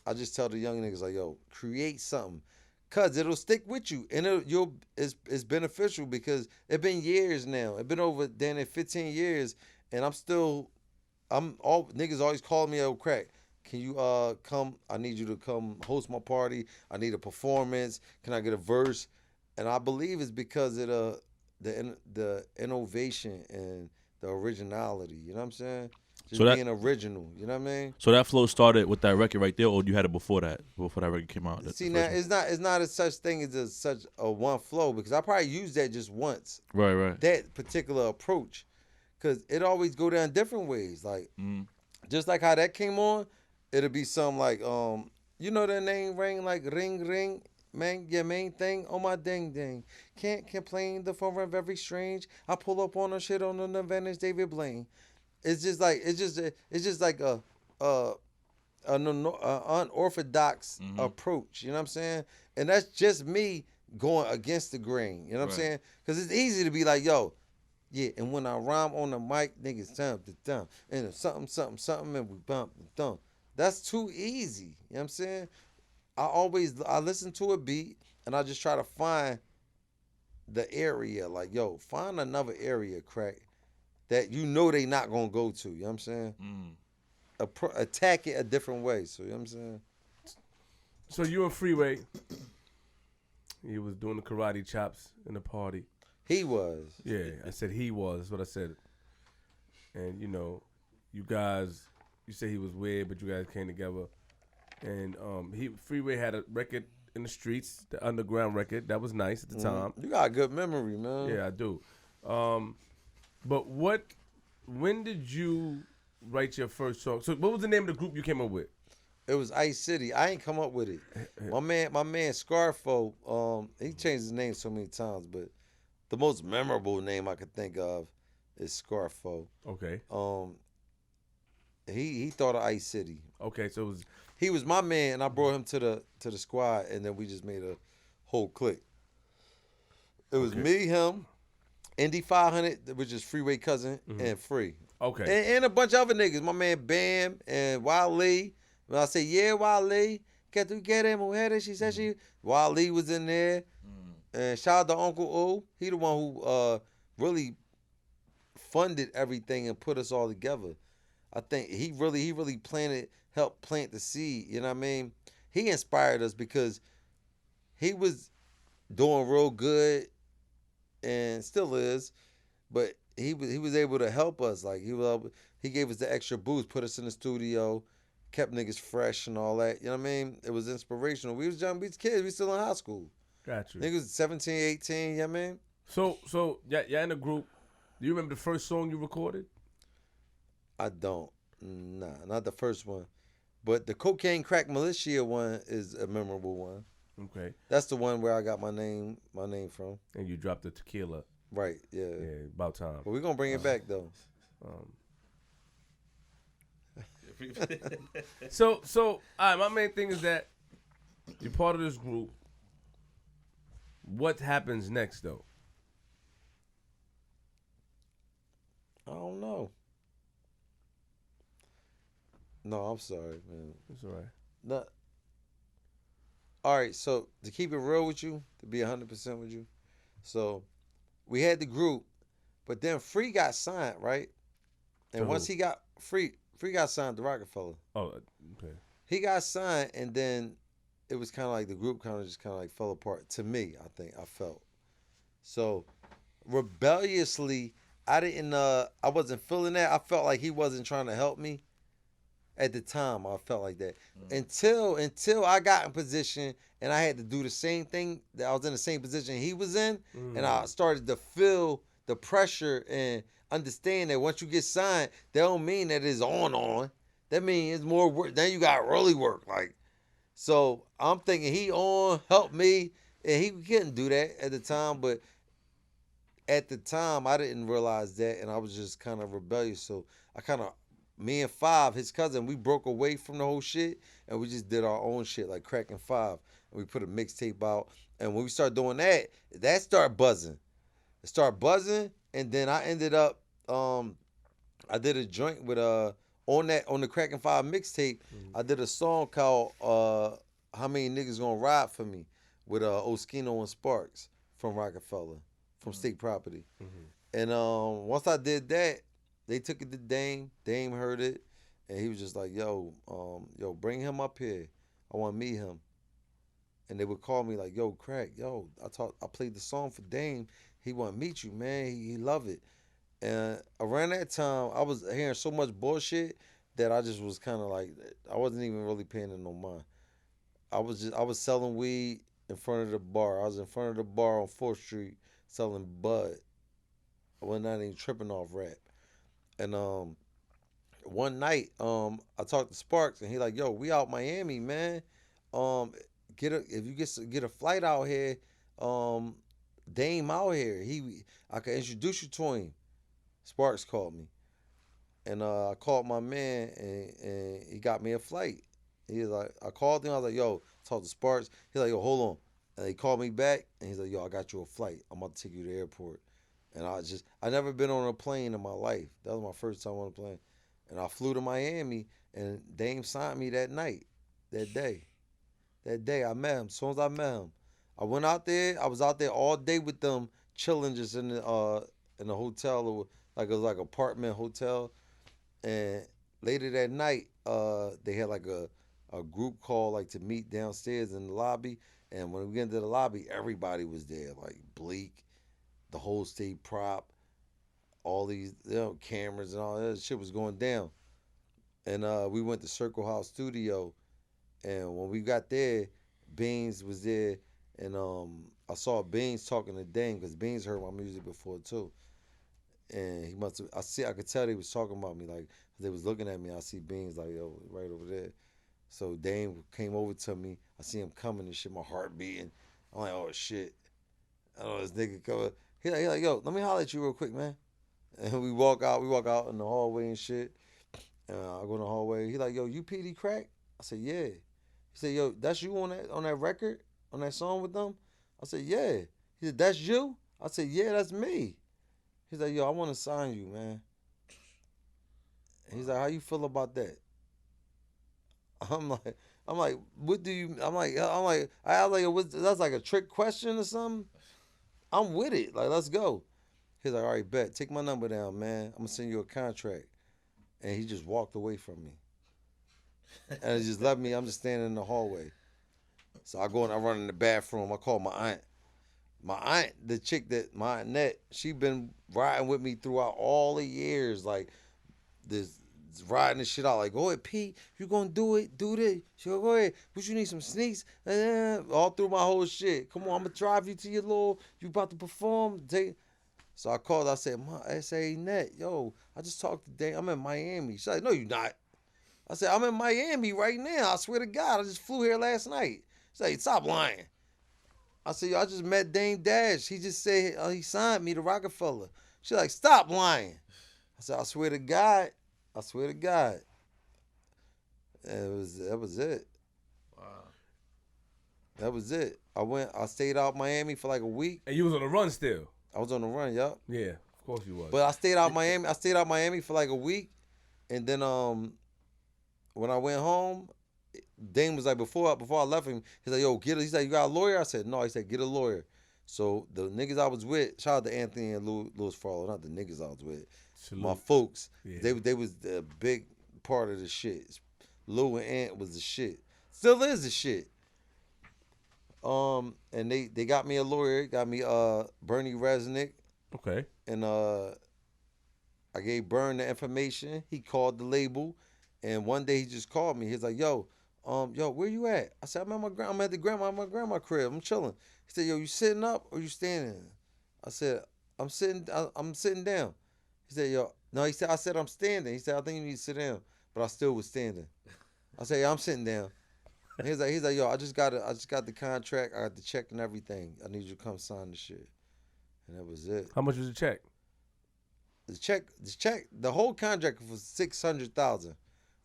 [SPEAKER 3] I just tell the young niggas, like, yo, create something. Cause it'll stick with you, and it's beneficial because it's been years now. It's been over 15 years, and niggas always call me, yo, Crack. Can you come? I need you to come host my party. I need a performance. Can I get a verse? And I believe it's because of the innovation and the originality. You know what I'm saying? Just being original. You know what I mean?
[SPEAKER 2] So that flow started with that record right there, or you had it before that? Before that record came out?
[SPEAKER 3] See, now it's not a such thing as such a one flow because I probably used that just once.
[SPEAKER 2] Right.
[SPEAKER 3] That particular approach, because it always go down different ways. Like just like how that came on, it'll be something like you know that name ring like ring ring. Man, your main thing on my ding ding. Can't complain, the phone rang very strange. I pull up on a shit on the advantage David Blaine. It's just like a unorthodox approach. You know what I'm saying? And that's just me going against the grain. You know what I'm saying? Because it's easy to be like, yo, yeah. And when I rhyme on the mic, niggas dump, and something, and we bump and thump. That's too easy. You know what I'm saying? I listen to a beat and I just try to find the area. Like, yo, find another area, Crack, that you know they not gonna go to. You know what I'm saying? Attack it a different way. So you know what I'm saying?
[SPEAKER 1] So you and Freeway, he was doing the karate chops in the party.
[SPEAKER 3] He was.
[SPEAKER 1] Yeah, I said he was. That's what I said. And you know, you said he was weird, but you guys came together. And Freeway had a record in the streets, the underground record. That was nice at the time.
[SPEAKER 3] You got a good memory, man.
[SPEAKER 1] Yeah, I do. But when did you write your first song? So what was the name of the group you came up with?
[SPEAKER 3] It was Ice City. I ain't come up with it. My man Scarfo, he changed his name so many times, but the most memorable name I could think of is Scarfo.
[SPEAKER 1] Okay.
[SPEAKER 3] He thought of Ice City.
[SPEAKER 1] Okay, so
[SPEAKER 3] he was my man, and I brought him to the squad, and then we just made a whole clique. It was me, him, Indy 500, which is Freeway cousin, and Free.
[SPEAKER 1] Okay.
[SPEAKER 3] And a bunch of other niggas. My man Bam and Wale. When I say, yeah, Wale, get him, mujeres, she said Wale was in there. And shout out to Uncle O. He the one who really funded everything and put us all together. I think he really helped plant the seed, you know what I mean? He inspired us because he was doing real good and still is, but he was able to help us. Like he gave us the extra boost, put us in the studio, kept niggas fresh and all that. You know what I mean? It was inspirational. We was young, we was kids, we still in high school.
[SPEAKER 1] Got you.
[SPEAKER 3] Niggas 17, 18, you know what I mean?
[SPEAKER 1] So yeah, in the group, do you remember the first song you recorded?
[SPEAKER 3] I don't. Nah, not the first one. But the Cocaine Crack Militia one is a memorable one.
[SPEAKER 1] Okay.
[SPEAKER 3] That's the one where I got my name from.
[SPEAKER 1] And you dropped the tequila.
[SPEAKER 3] Right, yeah.
[SPEAKER 1] Yeah, about time.
[SPEAKER 3] But we're going to bring it back, though.
[SPEAKER 1] So, all right, my main thing is that you're part of this group. What happens next, though?
[SPEAKER 3] I don't know. No, I'm sorry, man.
[SPEAKER 1] It's all right.
[SPEAKER 3] No. All right, so to keep it real with you, to be 100% with you, so we had the group, but then Free got signed, right? And once he got Free got signed to Rockefeller.
[SPEAKER 1] Oh, okay.
[SPEAKER 3] He got signed, and then it was kind of like the group kind of like fell apart. To me, I felt. So rebelliously, I wasn't feeling that. I felt like he wasn't trying to help me. At the time, I felt like that. Until I got in position and I had to do the same thing, that I was in the same position he was in, and I started to feel the pressure, and understand that once you get signed, that don't mean that it's on. That means it's more work. Then you got early work. Like, so I'm thinking he on, help me. And he couldn't do that at the time, but at the time I didn't realize that, and I was just kind of rebellious. So I kind of, me and Five, his cousin, we broke away from the whole shit, and we just did our own shit, like Crack and Five. And we put a mixtape out, and when we started doing that, that started buzzing. It started buzzing, and then I ended up, I did a joint with on the Crack and Five mixtape. I did a song called "How Many Niggas Gonna Ride for Me" with Oscino and Sparks from Rockefeller, from State Property. And once I did that, they took it to Dame. Dame heard it, and he was just like, "Yo, bring him up here. I want to meet him." And they would call me like, "Yo, Crack, yo, I played the song for Dame. He want to meet you, man. He love it." And around that time, I was hearing so much bullshit that I just was kind of like, I wasn't even really paying it no mind. I was selling weed in front of the bar. I was in front of the bar on 4th Street selling bud. I was not even tripping off rap. And one night, I talked to Sparks, and he like, "Yo, we out Miami, man. If you get a flight out here, Dame out here. I can introduce you to him." Sparks called me, and I called my man, and he got me a flight. He was like, I called him. I was like, "Yo, talk to Sparks." He's like, "Yo, hold on." And he called me back, and he's like, "Yo, I got you a flight. I'm about to take you to the airport." And I never been on a plane in my life. That was my first time on a plane. And I flew to Miami, and Dame signed me that night, that day. That day I met him. As soon as I met him, I went out there. I was out there all day with them, chilling just in the hotel, or like it was like apartment hotel. And later that night, they had like a group call, like to meet downstairs in the lobby. And when we get into the lobby, everybody was there, like Bleak, the whole State Prop, all these cameras and all that shit was going down. And we went to Circle House Studio, and when we got there, Beans was there, and I saw Beans talking to Dame, because Beans heard my music before too. And he must have, I could tell they was talking about me, like, they was looking at me. I see Beans like, "Yo, right over there." So Dame came over to me. I see him coming and shit, my heart beating. I'm like, "Oh shit." I know this nigga coming. He like, "Yo, let me holler at you real quick, man." And we walk out in the hallway and shit. And I go in the hallway. He like, "Yo, you Peedi Crakk?" I said, "Yeah." He said, "Yo, that's you on that record? On that song with them?" I said, "Yeah." He said, "That's you?" I said, "Yeah, that's me." He's like, "Yo, I want to sign you, man." He's like, "How you feel about that?" I'm like, "What do you?" I was like, that's like a trick question or something. I'm with it. Like, let's go. He's like, "All right, bet. Take my number down, man. I'm gonna send you a contract." And he just walked away from me. And he just left me. I'm just standing in the hallway. So I go and I run in the bathroom. I call my aunt. My aunt, the chick my aunt Net, she been riding with me throughout all the years. Like, this riding this shit out. Like, "Go ahead, Pete. You gonna do it? Do this." She go ahead. "What you need, some sneaks?" All through my whole shit. "Come on, I'm gonna drive you to your you about to perform." So I called. I said, "I say, Net, yo, I just talked to Dame. I'm in Miami." She's like, "No, you not." I said, "I'm in Miami right now. I swear to God, I just flew here last night." She's like, "Stop lying." I said, "Yo, I just met Dame Dash. He just said he signed me to Rockefeller." She's like, "Stop lying." I said, "I swear to God. I swear to God." And that was it.
[SPEAKER 1] Wow.
[SPEAKER 3] That was it. I stayed out Miami for like a week.
[SPEAKER 1] And you was on the run still?
[SPEAKER 3] I was on the run, yup.
[SPEAKER 1] Yeah, of course you was.
[SPEAKER 3] But I stayed out Miami. I stayed out Miami for like a week. And then when I went home, Dame was like, before I left him, he's like, "Yo, he's like, you got a lawyer?" I said, "No." He said, "Get a lawyer." So the niggas I was with, shout out to Anthony and Louis Farlow, not the niggas I was with.
[SPEAKER 1] Salute.
[SPEAKER 3] My folks,
[SPEAKER 1] Yeah.
[SPEAKER 3] they was the big part of the shit. Lou and Ant was the shit. Still is the shit. And they got me a lawyer, got me Bernie Resnick.
[SPEAKER 1] Okay.
[SPEAKER 3] And I gave Bern the information. He called the label, and one day he just called me. He's like, "Yo, where you at?" I said, I'm at my grandma crib. I'm chilling." He said, "Yo, you sitting up or you standing?" I said, I'm sitting down." He said, yo, no, he said, I said, I'm standing. He said, I think you need to sit down. But I still was standing. I said, yeah, I'm sitting down. He's like, yo, I just got the contract. I got the check and everything. I need you to come sign the shit. And that was it.
[SPEAKER 1] How much was the check?
[SPEAKER 3] The whole contract was $600,000,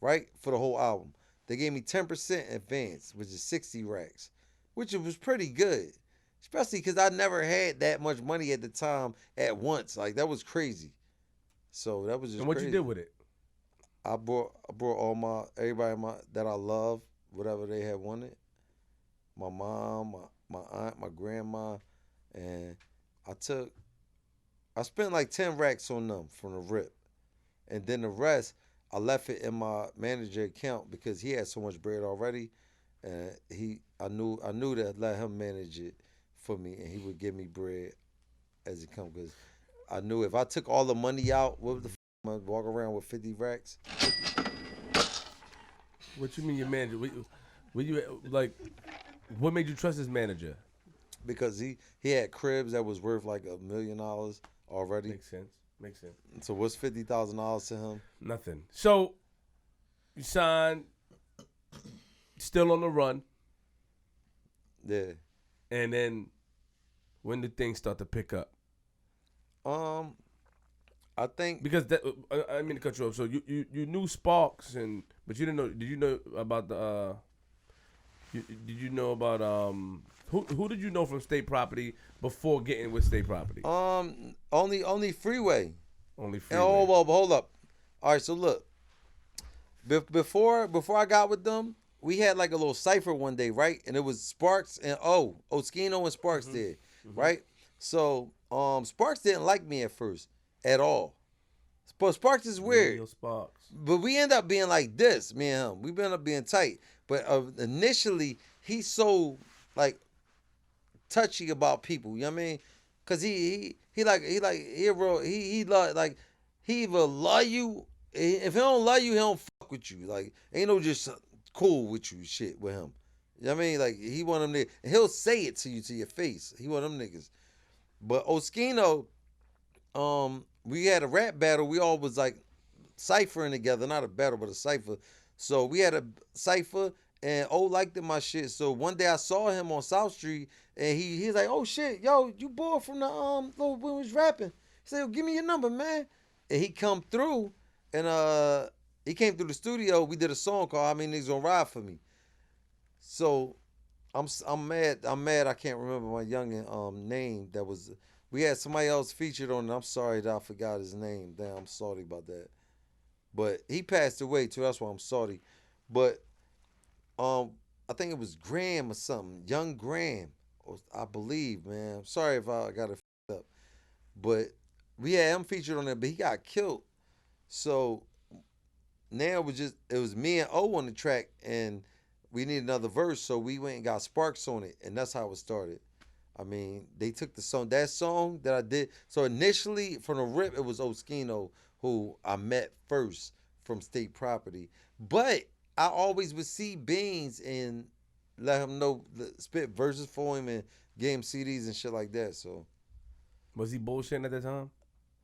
[SPEAKER 3] right, for the whole album. They gave me 10% advance, which is 60 racks, which was pretty good, especially because I never had that much money at the time at once. Like that was crazy. So that was just.
[SPEAKER 1] And what
[SPEAKER 3] crazy.
[SPEAKER 1] you did with it?
[SPEAKER 3] I brought all everybody that I love, whatever they had wanted. My mom, my aunt, my grandma, and I spent like 10 racks on them from the rip. And then the rest, I left it in my manager account because he had so much bread already. And I knew to let him manage it for me, and he would give me bread as it comes. Because I knew if I took all the money out, what the f*** am I walk around with 50 racks?
[SPEAKER 1] What you mean your manager? What made you trust his manager?
[SPEAKER 3] Because he had cribs that was worth like $1 million already.
[SPEAKER 1] Makes sense.
[SPEAKER 3] So what's $50,000 to him?
[SPEAKER 1] Nothing. So you signed, still on the run,
[SPEAKER 3] Yeah.
[SPEAKER 1] and then when did things start to pick up?
[SPEAKER 3] I think
[SPEAKER 1] Because I mean to cut you off. So you knew Sparks, but you didn't know. Did you know about the? Did you know about who did you know from State Property before getting with State Property?
[SPEAKER 3] only Freeway.
[SPEAKER 1] Only Freeway.
[SPEAKER 3] Oh well, hold up. All right, so look. Before I got with them, we had like a little cipher one day, right? And it was Sparks and Oscino and Sparks did, right? So Sparks didn't like me at first at all. But Sparks is weird.
[SPEAKER 1] Real Sparks.
[SPEAKER 3] But we end up being like this, me and him. We end up being tight. But initially, he's so like touchy about people. You know what I mean? Cause he either love you. If he don't love you, he don't fuck with you. Like ain't no just cool with you shit with him. You know what I mean? Like he one of them niggas. And he'll say it to you to your face. He one of them niggas. But Oscino, we had a rap battle. We all was like ciphering together, not a battle, but a cipher. So we had a cipher, and liked my shit. So one day I saw him on South Street, and he's like, "Oh shit, yo, you boy from the when we was rapping." He said, "Yo, give me your number, man." And he come through, and he came through the studio. We did a song called "How Many Niggas Gonna Ride for Me." So I'm mad. I can't remember my youngin' name. That was we had somebody else featured on it. I'm sorry that I forgot his name. Damn, I'm sorry about that. But he passed away too. That's why I'm sorry. But I think it was Graham or something, Young Graham, I believe, man. I'm sorry if I got it f***ed up. But we had him featured on it, but he got killed. So now it was me and O on the track, and we need another verse, so we went and got Sparks on it, and that's how it started. I mean, they took that song that I did. So initially, from the rip, it was Oscino who I met first from State Property. But I always would see Beans and let him know, spit verses for him and give him CDs and shit like that. So,
[SPEAKER 1] was he bullshitting at that time?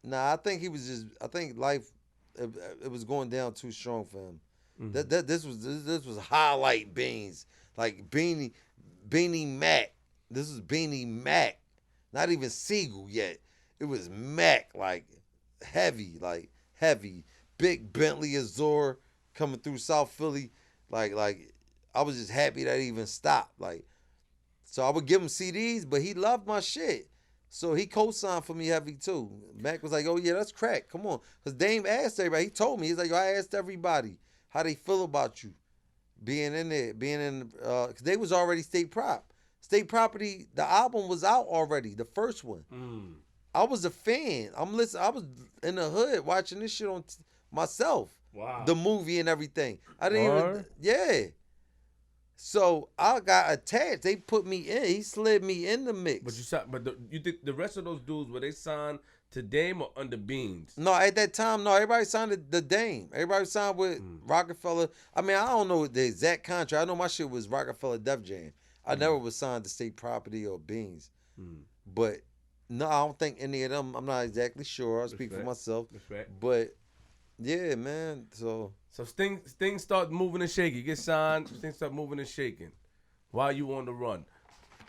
[SPEAKER 3] Nah, I think he was just. I think life, it was going down too strong for him. Mm-hmm. This was highlight Beans, like Beanie Mac. This was Beanie Mac, not even Siegel yet. It was Mac, like heavy, big Bentley Azure coming through South Philly. Like I was just happy that it even stopped. Like, so I would give him CDs, but he loved my shit. So he co-signed for me heavy too. Mac was like, "Oh yeah, that's crack. Come on." Because Dame asked everybody. He told me, he's like, "I asked everybody how they feel about you being in there, because they was already State Property. The album was out already, the first one. I was a fan. I was in the hood watching this shit on myself.
[SPEAKER 1] Wow.
[SPEAKER 3] The movie and everything. I didn't yeah. So I got attached. They put me in. He slid me in the mix.
[SPEAKER 1] You think the rest of those dudes, were they signed to Dame or under Beans?
[SPEAKER 3] No, at that time, no. Everybody signed the Dame. Everybody signed with Rockefeller. I mean, I don't know the exact contract. I know my shit was Rockefeller Def Jam. I never was signed to State Property or Beans. But No, I don't think any of them. I'm not exactly sure. I'll speak for
[SPEAKER 1] Respect.
[SPEAKER 3] myself.
[SPEAKER 1] Respect.
[SPEAKER 3] But yeah, man. So
[SPEAKER 1] So things start moving and shaking. You get signed, things start moving and shaking. While you on the run,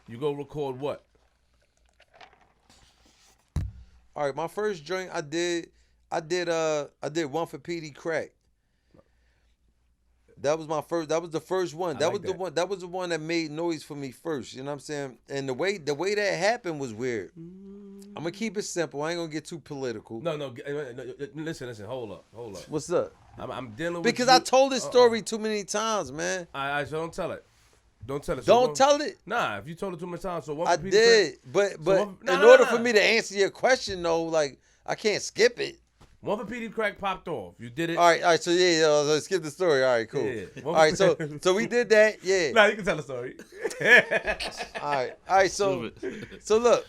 [SPEAKER 1] you go record what?
[SPEAKER 3] all right, my first joint I did one for Peedi Crack. That was my first. That was the first one. That was the one. That was the one that made noise for me first. You know what I'm saying? And the way that happened was weird. I'm gonna keep it simple. I ain't gonna get too political.
[SPEAKER 1] No. Listen. Hold up.
[SPEAKER 3] What's up?
[SPEAKER 1] I'm dealing with
[SPEAKER 3] Because
[SPEAKER 1] you.
[SPEAKER 3] I told this story too many times, man.
[SPEAKER 1] I so don't tell it. Don't tell it.
[SPEAKER 3] Don't tell it.
[SPEAKER 1] Nah, if you told it too many times, so what?
[SPEAKER 3] I did, but in order for me to answer your question though, like I can't skip it.
[SPEAKER 1] One for Petey Crack popped off. You did it.
[SPEAKER 3] All right. So yeah, let's skip the story. All right, cool.
[SPEAKER 1] Yeah.
[SPEAKER 3] All right, so we did that. Yeah.
[SPEAKER 1] Nah, you can tell the story.
[SPEAKER 3] All right. So look,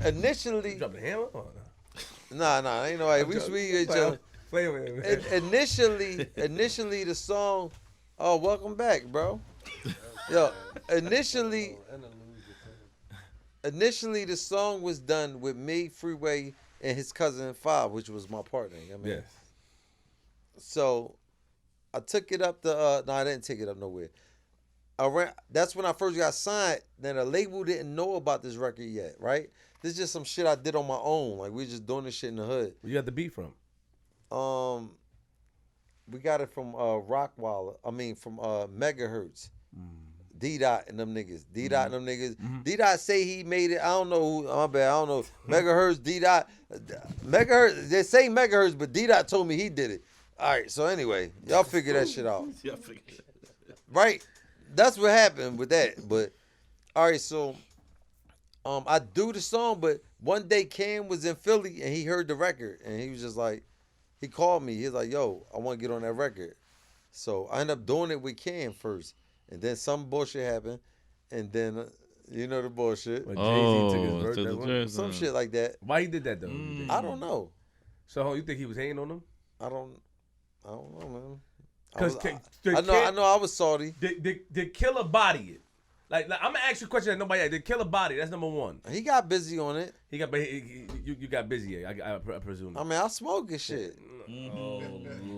[SPEAKER 3] initially,
[SPEAKER 1] Drop the hammer. Oh,
[SPEAKER 3] nah, ain't no way. We
[SPEAKER 1] Play with it, man.
[SPEAKER 3] initially the song. Oh, welcome back, bro. Yo, initially the song was done with me, Freeway, and his cousin Five, which was my partner. You know what I mean?
[SPEAKER 1] Yes.
[SPEAKER 3] So I took it up to no, I didn't take it up nowhere. That's when I first got signed. Then the label didn't know about this record yet, right? This is just some shit I did on my own. Like we just doing this shit in the hood.
[SPEAKER 1] Where you got the beat from?
[SPEAKER 3] We got it from Rockefeller. I mean from Megahertz. D-Dot and them niggas. D-Dot and them niggas. D-Dot say he made it. I don't know who. My bad. I don't know. Megahertz, D-Dot. Megahertz. They say Megahertz, but D-Dot told me he did it. All right. So anyway, y'all figure that shit out. Right? That's what happened with that. But all right. So I do the song, but one day Cam was in Philly and he heard the record and he was just like, he called me. He was like, yo, I want to get on that record. So I ended up doing it with Cam first. And then some bullshit happened. And then, you know the bullshit.
[SPEAKER 1] When Jay-Z took his birthday.
[SPEAKER 3] Some shit like that.
[SPEAKER 1] Why he did that, though?
[SPEAKER 3] I don't know.
[SPEAKER 1] So you think he was hating on him?
[SPEAKER 3] I don't know, man.
[SPEAKER 1] Because
[SPEAKER 3] I know I was salty.
[SPEAKER 1] Did Killer body it? Like I'm gonna ask you a question that nobody asked. Did Killer body? That's number one.
[SPEAKER 3] He got busy on it.
[SPEAKER 1] He got, but you got busy. I presume.
[SPEAKER 3] I mean, I smoke and shit.
[SPEAKER 1] Oh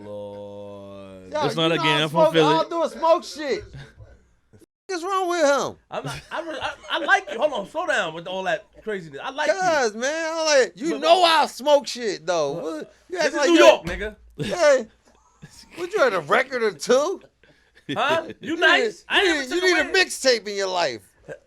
[SPEAKER 1] Lord.
[SPEAKER 3] Yo,
[SPEAKER 2] That's not a game. I'm
[SPEAKER 3] smoke,
[SPEAKER 2] from Philly.
[SPEAKER 3] I'll do a smoke shit. What's wrong with him?
[SPEAKER 1] I'm not, I like you. Hold on, slow down with all that craziness. I like you.
[SPEAKER 3] Cause man, I'm like, you know I smoke shit though. What, you
[SPEAKER 1] This is
[SPEAKER 3] like
[SPEAKER 1] New York, nigga.
[SPEAKER 3] Yeah. What you had a record or two?
[SPEAKER 1] Huh? You nice?
[SPEAKER 3] You need a mixtape in your life.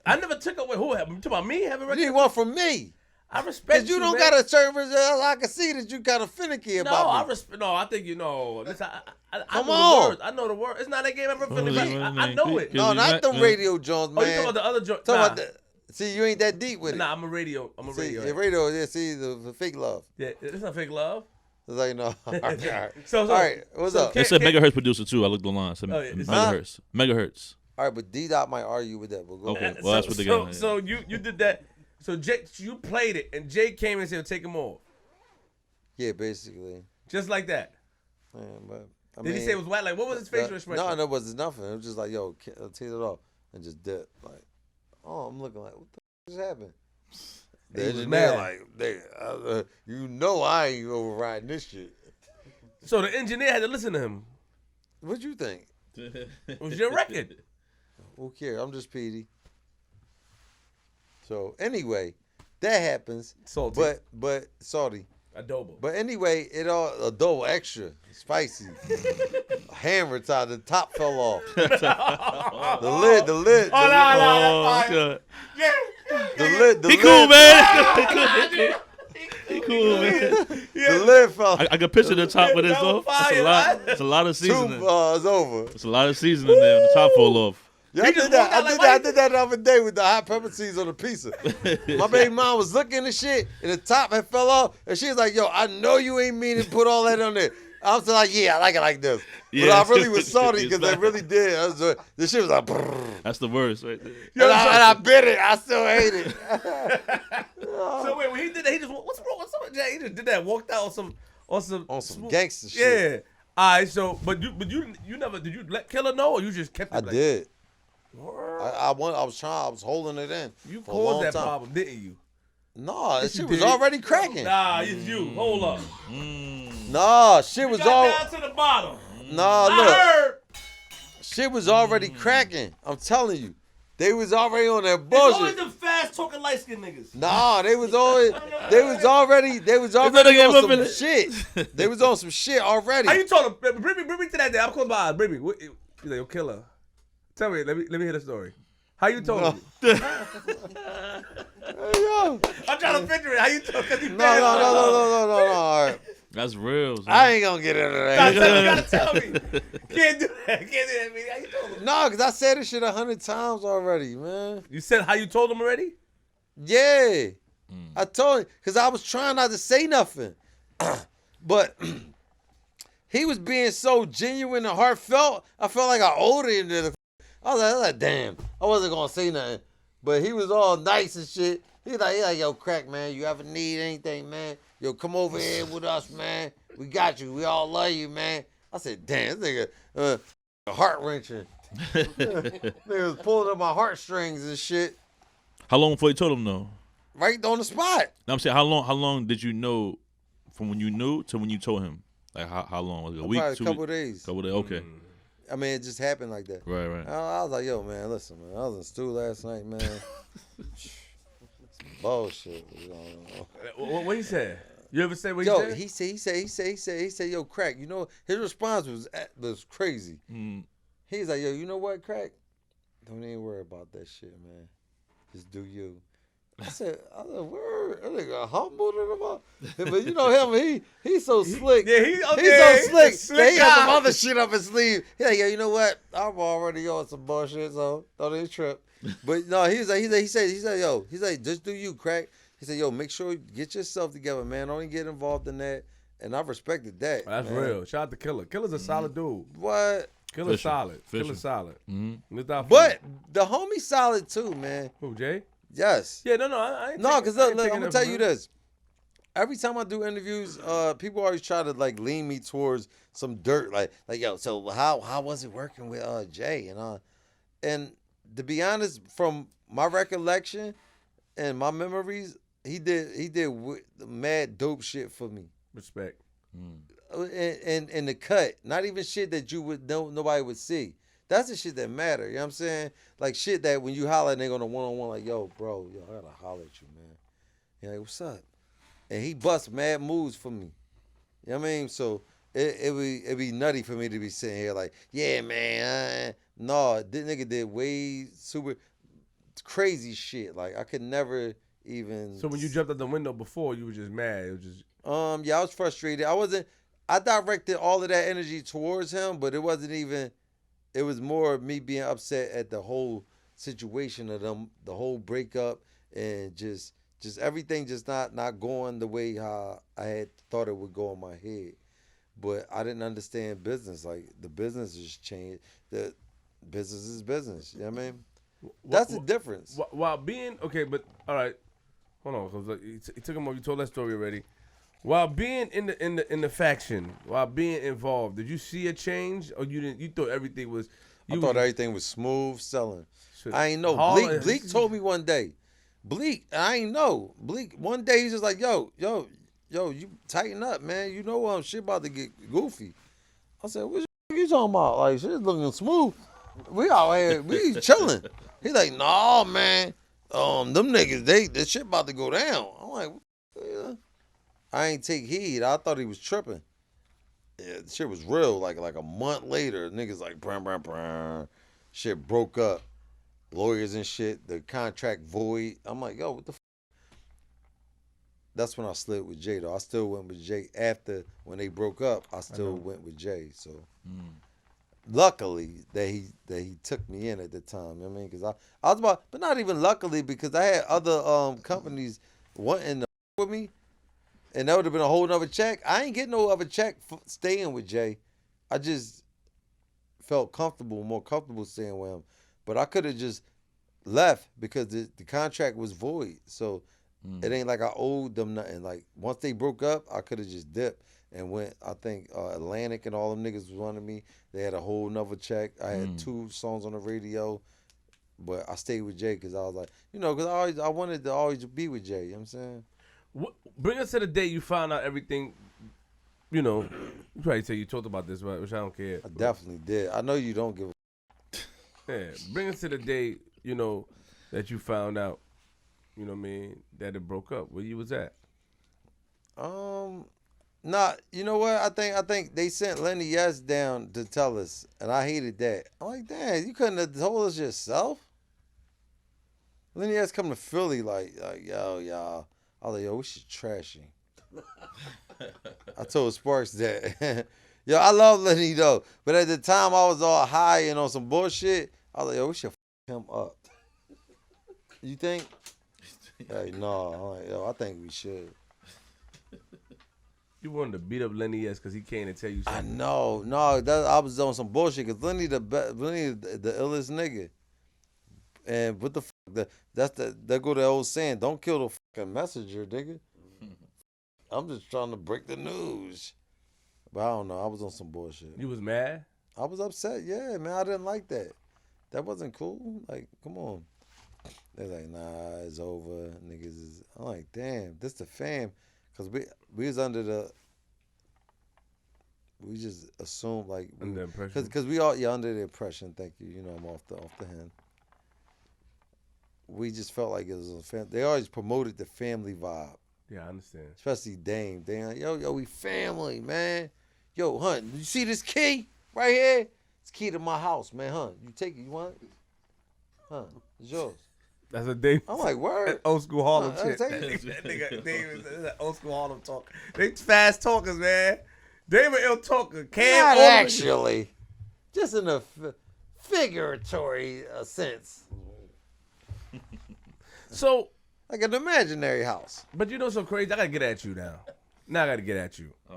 [SPEAKER 1] I never took away. Who? You talking about me having a
[SPEAKER 3] You need
[SPEAKER 1] record?
[SPEAKER 3] one from me.
[SPEAKER 1] I respect
[SPEAKER 3] Cause you don't
[SPEAKER 1] man.
[SPEAKER 3] got a certain result. I can see that you kind of finicky about me.
[SPEAKER 1] No, I think you know. Listen, I
[SPEAKER 3] Come
[SPEAKER 1] know
[SPEAKER 3] on.
[SPEAKER 1] the words. I know the word. It's not that game ever finished. I know it.
[SPEAKER 3] No, not them radio Jones, man.
[SPEAKER 1] Oh, you talking about the other joint?
[SPEAKER 3] Talking about see, you ain't that deep with it.
[SPEAKER 1] Nah, I'm a radio.
[SPEAKER 3] See,
[SPEAKER 1] head.
[SPEAKER 3] the radio, yeah, see, the fake love.
[SPEAKER 1] Yeah, it's not fake love.
[SPEAKER 3] It's like, no. All right.
[SPEAKER 1] So,
[SPEAKER 3] All right, what's up?
[SPEAKER 2] It said Megahertz producer too. I looked online. It said
[SPEAKER 1] Oh, yeah, it's
[SPEAKER 2] Megahertz. Megahertz.
[SPEAKER 3] All right, but D-Dot might argue with that. But go
[SPEAKER 2] Okay.
[SPEAKER 3] ahead.
[SPEAKER 2] Well, that's what they got.
[SPEAKER 1] So you did that. So Jay, you played it, and Jay came and said, "Take him off,"
[SPEAKER 3] Yeah, basically.
[SPEAKER 1] just like that.
[SPEAKER 3] Man, but,
[SPEAKER 1] Did he say it was whack? Like, what was his facial expression?
[SPEAKER 3] No, it wasn't nothing. It was just like, yo, take it off. And just dip. Like, oh, I'm looking like, what the f just happened? The
[SPEAKER 1] He was
[SPEAKER 3] engineer,
[SPEAKER 1] mad.
[SPEAKER 3] like, you know I ain't overriding this shit.
[SPEAKER 1] So the engineer had to listen to him.
[SPEAKER 3] What you think?
[SPEAKER 1] It was your record.
[SPEAKER 3] Who cares? I'm just Petey. So anyway, that happens.
[SPEAKER 1] Salty.
[SPEAKER 3] But salty.
[SPEAKER 1] Adobo.
[SPEAKER 3] But anyway, it all adobo extra spicy. Hammer top, the top fell off. The lid.
[SPEAKER 1] Oh,
[SPEAKER 2] Oh, God.
[SPEAKER 3] The
[SPEAKER 2] He
[SPEAKER 3] lid.
[SPEAKER 2] cool, man. He cool, man.
[SPEAKER 3] The lid fell.
[SPEAKER 2] I can picture the top of this
[SPEAKER 1] That was
[SPEAKER 2] though. That's a
[SPEAKER 1] fire,
[SPEAKER 2] lot.
[SPEAKER 1] man.
[SPEAKER 2] That's a lot of seasoning.
[SPEAKER 3] It's over.
[SPEAKER 2] It's a lot of seasoning there. The top fall off.
[SPEAKER 3] Yeah, I
[SPEAKER 1] He just
[SPEAKER 3] did that.
[SPEAKER 1] walked out
[SPEAKER 3] I
[SPEAKER 1] like,
[SPEAKER 3] did that the other day with the hot pepper seeds on the pizza. My baby mom was looking at shit, and the top had fell off, and she was like, "Yo, I know you ain't mean to put all that on there." I was like, "Yeah, I like it like this,"
[SPEAKER 2] Yeah,
[SPEAKER 3] but I really was salty
[SPEAKER 2] it's
[SPEAKER 3] because I
[SPEAKER 2] not-
[SPEAKER 3] really did. The shit was like, brrr.
[SPEAKER 2] That's the worst right there.
[SPEAKER 3] And I bit it. I still hate it.
[SPEAKER 1] So wait, when he did that, he just what's wrong with someone? Jay? He just did that. Walked out on some
[SPEAKER 3] On some gangster shit.
[SPEAKER 1] Yeah. All right. So, but you never did you let Killer know, or you just kept it?
[SPEAKER 3] I
[SPEAKER 1] like,
[SPEAKER 3] did.
[SPEAKER 1] Word.
[SPEAKER 3] I I was holding it in.
[SPEAKER 1] You
[SPEAKER 3] for a long
[SPEAKER 1] caused that
[SPEAKER 3] time.
[SPEAKER 1] problem, didn't you?
[SPEAKER 3] Nah, that
[SPEAKER 1] Yes, you
[SPEAKER 3] shit was
[SPEAKER 1] did.
[SPEAKER 3] already cracking.
[SPEAKER 1] Nah, it's you. Hold up.
[SPEAKER 3] Nah, shit was all.
[SPEAKER 1] Got down to the bottom.
[SPEAKER 3] Nah,
[SPEAKER 1] I
[SPEAKER 3] look,
[SPEAKER 1] heard.
[SPEAKER 3] shit was already cracking. I'm telling you, they was already on that
[SPEAKER 1] It's always
[SPEAKER 3] bullshit.
[SPEAKER 1] them fast talking light skinned niggas.
[SPEAKER 3] Nah, they was already on some shit. They was on some shit already.
[SPEAKER 1] How you told him? Bring me to that day. I'm close by. Bring me. He's like, yo, killer. Tell me. Let me hear the story. How you told him?
[SPEAKER 3] Hey, yo.
[SPEAKER 1] I'm trying to picture it. How you told him?
[SPEAKER 3] No. All right.
[SPEAKER 2] That's real. Son.
[SPEAKER 3] I ain't gonna get into that.
[SPEAKER 1] You gotta tell me. Can't do that. Man. How you told him?
[SPEAKER 3] No, because I said this shit 100 times already, man.
[SPEAKER 1] You said how you told him already?
[SPEAKER 3] Yeah. I told him, because I was trying not to say nothing. But he was being so genuine and heartfelt, I felt like I owed him to the. I was like, damn, I wasn't gonna say nothing. But he was all nice and shit. He like, yo, Crack, man, you ever need anything, man? Yo, come over here with us, man. We got you. We all love you, man. I said, damn, this nigga, heart-wrenching. Nigga was pulling up my heartstrings and shit.
[SPEAKER 2] How long before you told him though?
[SPEAKER 3] Right on the spot.
[SPEAKER 2] No, I'm saying how long did you know from when you knew to when you told him? Like how long? Was it a week,
[SPEAKER 3] Probably
[SPEAKER 2] 2
[SPEAKER 3] a couple
[SPEAKER 2] weeks?
[SPEAKER 3] days.
[SPEAKER 2] Couple days. Okay.
[SPEAKER 3] I mean, it just happened like that.
[SPEAKER 2] Right.
[SPEAKER 3] I was like, yo, man, listen, man. I was in stew last night, man. Bullshit.
[SPEAKER 1] What he said? You ever say what
[SPEAKER 3] Yo,
[SPEAKER 1] he said?
[SPEAKER 3] he said, yo, Crack, you know, his response was crazy. He's like, yo, you know what, Crack? Don't even worry about that shit, man. Just do you. I said, word. That nigga humble to the mouth. But you know him, he's so slick. He's so slick. He got some other shit up his sleeve. He's like, yo, you know what? I'm already on some bullshit, so don't even trip. But no, he said, yo, just do you, Crack. He said, yo, make sure you get yourself together, man. Don't even get involved in that. And I respected that.
[SPEAKER 1] That's
[SPEAKER 3] man.
[SPEAKER 1] real. Shout out to Killer. Killer's a solid dude.
[SPEAKER 3] What?
[SPEAKER 1] Killer's solid.
[SPEAKER 2] Fisher.
[SPEAKER 1] Killer's solid.
[SPEAKER 3] But the homie solid too, man.
[SPEAKER 1] Who, Jay?
[SPEAKER 3] Yes.
[SPEAKER 1] Yeah, no, I ain't
[SPEAKER 3] No, because
[SPEAKER 1] taking- I ain't
[SPEAKER 3] look, I'm
[SPEAKER 1] taking
[SPEAKER 3] gonna
[SPEAKER 1] that
[SPEAKER 3] tell
[SPEAKER 1] from
[SPEAKER 3] you
[SPEAKER 1] him.
[SPEAKER 3] this. Every time I do interviews, people always try to like lean me towards some dirt, like yo. So how was it working with Jay and to be honest, from my recollection and my memories, he did mad dope shit for me.
[SPEAKER 1] Respect.
[SPEAKER 3] And the cut, not even shit that you would nobody would see. That's the shit that matter. You know what I'm saying? Like shit that when you holler and they gonna one-on-one, like, yo, bro, I gotta holler at you, man. You're like, what's up? And he busts mad moves for me. You know what I mean? So it'd be nutty for me to be sitting here like, yeah, man. No, this nigga did way super crazy shit. Like I could never even.
[SPEAKER 1] So when you jumped out the window before, you were just mad. It was just
[SPEAKER 3] yeah, I was frustrated. I directed all of that energy towards him, but it wasn't even. It was more of me being upset at the whole situation of them, the whole breakup, and just everything just not going the way how I had thought it would go in my head. But I didn't understand business. Like the business has changed. The business is business. You know what I mean? That's the difference.
[SPEAKER 1] While being okay, but all right, hold on, because he took him over. You told that story already. While being in the faction, while being involved, did you see a change, or you didn't? You thought everything was.
[SPEAKER 3] I thought everything was smooth selling.
[SPEAKER 1] Shit.
[SPEAKER 3] I ain't know. Bleak told me one day. Bleak, I ain't know. Bleak, one day he's just like, yo, you tighten up, man. You know shit about to get goofy. I said, what you talking about? Like, shit's looking smooth. We out here, we chilling. He's like, no, man. Them niggas, this shit about to go down. I'm like, yeah. I ain't take heed. I thought he was tripping. Yeah, the shit was real. Like a month later, niggas like, brr. Shit broke up. Lawyers and shit. The contract void. I'm like, yo, what the f? That's when I slid with Jay, though. I still went with Jay after when they broke up. I still went with Jay. So, luckily that he took me in at the time. You know what I mean? Because I was about, but not even luckily because I had other companies wanting to with me. And that would have been a whole nother check. I ain't getting no other check for staying with Jay. I just felt more comfortable staying with him. But I could have just left because the contract was void. So it ain't like I owed them nothing. Like once they broke up, I could have just dipped and went. I think Atlantic and all them niggas was wanting me. They had a whole nother check. I had 2 songs on the radio. But I stayed with Jay because I was like, because I wanted to always be with Jay. You know what I'm saying?
[SPEAKER 1] Bring us to the day you found out everything. You probably say you talked about this, but which I don't care.
[SPEAKER 3] I definitely did. I know you don't give a.
[SPEAKER 1] Yeah, bring us to the day, that you found out, that it broke up. Where you was at?
[SPEAKER 3] Nah, you know what? I think they sent Lenny S down to tell us, and I hated that. I'm like, damn, you couldn't have told us yourself. Lenny S come to Philly like yo, y'all. I was like, yo, we should trash him. I told Sparks that. Yo, I love Lenny though, but at the time I was all high and on some bullshit. I was like, yo, we should him up. You think? Like, no. I'm like, yo, I think we should.
[SPEAKER 1] You wanted to beat up Lenny S because he came and tell you something.
[SPEAKER 3] I know. No, I was on some bullshit because Lenny the illest nigga. And what the fuck? That go to the old saying, don't kill the fucking messenger, nigga. I'm just trying to break the news. But I don't know. I was on some bullshit.
[SPEAKER 1] You was mad?
[SPEAKER 3] I was upset. Yeah, man. I didn't like that. That wasn't cool. Like, come on. They're like, nah, it's over. Niggas is. I'm like, damn, this the fam. Because we was under the. We just assumed like.
[SPEAKER 1] Under the impression?
[SPEAKER 3] Because we all, under the impression. Thank you. I'm off the hand. We just felt like it was a family. They always promoted the family vibe.
[SPEAKER 1] Yeah, I understand.
[SPEAKER 3] Especially Dame. Dame, yo, we family, man. Yo, Hunt, you see this key right here? It's key to my house, man, Hunt. You take it. You want it? Huh, it's yours.
[SPEAKER 1] That's a Dame.
[SPEAKER 3] I'm like, word.
[SPEAKER 1] Old school Harlem shit.
[SPEAKER 3] Take it.
[SPEAKER 1] That nigga, Dame is that old school Harlem talk. They fast talkers, man. Dame an ill talker.
[SPEAKER 3] Not actually. Just in a figuratory sense.
[SPEAKER 1] So,
[SPEAKER 3] like an imaginary house.
[SPEAKER 1] But so crazy. I gotta get at you now. Now I gotta get at you. Oh.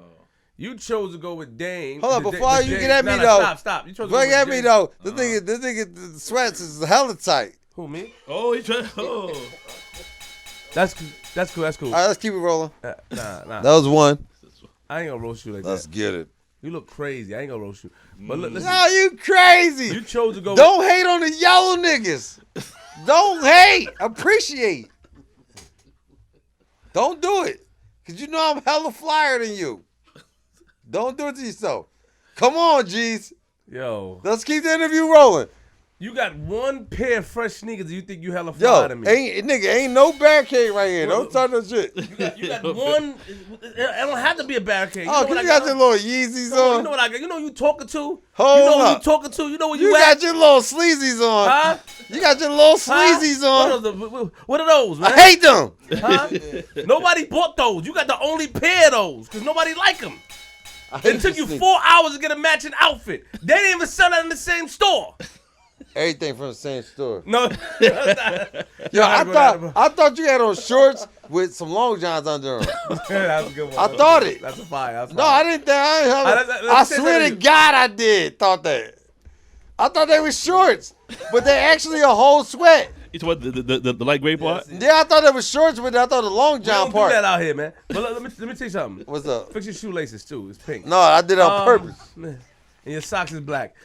[SPEAKER 1] You chose to go with Dame.
[SPEAKER 3] Hold on, before you get at me though.
[SPEAKER 1] Stop. You chose to
[SPEAKER 3] go
[SPEAKER 1] get
[SPEAKER 3] me though. This nigga sweats is hella tight.
[SPEAKER 1] Who, me?
[SPEAKER 2] Oh, he trying. Oh.
[SPEAKER 1] That's cool.
[SPEAKER 3] All right, let's keep it rolling.
[SPEAKER 1] Nah.
[SPEAKER 3] That was one.
[SPEAKER 1] I ain't gonna roast you like that.
[SPEAKER 3] Let's get it.
[SPEAKER 1] You look crazy. I ain't gonna roast you. But listen.
[SPEAKER 3] No, you crazy.
[SPEAKER 1] You chose to go.
[SPEAKER 3] Don't hate on the yellow niggas. Don't hate. Appreciate. Don't do it. Because I'm hella flyer than you. Don't do it to yourself. Come on, G's.
[SPEAKER 1] Yo.
[SPEAKER 3] Let's keep the interview rolling.
[SPEAKER 1] You got one pair of fresh sneakers and you think you hella fly to me.
[SPEAKER 3] Ain't no barricade right here. Don't talk no shit.
[SPEAKER 1] You got one. It don't have to be a barricade.
[SPEAKER 3] Because you got your little Yeezys on.
[SPEAKER 1] You know what I got? You know who you talking to?
[SPEAKER 3] Hold
[SPEAKER 1] you know
[SPEAKER 3] up.
[SPEAKER 1] who you talking to? You know where
[SPEAKER 3] you
[SPEAKER 1] at?
[SPEAKER 3] got your little sleazies on.
[SPEAKER 1] Huh?
[SPEAKER 3] You got your little sleazies on.
[SPEAKER 1] What are those, man?
[SPEAKER 3] I hate them.
[SPEAKER 1] Huh? Nobody bought those. You got the only pair of those because nobody like them. It took you 4 hours to get a matching outfit. They didn't even sell that in the same store.
[SPEAKER 3] Everything from the same store.
[SPEAKER 1] No.
[SPEAKER 3] Yo, I thought you had on shorts with some long johns under them.
[SPEAKER 1] That's a good one.
[SPEAKER 3] I thought it.
[SPEAKER 1] That's a fire.
[SPEAKER 3] No, I didn't think. I swear to God, I did. Thought that. I thought they were shorts, but they're actually a whole sweat.
[SPEAKER 2] You talking about the light gray part?
[SPEAKER 3] Yeah, I thought they were shorts, but I thought the long john part.
[SPEAKER 1] We don't do that out here, man. But let me tell you something.
[SPEAKER 3] What's up?
[SPEAKER 1] Fix your shoelaces too. It's pink.
[SPEAKER 3] No, I did it on purpose.
[SPEAKER 1] And your socks is black.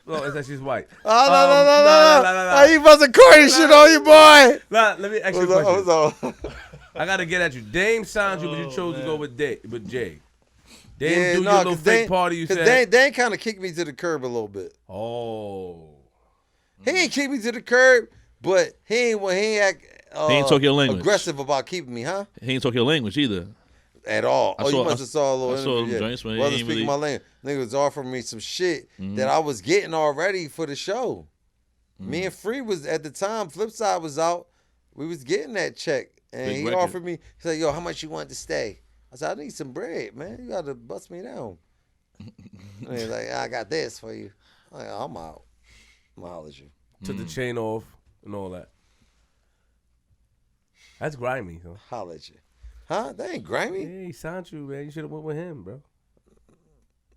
[SPEAKER 1] Oh, it's actually white.
[SPEAKER 3] Oh, no. You busting corny shit on you, boy.
[SPEAKER 1] Nah, let me ask you a question.
[SPEAKER 3] What's up?
[SPEAKER 1] I got to get at you. Dame signed you, but you chose to go with Jay. Dame do your little fake party, you said.
[SPEAKER 3] Dame kind of kicked me to the curb a little bit.
[SPEAKER 1] Oh.
[SPEAKER 3] He ain't kick me to the curb, but he ain't
[SPEAKER 2] talk your language.
[SPEAKER 3] Aggressive about keeping me, huh?
[SPEAKER 2] He ain't talk your language either.
[SPEAKER 3] At all. You must have saw a little interview.
[SPEAKER 2] Joints, man.
[SPEAKER 3] Wasn't speaking my language. Nigga was offering me some shit that I was getting already for the show. Me and Free was, at the time, Flipside was out. We was getting that check. And he offered me, he said, yo, how much you want to stay? I said, I need some bread, man. You got to bust me down. And he's like, I got this for you. I'm like, I'm out. I'm holler at you.
[SPEAKER 1] Took the chain off and all that. That's grimy, huh?
[SPEAKER 3] Holler at you. Huh? That ain't grimy.
[SPEAKER 1] Yeah, he signed you, man. You should have went with him, bro.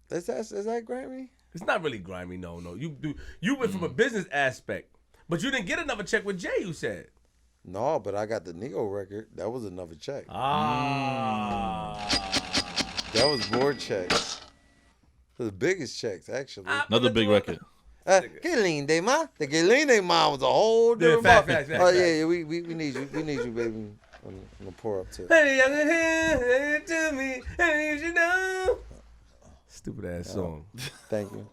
[SPEAKER 3] Is that grimy?
[SPEAKER 1] It's not really grimy, no. You went from a business aspect, but you didn't get another check with Jay, you said.
[SPEAKER 3] No, but I got the Neo record. That was another check.
[SPEAKER 1] Ah.
[SPEAKER 3] That was board checks. The biggest checks, actually.
[SPEAKER 2] Another big record.
[SPEAKER 3] Que linda, ma. The que linda, ma was a whole different.
[SPEAKER 1] Fact.
[SPEAKER 3] Yeah, we need you. We need you, baby. I'm gonna pour up to.
[SPEAKER 1] Hey, to me, hey, you should know. Stupid ass song.
[SPEAKER 3] Thank you.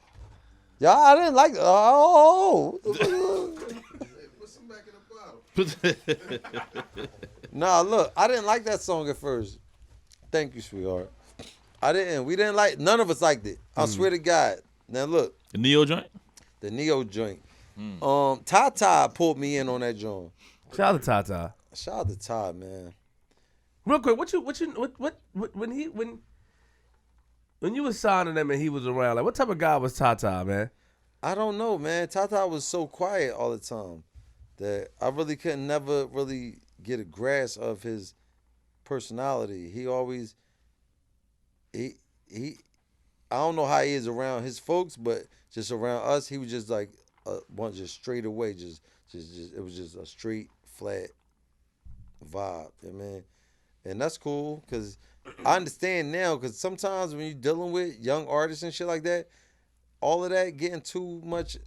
[SPEAKER 3] Y'all, I didn't like. Oh.
[SPEAKER 4] Put some back in the bottle.
[SPEAKER 3] Nah, look, I didn't like that song at first. Thank you, sweetheart. I didn't. We didn't like. None of us liked it. I swear to God. Now look.
[SPEAKER 2] The Neo joint?
[SPEAKER 3] The Neo joint. Tata pulled me in on that joint.
[SPEAKER 1] Shout out to Tata.
[SPEAKER 3] Shout out to Todd, man.
[SPEAKER 1] Real quick, what when you was signing them and he was around, like what type of guy was Tata, man?
[SPEAKER 3] I don't know, man. Tata was so quiet all the time that I really couldn't never really get a grasp of his personality. He always I don't know how he is around his folks, but just around us, he was just like one just straight away, just it was just a straight flat vibe, you know what I mean? And that's cool because I understand now because sometimes when you're dealing with young artists and shit like that, all of that getting too much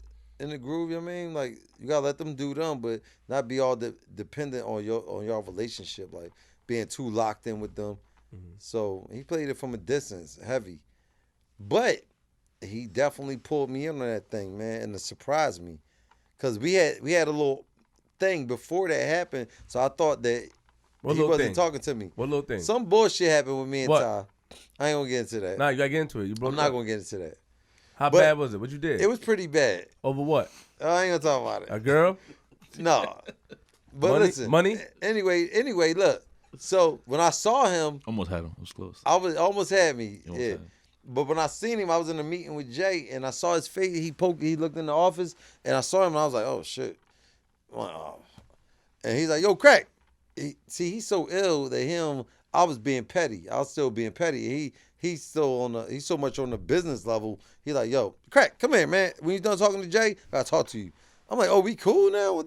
[SPEAKER 3] in the groove, you know what I mean? Like you gotta let them do them, but not be all dependent on your relationship, like being too locked in with them. Mm-hmm. So he played it from a distance, heavy. But he definitely pulled me in on that thing, man, and it surprised me. Cause we had a little thing before that happened, so I thought that he wasn't talking to me.
[SPEAKER 1] What little thing?
[SPEAKER 3] Some bullshit happened with me and Ty. I ain't gonna get into that.
[SPEAKER 1] Nah, you gotta get into it.
[SPEAKER 3] I'm not gonna get into that.
[SPEAKER 1] How bad was it? What you did?
[SPEAKER 3] It was pretty bad.
[SPEAKER 1] Over what?
[SPEAKER 3] I ain't gonna talk about it.
[SPEAKER 1] A girl?
[SPEAKER 3] No. But listen.
[SPEAKER 1] Money?
[SPEAKER 3] Anyway, look. So when I saw him,
[SPEAKER 2] almost had him. It was close.
[SPEAKER 3] Almost had me.
[SPEAKER 2] Almost
[SPEAKER 3] Yeah.
[SPEAKER 2] had him.
[SPEAKER 3] But when I seen him, I was in a meeting with Jay, and I saw his face. He looked in the office, and I saw him, and I was like, "Oh shit!" And he's like, "Yo, Crack." He's so ill that I was being petty. I was still being petty. He's so much on the business level. He's like, "Yo, Crack, come here, man. When you done talking to Jay, I gotta talk to you." I'm like, "Oh, we cool now?"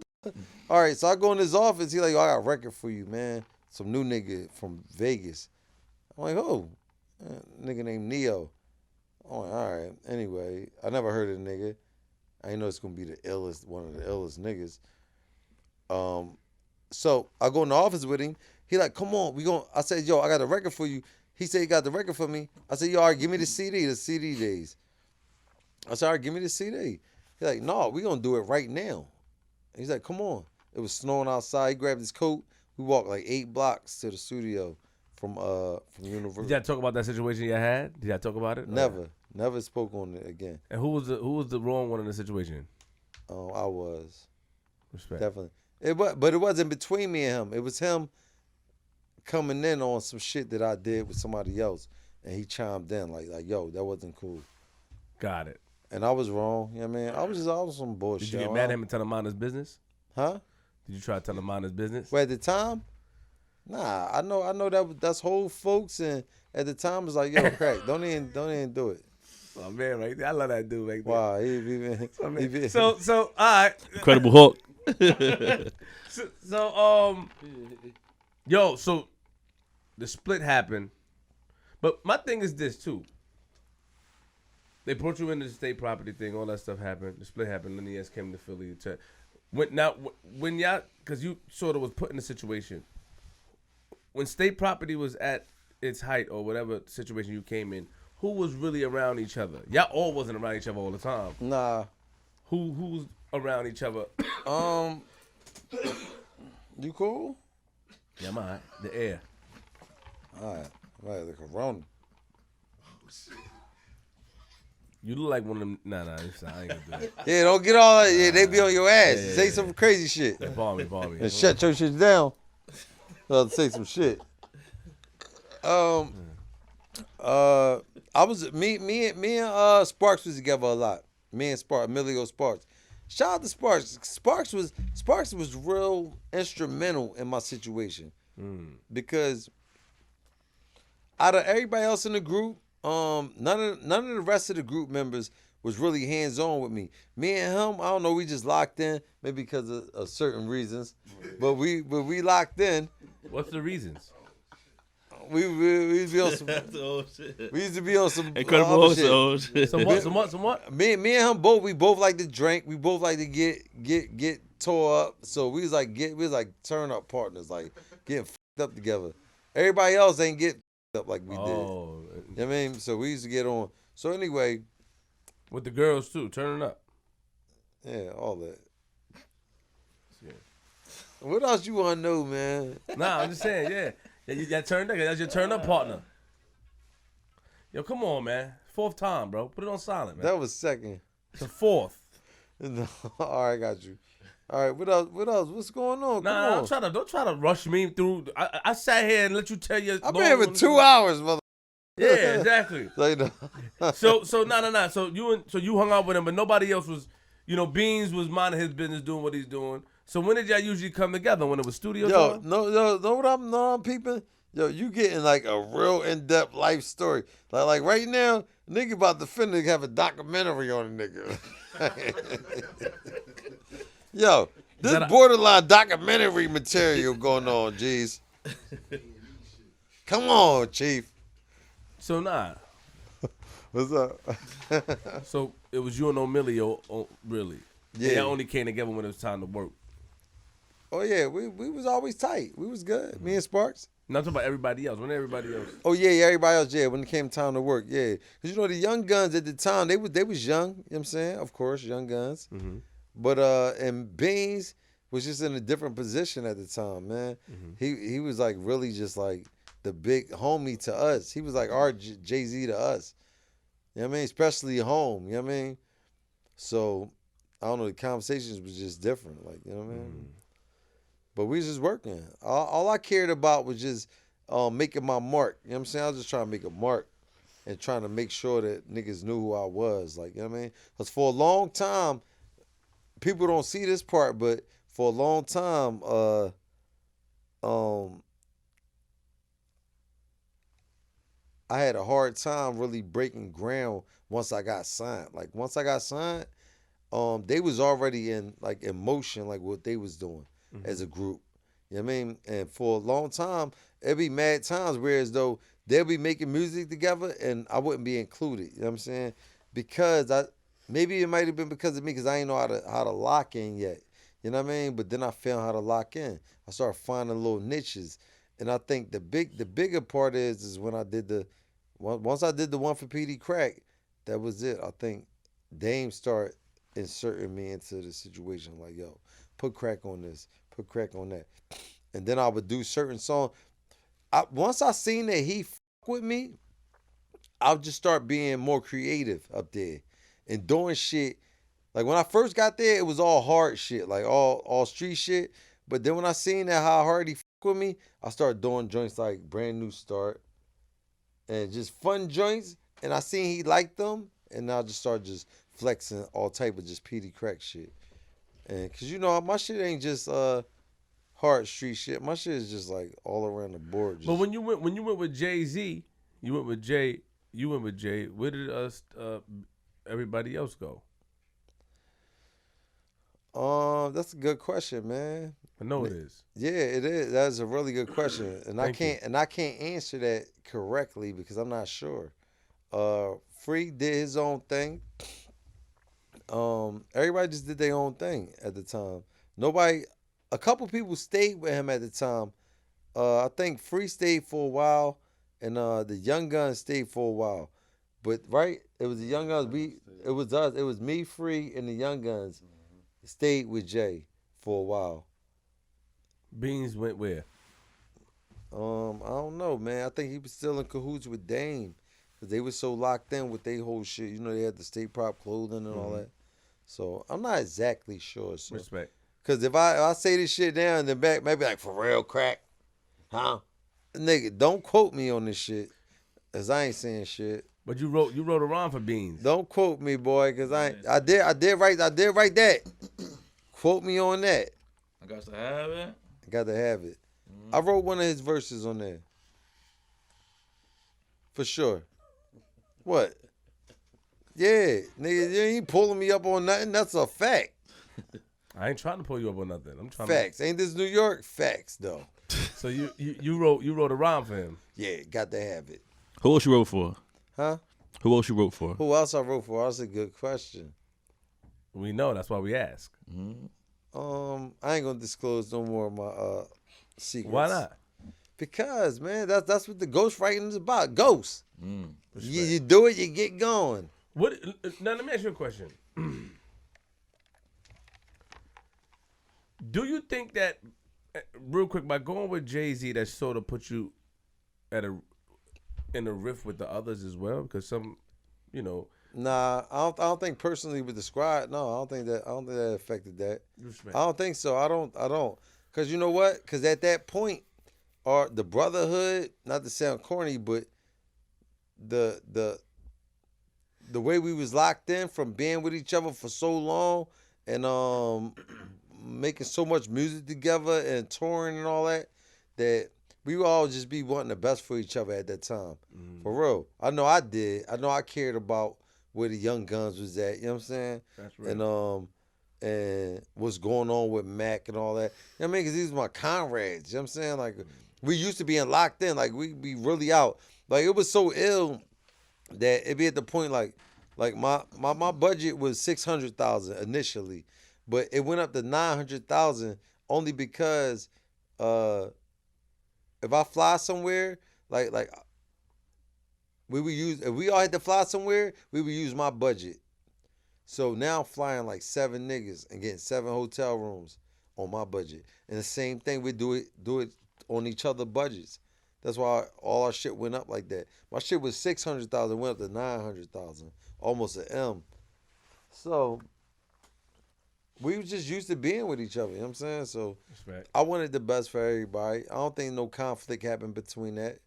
[SPEAKER 3] All right, so I go in his office. He's like, "Yo, I got a record for you, man. Some new nigga from Vegas." I'm like, "Oh." Nigga named Neo. I'm like, all right. Anyway, I never heard of the nigga. I didn't know it's gonna be one of the illest niggas. So I go in the office with him. He like, come on, I said, yo, I got a record for you. He said he got the record for me. I said, yo, all right, give me the CD days. I said, all right, give me the CD. He's like, no, we gonna do it right now. He's like, come on. It was snowing outside. He grabbed his coat. We walked like 8 blocks to the studio. From Universal.
[SPEAKER 1] Did y'all talk about that situation you had? Did y'all talk about it?
[SPEAKER 3] Never spoke on it again.
[SPEAKER 1] And who was the wrong one in the situation?
[SPEAKER 3] I was.
[SPEAKER 1] Respect.
[SPEAKER 3] Definitely. But it wasn't between me and him. It was him coming in on some shit that I did with somebody else, and he chimed in like yo, that wasn't cool.
[SPEAKER 1] Got it.
[SPEAKER 3] And I was wrong. You know what I mean? I was some bullshit.
[SPEAKER 1] Did you get mad at him and tell him mind his business?
[SPEAKER 3] Huh?
[SPEAKER 1] Did you try to tell him mind his business?
[SPEAKER 3] Well, at the time. Nah, I know that's whole folks, and at the time it's like, yo, Crack, don't even do it.
[SPEAKER 1] Oh man, right there, I love that dude right there.
[SPEAKER 3] Wow,
[SPEAKER 1] So all right,
[SPEAKER 2] Incredible Hulk.
[SPEAKER 1] So the split happened, but my thing is this too. They brought you into the state property thing, all that stuff happened. The split happened, and the ES came to Philly. When y'all, because you sort of was put in a situation. When state property was at its height or whatever situation you came in, who was really around each other? Y'all all wasn't around each other all the time.
[SPEAKER 3] Nah.
[SPEAKER 1] Who's around each other?
[SPEAKER 3] You cool?
[SPEAKER 1] Yeah, I'm all right. The air.
[SPEAKER 3] All right, the corona.
[SPEAKER 1] You look like one of them. Nah, I ain't gonna do it.
[SPEAKER 3] Yeah, don't get all that. Yeah, they be on your ass. Say some crazy shit.
[SPEAKER 1] Yeah, ball me.
[SPEAKER 3] And shut your shit down. I'll say some shit. I was me and Sparks was together a lot. Me and Emilio Sparks. Shout out to Sparks. Sparks was real instrumental in my situation because out of everybody else in the group, none of the rest of the group members was really hands on with me. Me and him, I don't know, we just locked in, maybe because of certain reasons, but we locked in.
[SPEAKER 1] What's the reasons?
[SPEAKER 3] We used to be on some.
[SPEAKER 2] That's old shit.
[SPEAKER 3] We used to be on some
[SPEAKER 2] Incredible
[SPEAKER 3] other shit.
[SPEAKER 2] old shit.
[SPEAKER 1] Some what?
[SPEAKER 3] Me and him both. We both like to drink. We both like to get tore up. So we was like turn up partners, like getting fucked up together. Everybody else ain't get fucked up like we did. You know what I mean? So we used to get on. So anyway,
[SPEAKER 1] with the girls too, turning up.
[SPEAKER 3] Yeah, all that. Yeah. What else you want to know, man?
[SPEAKER 1] Nah, I'm just saying, yeah. That turned up. That's your turn up partner. Yo, come on, man. 4th time, bro. Put it on silent, man.
[SPEAKER 3] That was second.
[SPEAKER 1] It's the 4th.
[SPEAKER 3] No, all right, got you. All right, what else? What's going on?
[SPEAKER 1] Nah, don't try to rush me through. I sat here and let you tell your.
[SPEAKER 3] I've been here for 2 hours, mother.
[SPEAKER 1] Yeah, exactly.
[SPEAKER 3] Like,
[SPEAKER 1] So nah. So you hung out with him, but nobody else was. You know, Beans was minding his business, doing what he's doing. So when did y'all usually come together? When it was studio time?
[SPEAKER 3] No, what I'm peeping? Yo, you getting like a real in-depth life story. Like right now, nigga about to finna have a documentary on a nigga. Yo, this borderline documentary material going on, G's. Come on, Chief.
[SPEAKER 1] So nah.
[SPEAKER 3] What's up?
[SPEAKER 1] So it was you and O'Milly, really?
[SPEAKER 3] Yeah.
[SPEAKER 1] They only came together when it was time to work.
[SPEAKER 3] Oh yeah, we was always tight. We was good. Me and Sparks.
[SPEAKER 1] Not talking about everybody else. When everybody else.
[SPEAKER 3] Oh yeah, everybody else. Yeah, when it came time to work. Yeah, because you know the young guns at the time they was young. You know what I'm saying? Of course, young guns.
[SPEAKER 1] Mm-hmm.
[SPEAKER 3] But and Beans was just in a different position at the time, man. Mm-hmm. He was like really just like the big homie to us. He was like our Jay-Z to us. You know what I mean? Especially home. You know what I mean? So I don't know. The conversations was just different. Like, you know what I mean? But we was just working. All I cared about was just making my mark. You know what I'm saying? I was just trying to make a mark and trying to make sure that niggas knew who I was. Like, you know what I mean? Because for a long time, people don't see this part, but for a long time, I had a hard time really breaking ground once I got signed. Like, once I got signed, they was already in motion, like what they was doing as a group. You know what I mean? And for a long time, it'd be mad times whereas though they'll be making music together and I wouldn't be included. You know what I'm saying? Because maybe it might have been because of me because I didn't know how to lock in yet. You know what I mean? But then I found how to lock in. I started finding little niches. And I think the bigger part is when I did once I did the one for Peedi Crakk, that was it. I think Dame started inserting me into the situation like, yo, put crack on this, put crack on that. And then I would do certain songs. Once I seen that he fuck with me, I'll just start being more creative up there and doing shit. Like when I first got there, it was all hard shit, like all street shit. But then when I seen that how hard he fuck with me, I started doing joints like Brand New Start and just fun joints. And I seen he liked them, and I just started just flexing all type of just Petey Crack shit. And cause you know my shit ain't just hard street shit. My shit is just like all around the board. Just.
[SPEAKER 1] But when you went with Jay-Z, you went with Jay. Where did everybody else go?
[SPEAKER 3] That's a good question, man.
[SPEAKER 1] I know it is.
[SPEAKER 3] Yeah, it is. That's a really good question, and I can't answer that correctly because I'm not sure. Free did his own thing. Everybody just did their own thing at the time. A couple people stayed with him at the time. I think Free stayed for a while, and the Young Guns stayed for a while. But right, it was the Young Guns. It was us. It was me, Free, and the Young Guns stayed with Jay for a while.
[SPEAKER 1] Beans went where?
[SPEAKER 3] I don't know, man. I think he was still in cahoots with Dame. Because they were so locked in with their whole shit. You know, they had the state prop clothing and all that. So, I'm not exactly sure. So.
[SPEAKER 1] Respect.
[SPEAKER 3] Because if I say this shit down in the back, maybe like, for real, crack? Huh? Nigga, don't quote me on this shit. Because I ain't saying shit.
[SPEAKER 1] But you wrote a rhyme for Beans.
[SPEAKER 3] Don't quote me, boy, because I did write that. Quote me on that.
[SPEAKER 2] I got to have it.
[SPEAKER 3] I got to have it. I wrote one of his verses on there. For sure. What? Yeah, nigga, you ain't pulling me up on nothing. That's a fact.
[SPEAKER 1] I ain't trying to pull you up on nothing. I'm trying.
[SPEAKER 3] Facts. Ain't this New York? Facts, though.
[SPEAKER 1] So you wrote a rhyme for him.
[SPEAKER 3] Yeah, got to have it.
[SPEAKER 2] Who else you wrote for?
[SPEAKER 3] Huh?
[SPEAKER 2] Who else you wrote for?
[SPEAKER 3] Who else I wrote for? That's a good question.
[SPEAKER 1] We know, that's why we ask.
[SPEAKER 3] I ain't gonna disclose no more of my secrets.
[SPEAKER 1] Why not?
[SPEAKER 3] Because, man, that's what the ghost writing is about. Ghosts.
[SPEAKER 1] Respect.
[SPEAKER 3] You do it, you get going.
[SPEAKER 1] What? Now let me ask you a question. Do you think that, real quick, by going with Jay-Z, that sort of put you in a rift with the others as well? Because some,
[SPEAKER 3] Nah, I don't think personally with the squad. No, I don't think that affected that.
[SPEAKER 1] Respect.
[SPEAKER 3] I don't think so. I don't. Cause you know what? Cause at that point, the brotherhood, not to sound corny, but the way we was locked in from being with each other for so long and making so much music together and touring and all that we would all just be wanting the best for each other at that time. For real. I know I did. I know I cared about where the Young Guns was at, you know what I'm saying?
[SPEAKER 1] That's right.
[SPEAKER 3] And what's going on with Mac and all that. You know what I mean? Because these were my comrades, you know what I'm saying? Like, we used to being locked in. Like, we'd be really out. Like, it was so ill that it'd be at the point, like my budget was $600,000 initially, but it went up to $900,000 only because if I fly somewhere, like we would use, if we all had to fly somewhere, we would use my budget. So now I'm flying like 7 niggas and getting 7 hotel rooms on my budget. And the same thing, we do it on each other's budgets. That's why all our shit went up like that. My shit was $600,000, went up to $900,000, almost an M. So we was just used to being with each other, you know what I'm saying? So
[SPEAKER 1] Respect.
[SPEAKER 3] I wanted the best for everybody. I don't think no conflict happened between that.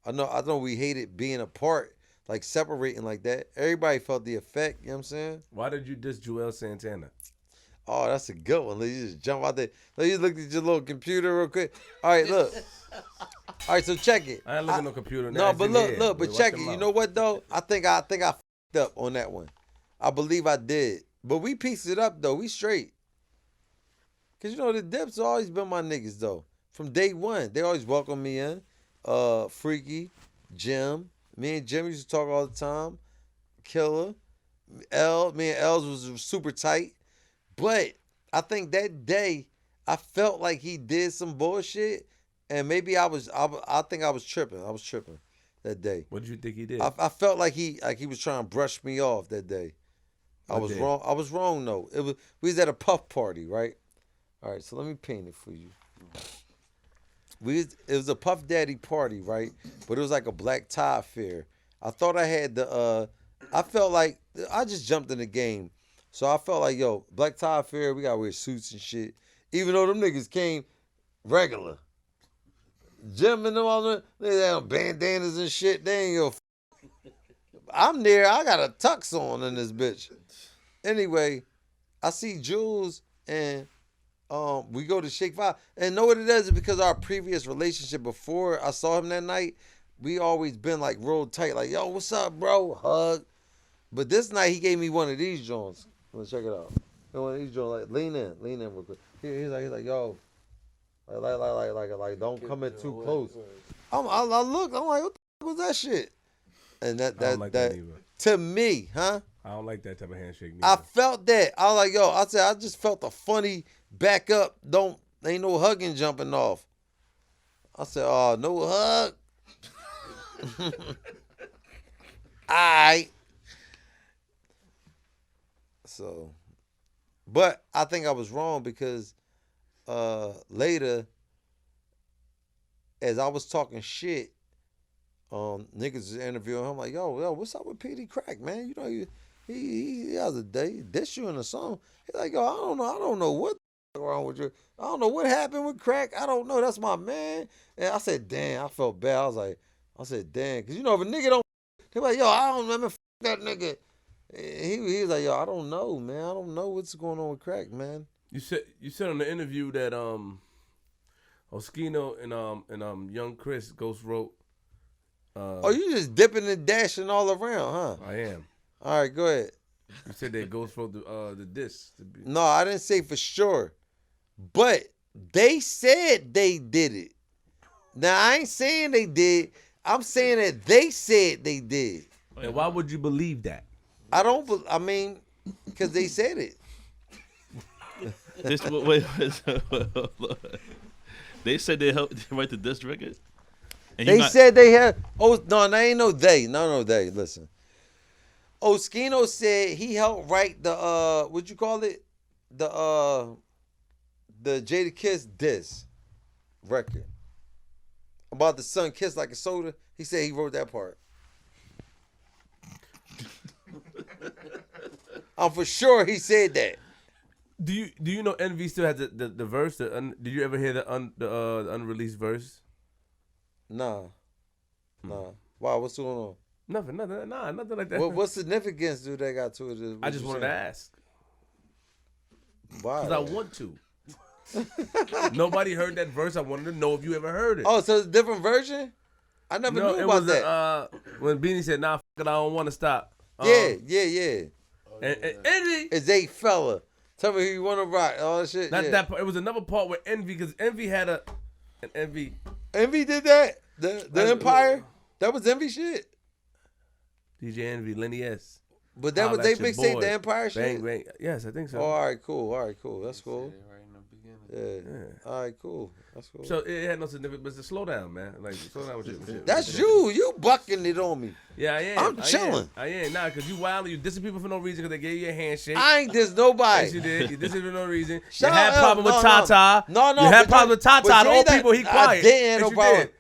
[SPEAKER 3] I know we hated being apart, like separating like that. Everybody felt the effect, you know what I'm saying?
[SPEAKER 1] Why did you diss Joel Santana?
[SPEAKER 3] Oh, that's a good one. Let you just jump out there. Let you look at your little computer real quick. All right, look. All right, so check it.
[SPEAKER 1] I ain't looking at no computer.
[SPEAKER 3] No, but look, but check it.
[SPEAKER 1] You
[SPEAKER 3] You know what though? I think I fucked up on that one. I believe I did. But we pieced it up though. We straight. Cause you know the Dips always been my niggas though. From day one. They always welcome me in. Freaky, Jim. Me and Jim used to talk all the time. Killer. Me and Els was super tight. But I think that day I felt like he did some bullshit, and maybe I think I was tripping. I was tripping that day.
[SPEAKER 1] What did you think he did?
[SPEAKER 3] I felt like he was trying to brush me off that day. I was wrong. I was wrong though. We was at a puff party, right? All right, so let me paint it for you. It was a Puff Daddy party, right? But it was like a black tie affair. I thought I had I felt like I just jumped in the game. So I felt like, yo, black tie affair, we gotta wear suits and shit. Even though them niggas came regular. Jim and them all they had bandanas and shit. They ain't go. I'm there. I got a tux on in this bitch. Anyway, I see Jules and we go to Shake 5. And know what it is? Because our previous relationship before I saw him that night, we always been like real tight. Like, yo, what's up, bro? Hug. But this night he gave me one of these joints. Let's check it out. One of these joints, like lean in real quick. He's like, yo, like, don't come in too close. I look, I'm like, what the fuck was that shit? And that to me, huh?
[SPEAKER 1] I don't like that type of handshake.
[SPEAKER 3] I felt that. I was like, yo, I just felt a funny back up. Ain't no hugging jumping off. I said, oh, no hug. Alright. So, but I think I was wrong because later, as I was talking shit, niggas was interviewing him. I'm like, yo, what's up with Peedi Crakk, man? You know, he the other day diss you in a song. He's like, yo, I don't know what the wrong with you. I don't know what happened with Crack. I don't know. That's my man. And I said, damn, I felt bad. I said, damn, because you know if a nigga don't, they're like, yo, I don't remember that nigga. He was like, yo, I don't know, man. I don't know what's going on with Crack, man.
[SPEAKER 1] You said on the interview that Oscino and Young Chris Ghost wrote.
[SPEAKER 3] You just dipping and dashing all around, huh?
[SPEAKER 1] I am.
[SPEAKER 3] All right, go ahead.
[SPEAKER 1] You said that Ghost wrote the diss.
[SPEAKER 3] No, I didn't say for sure, but They said they did it. Now, I ain't saying they did. I'm saying that they said they did.
[SPEAKER 1] And why would you believe that?
[SPEAKER 3] I mean, because they said it.
[SPEAKER 2] Wait. They said they helped write the diss record?
[SPEAKER 3] They said they had. Oh, no, ain't no they. No, they. Listen. Oscino said he helped write the, what you call it? The Jada Kiss diss record. About the son kiss like a soda. He said he wrote that part. I'm for sure he said that.
[SPEAKER 1] Do you know Envy still has the verse? Did you ever hear the unreleased verse?
[SPEAKER 3] Nah. Why? What's going on?
[SPEAKER 1] Nothing like that.
[SPEAKER 3] What significance do they got to it?
[SPEAKER 1] I just wanted to ask.
[SPEAKER 3] Why?
[SPEAKER 1] Because I want to. Nobody heard that verse. I wanted to know if you ever heard it.
[SPEAKER 3] Oh, so it's a different version? I never knew about that.
[SPEAKER 1] When Beanie said, "Nah, fuck it, I don't want to stop."
[SPEAKER 3] Yeah.
[SPEAKER 1] And Envy.
[SPEAKER 3] It's a fella. Tell me who you want to rock. All that shit.
[SPEAKER 1] Not
[SPEAKER 3] yeah.
[SPEAKER 1] that part. It was another part where Envy, because Envy had an Envy.
[SPEAKER 3] Envy did that? The Empire? That was Envy shit?
[SPEAKER 1] DJ Envy, Lenny S.
[SPEAKER 3] But that was they mixtape the Empire shit?
[SPEAKER 1] Bang. Yes, I think so.
[SPEAKER 3] Oh, all right, cool. That's cool. Yeah. All right, cool. That's cool.
[SPEAKER 1] So it had no significance, but slow down, man. Like, slow down with your shit.
[SPEAKER 3] That's you. You bucking it on me.
[SPEAKER 1] Yeah, I am.
[SPEAKER 3] I'm chilling.
[SPEAKER 1] I am. Nah, because you wild and you dissing people for no reason because they gave you a handshake.
[SPEAKER 3] I ain't diss nobody.
[SPEAKER 1] Yes, you did. You dissing for no reason.
[SPEAKER 3] Shut
[SPEAKER 1] you had
[SPEAKER 3] up.
[SPEAKER 1] problem with Tata.
[SPEAKER 3] No.
[SPEAKER 1] You had problem with Tata.
[SPEAKER 3] but
[SPEAKER 1] The
[SPEAKER 3] you
[SPEAKER 1] old
[SPEAKER 3] ain't
[SPEAKER 1] people, he
[SPEAKER 3] that-
[SPEAKER 1] quiet.
[SPEAKER 3] I didn't, no
[SPEAKER 1] Yes, you
[SPEAKER 3] problem.
[SPEAKER 1] did.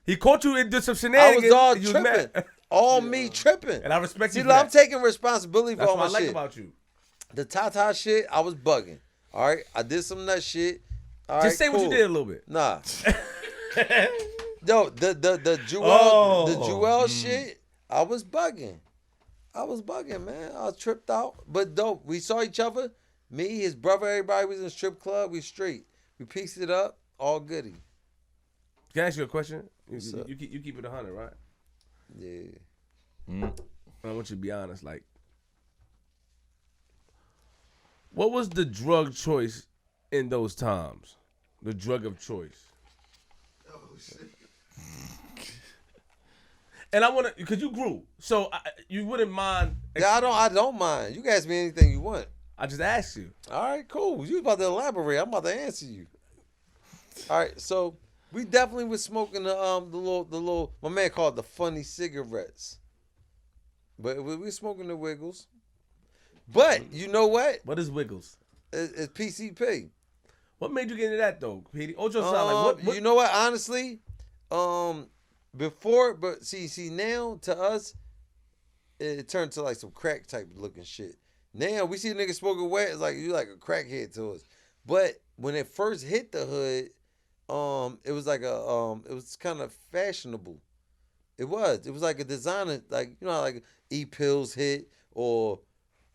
[SPEAKER 1] He caught you and did some
[SPEAKER 3] I
[SPEAKER 1] shenanigans.
[SPEAKER 3] was all
[SPEAKER 1] and you
[SPEAKER 3] tripping.
[SPEAKER 1] mad.
[SPEAKER 3] All me tripping.
[SPEAKER 1] And I respect
[SPEAKER 3] See,
[SPEAKER 1] you for
[SPEAKER 3] I'm
[SPEAKER 1] that.
[SPEAKER 3] taking responsibility for
[SPEAKER 1] That's
[SPEAKER 3] all
[SPEAKER 1] what
[SPEAKER 3] my
[SPEAKER 1] I like
[SPEAKER 3] shit.
[SPEAKER 1] about you.
[SPEAKER 3] The Tata shit, I was bugging. All right, I did some nut shit. All right,
[SPEAKER 1] Just say what you
[SPEAKER 3] cool.
[SPEAKER 1] did a little bit.
[SPEAKER 3] Nah. Yo, the Jewel shit, I was bugging. Man. I was tripped out. But dope. We saw each other. Me, his brother, everybody was in the strip club. We straight. We pieced it up. All goody.
[SPEAKER 1] Can I ask you a question?
[SPEAKER 3] What's up?
[SPEAKER 1] You keep it 100, right?
[SPEAKER 3] Yeah.
[SPEAKER 1] I want you to be honest. Like, what was the drug choice in those times? The drug of choice.
[SPEAKER 4] Oh shit.
[SPEAKER 1] And I want to, because you grew, so you wouldn't mind.
[SPEAKER 3] Yeah, I don't mind. You can ask me anything you want.
[SPEAKER 1] I just asked you.
[SPEAKER 3] All right, cool. You about to elaborate. I'm about to answer you. All right, so we definitely was smoking the little my man called it the funny cigarettes. But we were smoking the Wiggles. But you know what?
[SPEAKER 1] What is Wiggles?
[SPEAKER 3] It's PCP.
[SPEAKER 1] What made you get into that though, Petey? Ocho sound like what?
[SPEAKER 3] You know what? Honestly, before, but see now to us, it turned to like some crack type looking shit. Now we see niggas smoking wet, it's like you like a crackhead to us. But when it first hit the hood, it was like it was kind of fashionable. It was like a designer, like you know, like E-pills hit or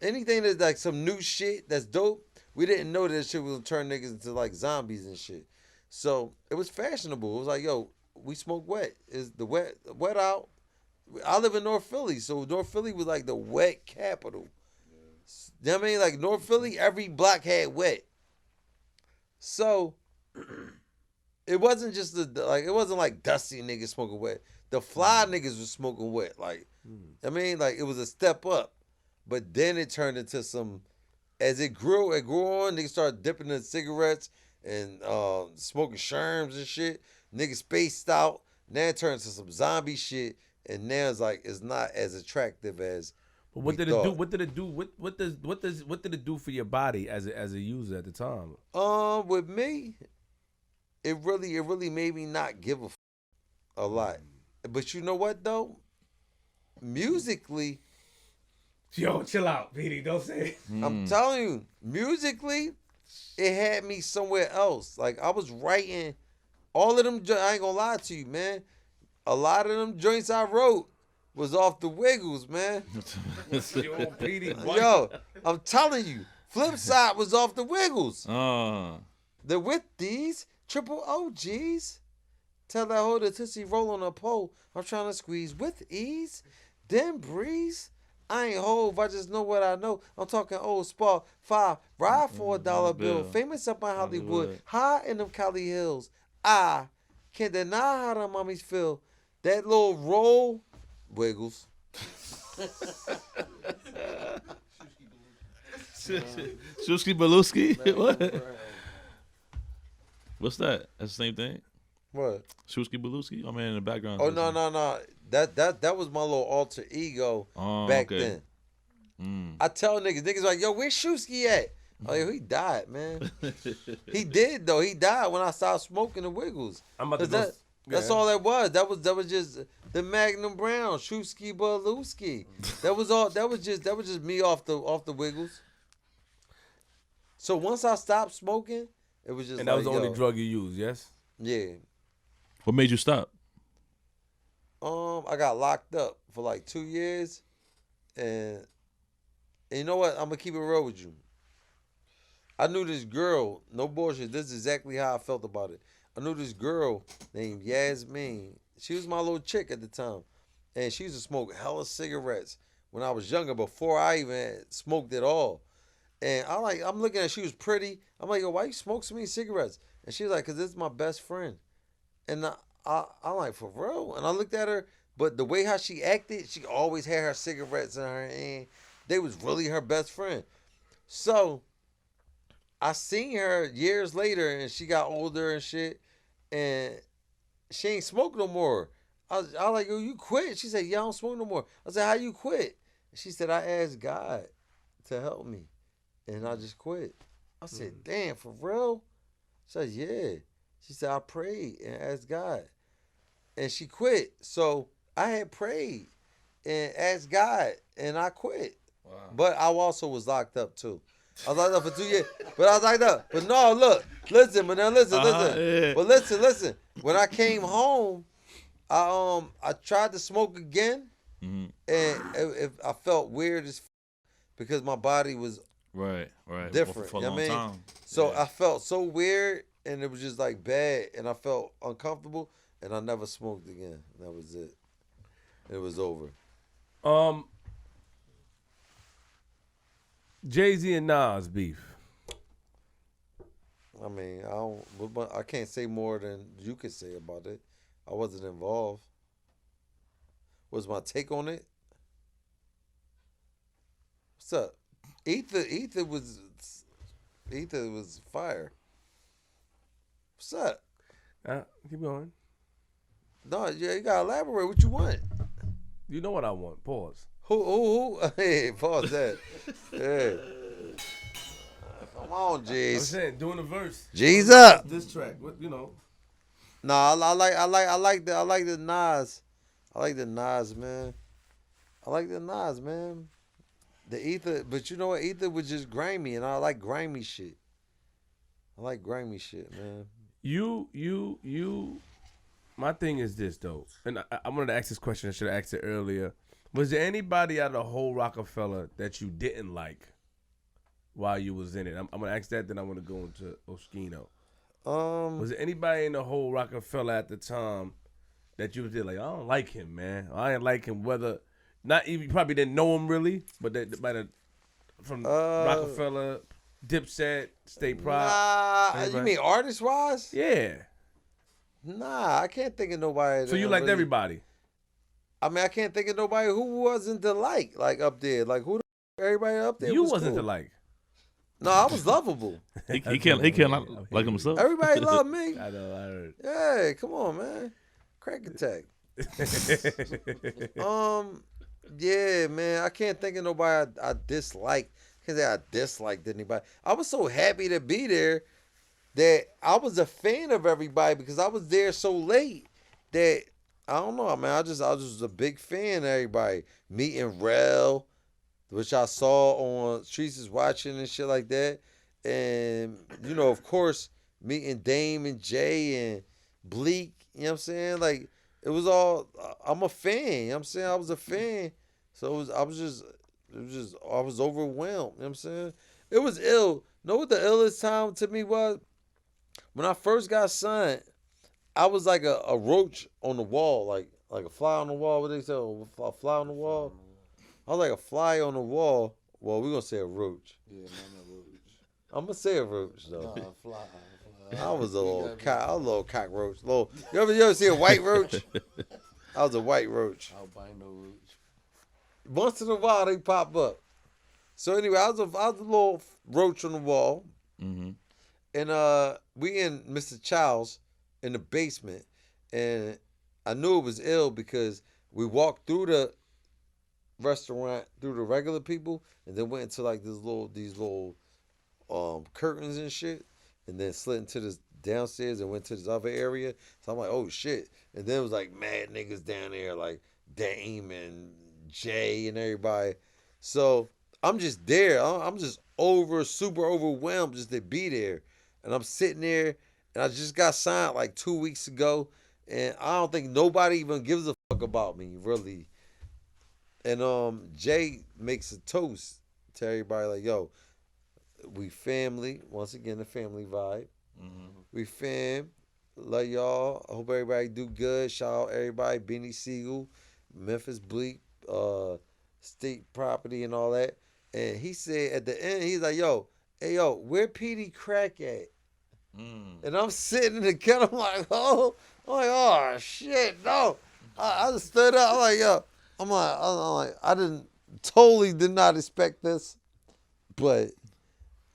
[SPEAKER 3] anything that's like some new shit that's dope. We didn't know that shit was gonna turn niggas into like zombies and shit. So it was fashionable. It was like, yo, we smoke wet. Is the wet out? I live in North Philly, so North Philly was like the wet capital. You know what I mean? Like North Philly, every block had wet. So it wasn't just it wasn't like dusty niggas smoking wet. The fly niggas was smoking wet. Like I mean, like it was a step up. But then it turned into some, as it grew on, niggas started dipping in cigarettes and smoking sherms and shit. Niggas spaced out. Now it turned to some zombie shit. And now it's like it's not as attractive as.
[SPEAKER 1] But what did it do? What did it do? What did it do for your body as a user at the time?
[SPEAKER 3] With me, it really made me not give a lot. But you know what though? Musically,
[SPEAKER 1] yo, chill out, Petey. Don't say it.
[SPEAKER 3] I'm telling you, musically, it had me somewhere else. Like I was writing all of them. I ain't gonna lie to you, man. A lot of them joints I wrote was off the Wiggles, man.
[SPEAKER 1] Yo, Petey,
[SPEAKER 3] Yo, I'm telling you, Flip Side was off the Wiggles. The with these triple OGs. Tell that hoe the Tootsie roll on a pole. I'm trying to squeeze with ease. Then breeze. I ain't Hove, I just know what I know. I'm talking old Spark 5, ride for $1 bill. Famous up in Hollywood, high in them Cali hills. I can't deny how the mommies feel. That little roll, wiggles.
[SPEAKER 2] Shusky Baluski? What? What's that? That's the same thing?
[SPEAKER 3] What?
[SPEAKER 2] Shusky Baluski? Oh, man, in the background.
[SPEAKER 3] Oh, no. That was my little alter ego back then. I tell niggas like, yo, where's Shusky at? Oh, yo, he died, man. He did, though. He died when I stopped smoking the Wiggles. That's all that was. That was just the Magnum Brown, Shusky Baluski. That was just me off the Wiggles. So once I stopped smoking, it was just
[SPEAKER 1] and that was the only drug you used, yes?
[SPEAKER 3] Yeah.
[SPEAKER 2] What made you stop?
[SPEAKER 3] I got locked up for like 2 years, and you know what? I'm gonna keep it real with you. I knew this girl, no bullshit. This is exactly how I felt about it. I knew this girl named Yasmin. She was my little chick at the time, and she used to smoke hella cigarettes when I was younger, before I even smoked at all. And I'm looking at, she was pretty. I'm like, yo, why you smoke so many cigarettes? And she was like, cause this is my best friend. And I'm like, for real? And I looked at her, but the way how she acted, she always had her cigarettes in her hand. They was really her best friend. So I seen her years later, and she got older and shit, and she ain't smoke no more. I was like, yo, you quit? She said, yeah, I don't smoke no more. I said, how you quit? She said, I asked God to help me, and I just quit. I said, damn, for real? She said, yeah. She said, I prayed and asked God, and she quit. So I had prayed and asked God, and I quit. Wow. But I also was locked up too. I was locked up for 2 years. But I was locked up. But no, look, listen.
[SPEAKER 2] Yeah.
[SPEAKER 3] But listen. When I came home, I tried to smoke again, and I felt weird as because my body was
[SPEAKER 2] right
[SPEAKER 3] different.
[SPEAKER 2] For a long time.
[SPEAKER 3] So I felt so weird, and it was just like bad, and I felt uncomfortable, and I never smoked again. That was it. It was over.
[SPEAKER 1] Jay-Z and Nas beef.
[SPEAKER 3] I mean, I can't say more than you can say about it. I wasn't involved. What's my take on it? What's up? Ether was fire. What's up?
[SPEAKER 1] Keep going.
[SPEAKER 3] No, yeah, you gotta elaborate. What you want?
[SPEAKER 1] You know what I want. Pause.
[SPEAKER 3] Who? Hey, pause that. Hey. Come on, G's.
[SPEAKER 1] I'm saying, doing the verse.
[SPEAKER 3] G's up.
[SPEAKER 1] This track, what, you know.
[SPEAKER 3] No, I like the Nas. I like the Nas, man. The Ether, but you know what? Ether was just grimy, and I like grimy shit. Man.
[SPEAKER 1] My thing is this, though. And I wanted to ask this question. I should have asked it earlier. Was there anybody out of the whole Rockefeller that you didn't like while you was in it? I'm going to ask that, then I want to go into Oscino. Was there anybody in the whole Rockefeller at the time that you was there like, I don't like him, man. I didn't like him, whether, not even, you probably didn't know him really, but that might have, from Rockefeller, Dipset, State Pride.
[SPEAKER 3] You mean artist-wise?
[SPEAKER 1] Yeah.
[SPEAKER 3] Nah, I can't think of nobody.
[SPEAKER 1] So you liked
[SPEAKER 3] really,
[SPEAKER 1] everybody?
[SPEAKER 3] I mean, I can't think of nobody who wasn't to like up there. Like, everybody up there
[SPEAKER 1] You
[SPEAKER 3] was
[SPEAKER 1] wasn't
[SPEAKER 3] cool.
[SPEAKER 1] to like.
[SPEAKER 3] No, I was lovable.
[SPEAKER 2] He can't like himself.
[SPEAKER 3] Everybody loved me.
[SPEAKER 1] I know, I heard.
[SPEAKER 3] Hey, come on, man. Crack attack. Yeah, man. I can't think of nobody I disliked. Can't say I disliked anybody. I was so happy to be there that I was a fan of everybody because I was there so late that I don't know, man. I just was a big fan of everybody. Meeting Rel, which I saw on Streets is Watching and shit like that. And, you know, of course, meeting Dame and Jay and Bleak, you know what I'm saying? Like, it was all, I'm a fan, you know what I'm saying? I was a fan. So I was overwhelmed, you know what I'm saying? It was ill. Know what the illest time to me was? When I first got signed, I was like a roach on the wall, like a fly on the wall. What they say, a fly on the wall. I was like a fly on the wall. Well, we're gonna say a roach.
[SPEAKER 4] Yeah, not roach.
[SPEAKER 3] I'm gonna say a roach though.
[SPEAKER 4] Nah, fly.
[SPEAKER 3] I was a little cockroach. You ever see a white roach? I was a white roach.
[SPEAKER 4] Albino roach.
[SPEAKER 3] Once in a while they pop up. So anyway, I was a little roach on the wall.
[SPEAKER 2] Mm-hmm.
[SPEAKER 3] And we in Mr. Child's in the basement, and I knew it was ill because we walked through the restaurant through the regular people, and then went into like these little curtains and shit, and then slid into this downstairs and went to this other area. So I'm like, oh shit! And then it was like mad niggas down there, like Dame and Jay and everybody. So I'm just there. I'm just super overwhelmed just to be there. And I'm sitting there, and I just got signed like 2 weeks ago, and I don't think nobody even gives a fuck about me, really. And Jay makes a toast to everybody like, yo, we family. Once again, the family vibe.
[SPEAKER 2] Mm-hmm.
[SPEAKER 3] We fam. Love y'all. I hope everybody do good. Shout out everybody. Benny Siegel, Memphis Bleak, State Property and all that. And he said at the end, he's like, hey, where Peedi Crakk at?
[SPEAKER 2] Mm.
[SPEAKER 3] And I'm sitting in the kennel, I'm like, oh shit, no. I just stood up. I'm like, I totally did not expect this. But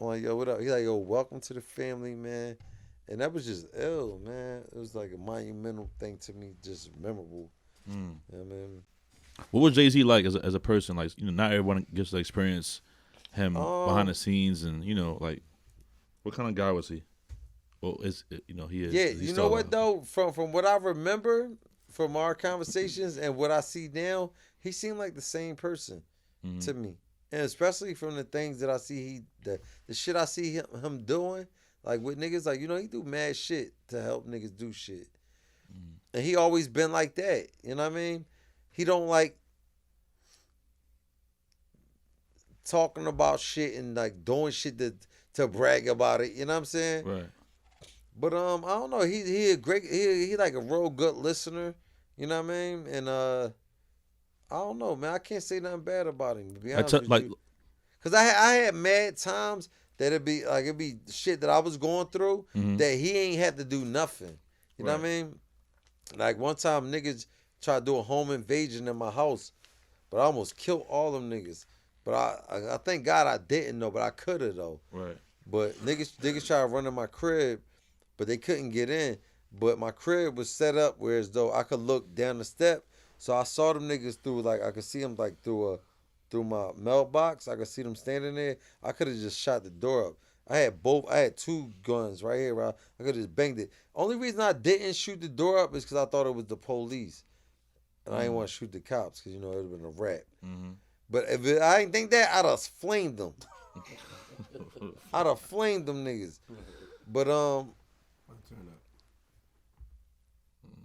[SPEAKER 3] I'm like, yo, what up? He's like, yo, welcome to the family, man. And that was just ill, man. It was like a monumental thing to me, just memorable.
[SPEAKER 2] Mm.
[SPEAKER 3] You know what I mean?
[SPEAKER 2] What was Jay-Z like as a person? Like, not everyone gets to experience him behind the scenes, and like, what kind of guy was he? Well, he is.
[SPEAKER 3] Yeah,
[SPEAKER 2] is he
[SPEAKER 3] you
[SPEAKER 2] still
[SPEAKER 3] know what
[SPEAKER 2] alive?
[SPEAKER 3] though? From what I remember from our conversations and what I see now, he seemed like the same person to me. And especially from the things that I see the shit I see him doing, like with niggas, like, he do mad shit to help niggas do shit. And he always been like that. You know what I mean? He don't like talking about shit and like doing shit to brag about it. You know what I'm saying?
[SPEAKER 2] Right.
[SPEAKER 3] But I don't know. He a great. He like a real good listener. You know what I mean? And I don't know, man. I can't say nothing bad about him, to be honest with you. Cause I had mad times that it'd be shit that I was going through that he ain't had to do nothing. You know what I mean? Like one time niggas tried to do a home invasion in my house, but I almost killed all them niggas. But I thank God I didn't though, but I could have though.
[SPEAKER 2] Right.
[SPEAKER 3] But niggas tried to run in my crib, but they couldn't get in. But my crib was set up where as though I could look down the step. So I saw them niggas through, like, I could see them like through my mailbox. I could see them standing there. I could have just shot the door up. I had two guns right here. I could have just banged it. Only reason I didn't shoot the door up is because I thought it was the police. And I didn't want to shoot the cops because, it would have been a rap.
[SPEAKER 2] Mm-hmm.
[SPEAKER 3] But if I didn't think that, I'd have flamed them. I'd have flamed them niggas. But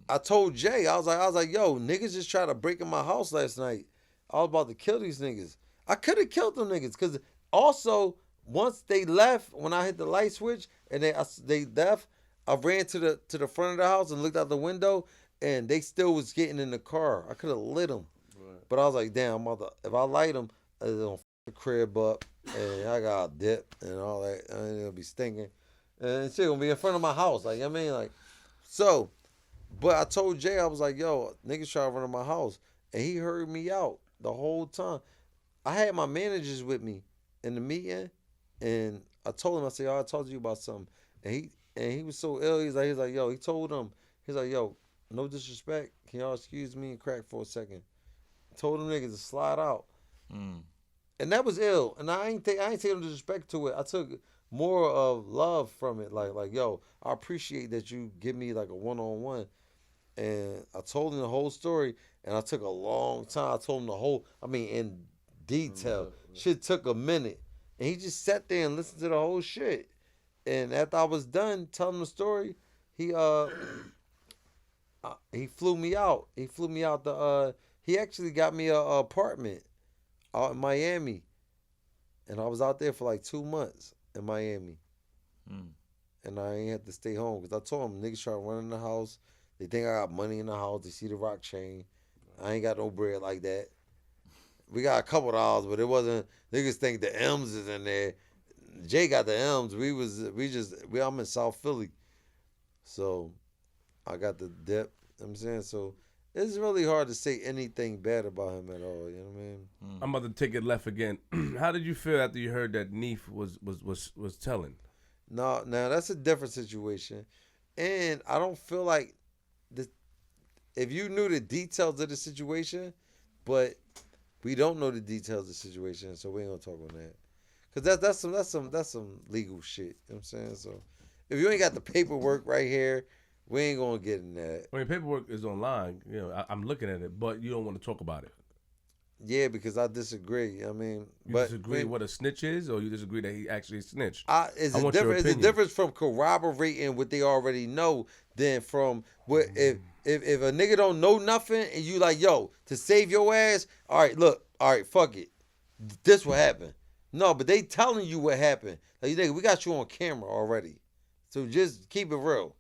[SPEAKER 3] I told Jay, I was like, yo, niggas just tried to break in my house last night. I was about to kill these niggas. I could have killed them niggas because also once they left, when I hit the light switch and they left, I ran to the front of the house and looked out the window, and they still was getting in the car. I could have lit them, but I was like, damn, if I light them, they're gonna f the crib up, and I got a dip and all that, and it'll be stinking, and shit gonna be in front of my house. Like, I mean, like, so. But I told Jay, I was like, yo, niggas try to run in my house, and he heard me out the whole time. I had my managers with me in the meeting, and I told him, I said, yo, I told you about something, and he was so ill. He's like, yo, he told him, he's like, yo, no disrespect, can y'all excuse me and Crack for a second? Told them niggas to slide out, and that was ill. And I ain't take no disrespect to it. I took more of love from it, like, yo, I appreciate that you give me like a one-on-one. And I told him the whole story, and I took a long time. I told him in detail. Shit took a minute. And he just sat there and listened to the whole shit. And after I was done telling the story, he flew me out. He flew me out he actually got me a apartment out in Miami. And I was out there for like 2 months in Miami. And I ain't had to stay home because I told him niggas try to run in the house. They think I got money in the house. They see the rock chain. I ain't got no bread like that. we got a couple of dollars, but it wasn't. Niggas think the M's is in there. Jay got the M's. I'm in South Philly, so I got the dip. You know what I'm saying, so it's really hard to say anything bad about him at all. You know what I mean?
[SPEAKER 1] I'm about to take it left again. How did you feel after you heard that Neef was telling?
[SPEAKER 3] No, now that's a different situation, and I don't feel like if you knew the details of the situation, but we don't know the details of the situation, so we ain't gonna talk on that. Cause that's some legal shit. You know what I'm saying? So if you ain't got the paperwork right here, we ain't gonna get in that.
[SPEAKER 1] I mean, paperwork is online. You know, I'm looking at it, but you don't want to talk about it.
[SPEAKER 3] Yeah, because I disagree. I mean,
[SPEAKER 1] You disagree what a snitch is, or you disagree that he actually snitched?
[SPEAKER 3] It's a difference from corroborating what they already know than from what if a nigga don't know nothing and you like, yo, to save your ass, all right, fuck it. This what happened. No, but they telling you what happened. Like, nigga, we got you on camera already. So just keep it real.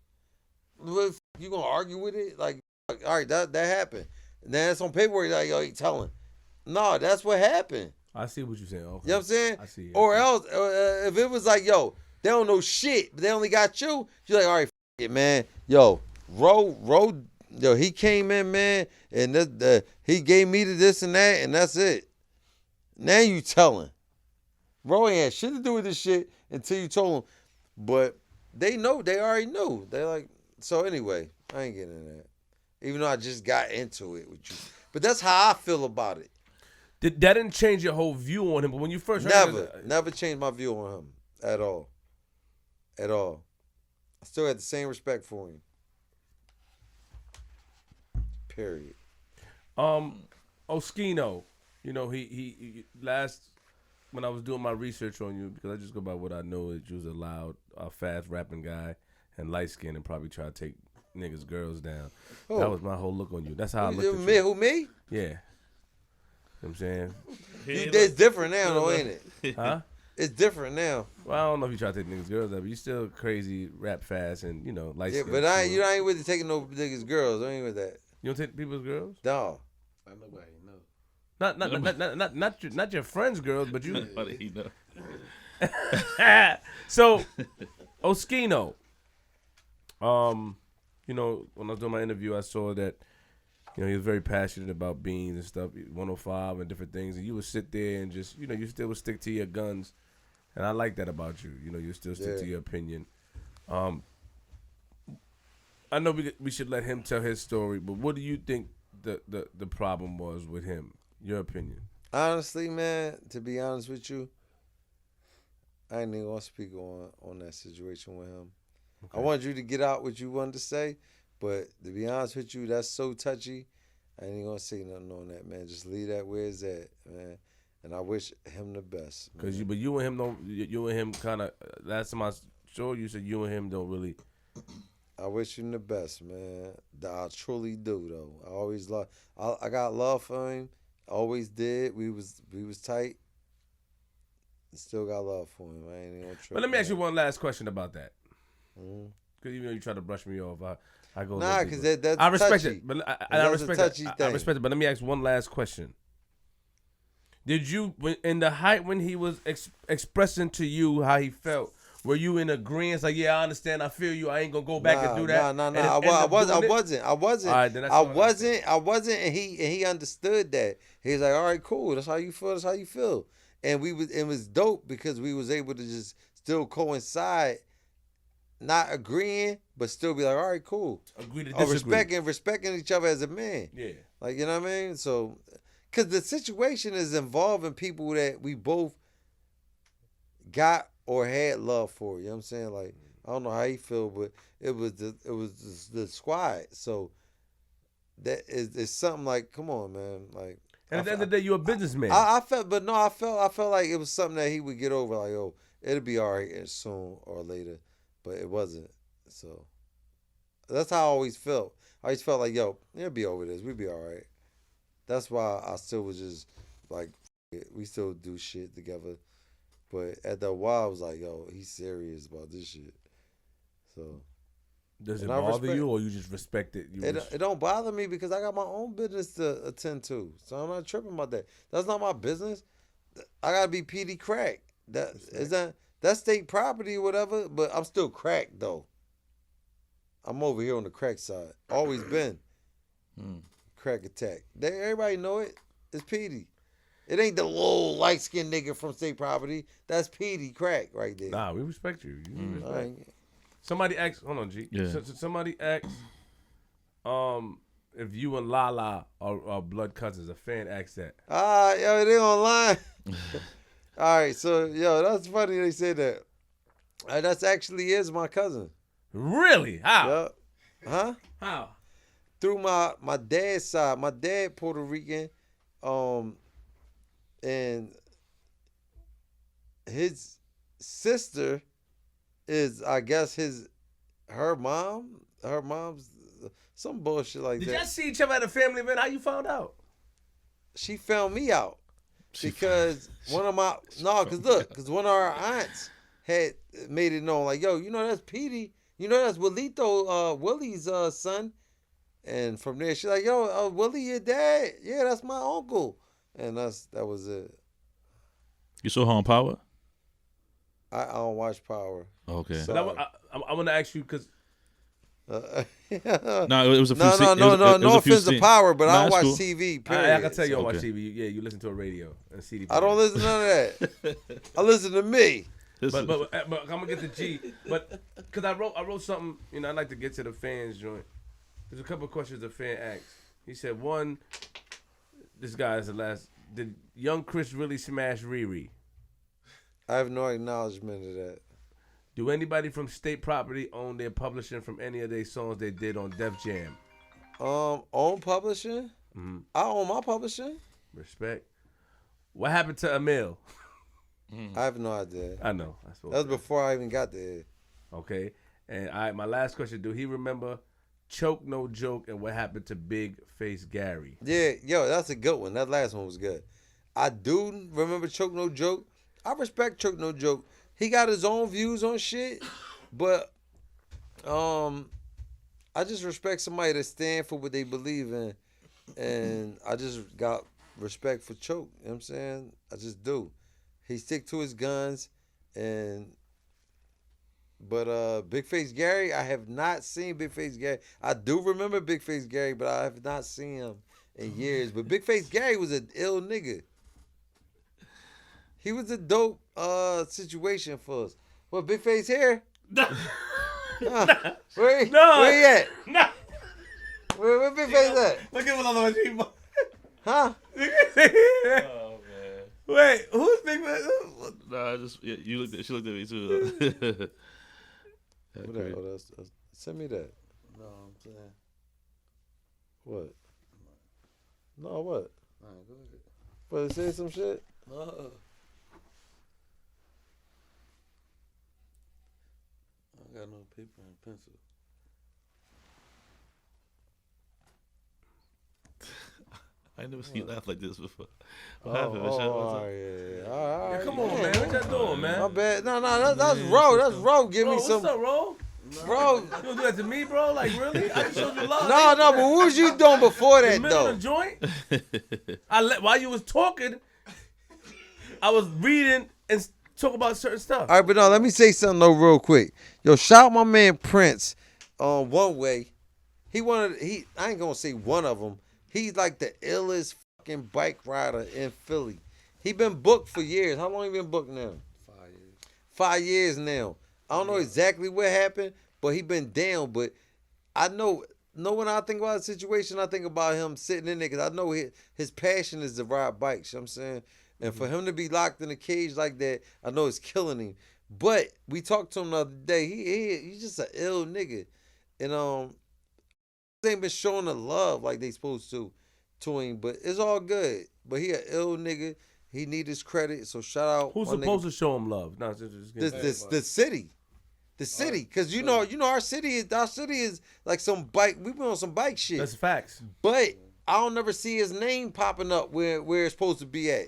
[SPEAKER 3] You gonna argue with it? Like, all right, that happened. And then it's on paperwork, like, yo, he telling. No, that's what happened.
[SPEAKER 1] I see what you're saying. Okay.
[SPEAKER 3] You know what I'm saying?
[SPEAKER 1] I see.
[SPEAKER 3] Or else, if it was like, yo, they don't know shit, but they only got you, you're like, all right, it, man. Yo, yo, he came in, man, and he gave me this and that, and that's it. Now you telling. Ro ain't had shit to do with this shit until you told him. But they know, they already knew. They're like, so anyway, I ain't getting into that. Even though I just got into it with you. But that's how I feel about it.
[SPEAKER 1] That didn't change your whole view on him, but when you first heard
[SPEAKER 3] never changed my view on him at all. At all. I still had the same respect for him. Period.
[SPEAKER 1] Oscino, you know, he last when I was doing my research on you, because I just go by what I know, that you was a loud, fast rapping guy and light skinned and probably try to take niggas' girls down. Oh. That was my whole look on you. That's how I looked at you.
[SPEAKER 3] Who, me?
[SPEAKER 1] Yeah. You know what I'm saying?
[SPEAKER 3] It's different now, though, ain't it?
[SPEAKER 1] Huh?
[SPEAKER 3] It's different now.
[SPEAKER 1] Well, I don't know if you try to take niggas' girls out, but you still crazy, rap fast, and, you know, light skin.
[SPEAKER 3] Yeah, but you ain't with taking no niggas' girls. I ain't with that.
[SPEAKER 1] You don't take people's girls?
[SPEAKER 3] No.
[SPEAKER 4] Nobody knows.
[SPEAKER 1] Not your friends' girls, but you.
[SPEAKER 2] Nobody know.
[SPEAKER 1] So, Oscino, you know, when I was doing my interview, I saw that, you know, he was very passionate about beans and stuff, 105 and different things, and you would sit there and just, you know, you still would stick to your guns, and I like that about you. You know, you still stick to your opinion. I know we should let him tell his story, but what do you think the problem was with him? Your opinion?
[SPEAKER 3] Honestly, man, to be honest with you, I ain't even gonna speak on that situation with him. Okay. I wanted you to get out what you wanted to say, but to be honest with you, that's so touchy. I ain't even gonna say nothing on that, man. Just leave that where it's at, man. And I wish him the best.
[SPEAKER 1] Cause you and him kind of. Last time I saw you said you and him don't really.
[SPEAKER 3] I wish him the best, man. I truly do, though. I always love. I got love for him. Always did. We was tight. Still got love for him. I ain't even gonna trip.
[SPEAKER 1] But let me ask you one last question about that. Because even though you try to brush me off, I go.
[SPEAKER 3] Nah, because that's
[SPEAKER 1] I respect
[SPEAKER 3] touchy.
[SPEAKER 1] it, but I respect it. I respect it. But let me ask one last question. Did you, in the height when he was expressing to you how he felt, were you in agreement? Like, yeah, I understand. I feel you. I ain't gonna go back and do that.
[SPEAKER 3] No. I wasn't.
[SPEAKER 1] All right, then
[SPEAKER 3] I wasn't. And he understood that. He was like, all right, cool. That's how you feel. That's how you feel. And it was dope because we was able to just still coincide, not agreeing, but still be like, all right, cool.
[SPEAKER 1] Agree to disagree.
[SPEAKER 3] Respecting each other as a man.
[SPEAKER 1] Yeah.
[SPEAKER 3] Like, you know what I mean? So, because the situation is involving people that we both got or had love for. You know what I'm saying? Like, I don't know how he feel, but it was the squad. So that is something like, come on, man. Like,
[SPEAKER 1] and at the end of the day, you're a businessman.
[SPEAKER 3] I felt like it was something that he would get over. Like, oh, it'll be all right soon or later, but it wasn't. So that's how I always felt. I always felt like, yo, it'll be over this. We'll be all right. That's why I still was just like, we still do shit together. But at the while, I was like, yo, he's serious about this shit. So
[SPEAKER 1] Does it
[SPEAKER 3] And I
[SPEAKER 1] bother
[SPEAKER 3] respect-
[SPEAKER 1] you, or you just respect it?
[SPEAKER 3] It don't bother me because I got my own business to attend to, so I'm not tripping about that. That's not my business. I gotta be Peedi Crack. That's state property or whatever, but I'm still crack though. I'm over here on the crack side. Always been. Crack attack. Everybody know it. It's Petey. It ain't the little light skinned nigga from state property. That's Petey Crack right there.
[SPEAKER 1] Nah, we respect you. Respect.
[SPEAKER 3] All right.
[SPEAKER 1] Somebody asked. Hold on, G.
[SPEAKER 2] Yeah.
[SPEAKER 1] So somebody asked, if you and Lala are blood cousins. A fan asked that.
[SPEAKER 3] Yo, they online. All right, so yo, that's funny they said that. That's actually is my cousin.
[SPEAKER 1] Really? How?
[SPEAKER 3] Yup. Huh?
[SPEAKER 1] How?
[SPEAKER 3] Through my dad's side. My dad Puerto Rican, and his sister is, I guess, her mom's some bullshit like
[SPEAKER 1] Did
[SPEAKER 3] that.
[SPEAKER 1] y'all see each other at a family event? How you found out?
[SPEAKER 3] She found me out because one of our aunts had made it known, like, yo, you know that's Petey, you know that's Willie's son, and from there she's like, yo, Willie, your dad, yeah, that's my uncle, and that was it.
[SPEAKER 2] You saw her on Power?
[SPEAKER 3] I don't watch Power.
[SPEAKER 2] Okay.
[SPEAKER 1] But I want to ask you because
[SPEAKER 2] No, it was a few
[SPEAKER 3] no offense to
[SPEAKER 2] scenes.
[SPEAKER 3] Power, but I don't
[SPEAKER 2] Nah,
[SPEAKER 3] watch
[SPEAKER 2] that's cool.
[SPEAKER 3] TV.
[SPEAKER 1] I
[SPEAKER 3] Period.
[SPEAKER 1] can tell you don't watch
[SPEAKER 2] Okay.
[SPEAKER 1] TV. Yeah, you listen to a radio and CD.
[SPEAKER 3] I don't listen to none of that. I listen to me.
[SPEAKER 2] This
[SPEAKER 1] But
[SPEAKER 2] is-
[SPEAKER 1] I'm gonna get the G. But because I wrote something, I'd like to get to the fans joint. There's a couple of questions the fan asked. He said, one, this guy is the last. Did young Chris really smash Riri?
[SPEAKER 3] I have no acknowledgement of that.
[SPEAKER 1] Do anybody from State Property own their publishing from any of their songs they did on Def Jam?
[SPEAKER 3] Own publishing?
[SPEAKER 1] Mm-hmm.
[SPEAKER 3] I own my publishing.
[SPEAKER 1] Respect. What happened to Emil?
[SPEAKER 3] I have no idea.
[SPEAKER 1] I know. I suppose.
[SPEAKER 3] That was before I even got there.
[SPEAKER 1] Okay. And my last question, do he remember Choke No Joke and what happened to Big Face Gary?
[SPEAKER 3] Yeah, yo, that's a good one. That last one was good. I do remember Choke No Joke. I respect Choke No Joke. He got his own views on shit, but I just respect somebody that stand for what they believe in, and I just got respect for Choke. You know what I'm saying? I just do. He stick to his guns, but Big Face Gary, I have not seen Big Face Gary. I do remember Big Face Gary, but I have not seen him in years. But Big Face Gary was an ill nigga. He was a dope situation for us. What, Big Face here? Where he at?
[SPEAKER 1] No.
[SPEAKER 3] Where Big Face at?
[SPEAKER 1] Look at what other people.
[SPEAKER 3] Huh?
[SPEAKER 2] oh man.
[SPEAKER 1] Wait, who's Big Face?
[SPEAKER 2] Nah, she looked at me too.
[SPEAKER 3] Send me that.
[SPEAKER 4] No, I'm saying.
[SPEAKER 3] What? No, what?
[SPEAKER 4] All right, go ahead.
[SPEAKER 3] What, say some shit?
[SPEAKER 4] I got no paper and pencil.
[SPEAKER 2] I ain't never seen you laugh like this before. What happened, Michelle? What's up?
[SPEAKER 3] Yeah. All right.
[SPEAKER 1] Come on, man. What y'all doing, man?
[SPEAKER 3] My bad. No, that's Ro. That's Ro. Give
[SPEAKER 1] Bro,
[SPEAKER 3] me
[SPEAKER 1] what's
[SPEAKER 3] some.
[SPEAKER 1] up, bro?
[SPEAKER 3] Bro.
[SPEAKER 1] You gonna do that to me, bro? Like, really? I just showed you love.
[SPEAKER 3] No, but what was you doing before
[SPEAKER 1] In
[SPEAKER 3] that,
[SPEAKER 1] the middle
[SPEAKER 3] though?
[SPEAKER 1] of the joint, while you was talking, I was reading and talk about certain stuff.
[SPEAKER 3] All right, but no, let me say something, though, real quick. Yo, shout out my man Prince. One way. I ain't going to say one of them. He's like the illest fucking bike rider in Philly. He been booked for years. How long he been booked now?
[SPEAKER 4] 5 years.
[SPEAKER 3] 5 years now. I don't know exactly what happened, but he been down. But I know when I think about the situation, I think about him sitting in there because I know his passion is to ride bikes. You know what I'm saying? And for him to be locked in a cage like that, I know it's killing him. But we talked to him the other day. He's just an ill nigga. And they ain't been showing the love like they supposed to him. But it's all good. But he an ill nigga. He need his credit. So shout out.
[SPEAKER 1] Who's supposed to show him love? No,
[SPEAKER 3] The city. The city, because you know our city is like some bike. We been on some bike shit.
[SPEAKER 1] That's facts.
[SPEAKER 3] But I don't never see his name popping up where it's supposed to be at.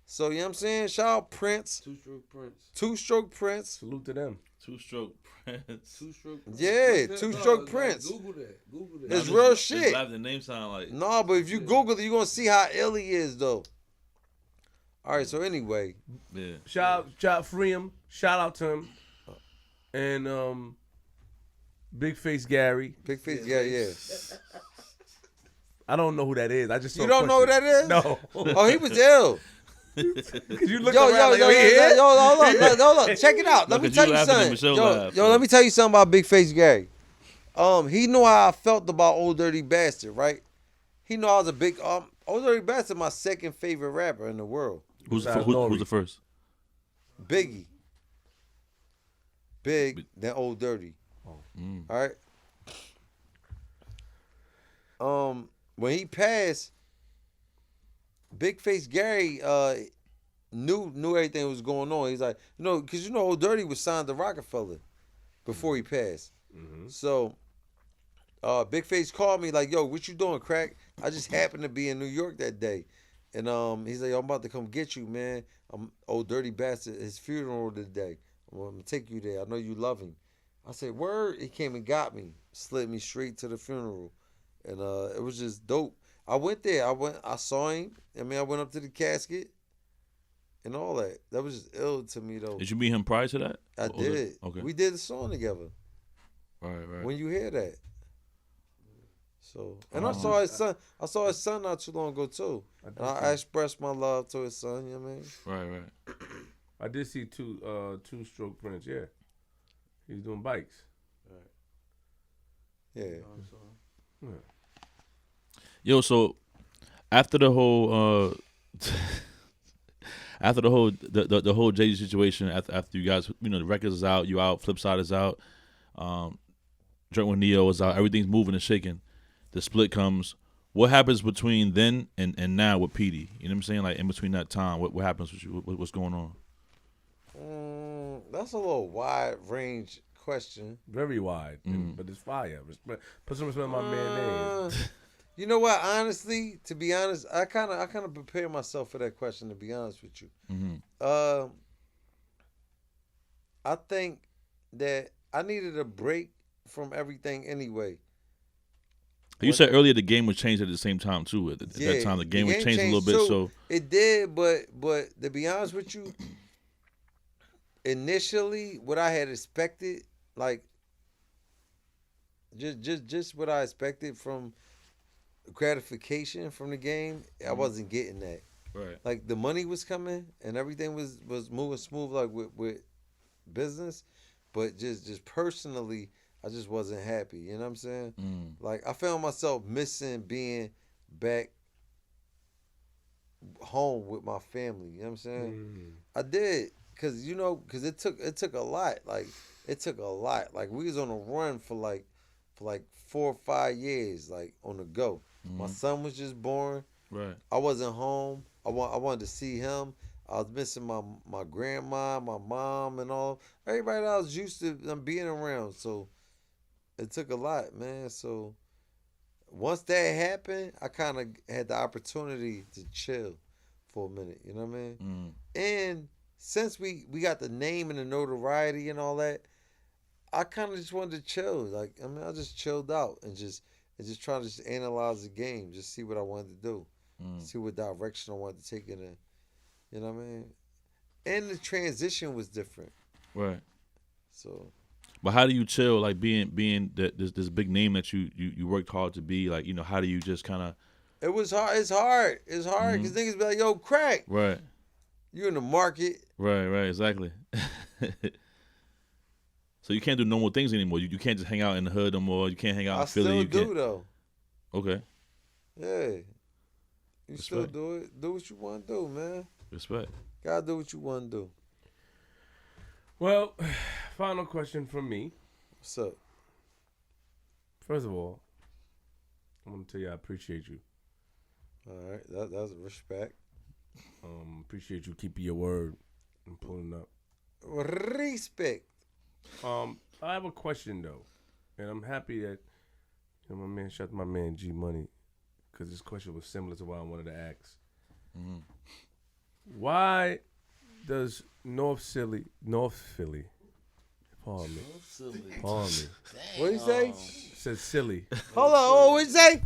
[SPEAKER 3] So you know what I'm saying? Shout out Prince.
[SPEAKER 4] Two-stroke Prince.
[SPEAKER 3] Two-stroke Prince.
[SPEAKER 1] Salute to them.
[SPEAKER 2] Two-stroke Prince.
[SPEAKER 4] Two-stroke.
[SPEAKER 3] Yeah,
[SPEAKER 4] What's that?
[SPEAKER 3] two-stroke
[SPEAKER 4] No,
[SPEAKER 3] Prince.
[SPEAKER 4] Google that. Google that.
[SPEAKER 3] It's
[SPEAKER 2] Nah,
[SPEAKER 3] real
[SPEAKER 2] just
[SPEAKER 3] shit.
[SPEAKER 2] laugh, the name sound like.
[SPEAKER 3] No, but if you Google it, you're gonna see how ill he is, though. All right, so anyway,
[SPEAKER 2] Yeah.
[SPEAKER 1] Shout free him. Shout out to him. And Big Face Gary.
[SPEAKER 3] Big Face, yeah.
[SPEAKER 1] I don't know who that is. I just saw
[SPEAKER 3] You don't know who that is?
[SPEAKER 1] No.
[SPEAKER 3] Oh, he was ill.
[SPEAKER 1] Cause you look
[SPEAKER 3] Yo,
[SPEAKER 1] around like, oh, he here?
[SPEAKER 3] hold on. Check it out. Let me
[SPEAKER 2] Look, 'cause
[SPEAKER 3] tell
[SPEAKER 2] you
[SPEAKER 3] you
[SPEAKER 2] laughing and
[SPEAKER 3] something.
[SPEAKER 2] Michelle
[SPEAKER 3] Yo,
[SPEAKER 2] laughed,
[SPEAKER 3] yo,
[SPEAKER 2] so.
[SPEAKER 3] let me tell you something about Big Face Gary. He knew how I felt about Old Dirty Bastard, right? He knew I was a big Old Dirty Bastard, my second favorite rapper in the world.
[SPEAKER 2] Who's
[SPEAKER 1] Nah,
[SPEAKER 2] the first?
[SPEAKER 3] Biggie. Big, then Old Dirty.
[SPEAKER 2] Mm.
[SPEAKER 3] All right. When he passed, Big Face Gary knew everything that was going on. He's like, because Old Dirty was signed to Rockefeller before he passed.
[SPEAKER 1] Mm-hmm.
[SPEAKER 3] So Big Face called me like, yo, what you doing, Crack? I just happened to be in New York that day. And he's like, yo, I'm about to come get you, man. I'm Old Dirty Bastard, his funeral today. I'm going to take you there. I know you love him. I said, word. He came and got me, slid me straight to the funeral. And it was just dope. I went there. I saw him. I went up to the casket and all that. That was just ill to me, though.
[SPEAKER 2] Did you meet him prior to that?
[SPEAKER 3] I did.
[SPEAKER 2] Okay.
[SPEAKER 3] We did a song together.
[SPEAKER 2] Right.
[SPEAKER 3] When you hear that. So, and I saw his son. I saw his son not too long ago too. And I expressed my love to his son. You know what I mean?
[SPEAKER 2] Right.
[SPEAKER 1] I did see two-stroke Prince. Yeah, he's doing bikes.
[SPEAKER 3] Yeah.
[SPEAKER 1] Yeah.
[SPEAKER 2] Yo, so after the whole the whole Jay-Z situation, after you guys, the records is out, you out, Flip Side is out, Drunk with Neo is out, everything's moving and shaking. The split comes. What happens between then and now with Petey? You know what I'm saying? Like in between that time, what happens with you? What's going on?
[SPEAKER 3] That's a little wide range question.
[SPEAKER 1] Very wide, but it's fire. Put some respect on my man name.
[SPEAKER 3] You know what? Honestly, to be honest, I kind of prepare myself for that question. To be honest with you, I think that I needed a break from everything anyway.
[SPEAKER 2] You said earlier the game was changed at the same time too. At that time, the game was changed a little bit.
[SPEAKER 3] Too.
[SPEAKER 2] So
[SPEAKER 3] it did, but to be honest with you, initially what I had expected, like just what I expected from gratification from the game, I wasn't getting that.
[SPEAKER 2] Right.
[SPEAKER 3] Like the money was coming and everything was moving smooth, like with business, but just personally, I just wasn't happy. You know what I'm saying? Like I found myself missing being back home with my family. You know what I'm saying? I did, cause it took a lot. Like it took a lot. Like we was on a run for like 4 or 5 years, like on the go. My son was just born.
[SPEAKER 2] Right.
[SPEAKER 3] I wasn't home. I wanted to see him. I was missing my grandma, my mom, and all everybody that I was used to being around. So it took a lot, man. So once that happened, I kind of had the opportunity to chill for a minute. You know what I mean? And since we got the name and the notoriety and all that, I kind of just wanted to chill. Like I just chilled out and just trying to just analyze the game, just see what I wanted to do, see what direction I wanted to take it in. You know what I mean? And the transition was different.
[SPEAKER 2] Right.
[SPEAKER 3] So.
[SPEAKER 2] But how do you chill, like being this big name that you worked hard to be, like, how do you just kind of?
[SPEAKER 3] It was hard. It's hard because niggas be like, yo, Crack.
[SPEAKER 2] Right.
[SPEAKER 3] You in the market.
[SPEAKER 2] Right, exactly. So you can't do normal things anymore. You can't just hang out in the hood no more. You can't hang out in Philly.
[SPEAKER 3] I still do, though.
[SPEAKER 2] Okay.
[SPEAKER 3] Yeah. You
[SPEAKER 2] Respect.
[SPEAKER 3] still do it. Do what you want to do, man.
[SPEAKER 2] Respect.
[SPEAKER 3] Gotta do what you want to do.
[SPEAKER 1] Well, final question from me.
[SPEAKER 3] What's up?
[SPEAKER 1] First of all, I want to tell you I appreciate you.
[SPEAKER 3] All right. That's respect.
[SPEAKER 1] Appreciate you keeping your word and pulling up.
[SPEAKER 3] Respect.
[SPEAKER 1] I have a question though, and I'm happy that my man, shout out to my man G Money, because this question was similar to what I wanted to ask. Why does North Philly, Pardon me.
[SPEAKER 4] Silly.
[SPEAKER 1] Pardon me.
[SPEAKER 3] What you say?
[SPEAKER 1] Said silly.
[SPEAKER 3] Hold on. Oh, what you say?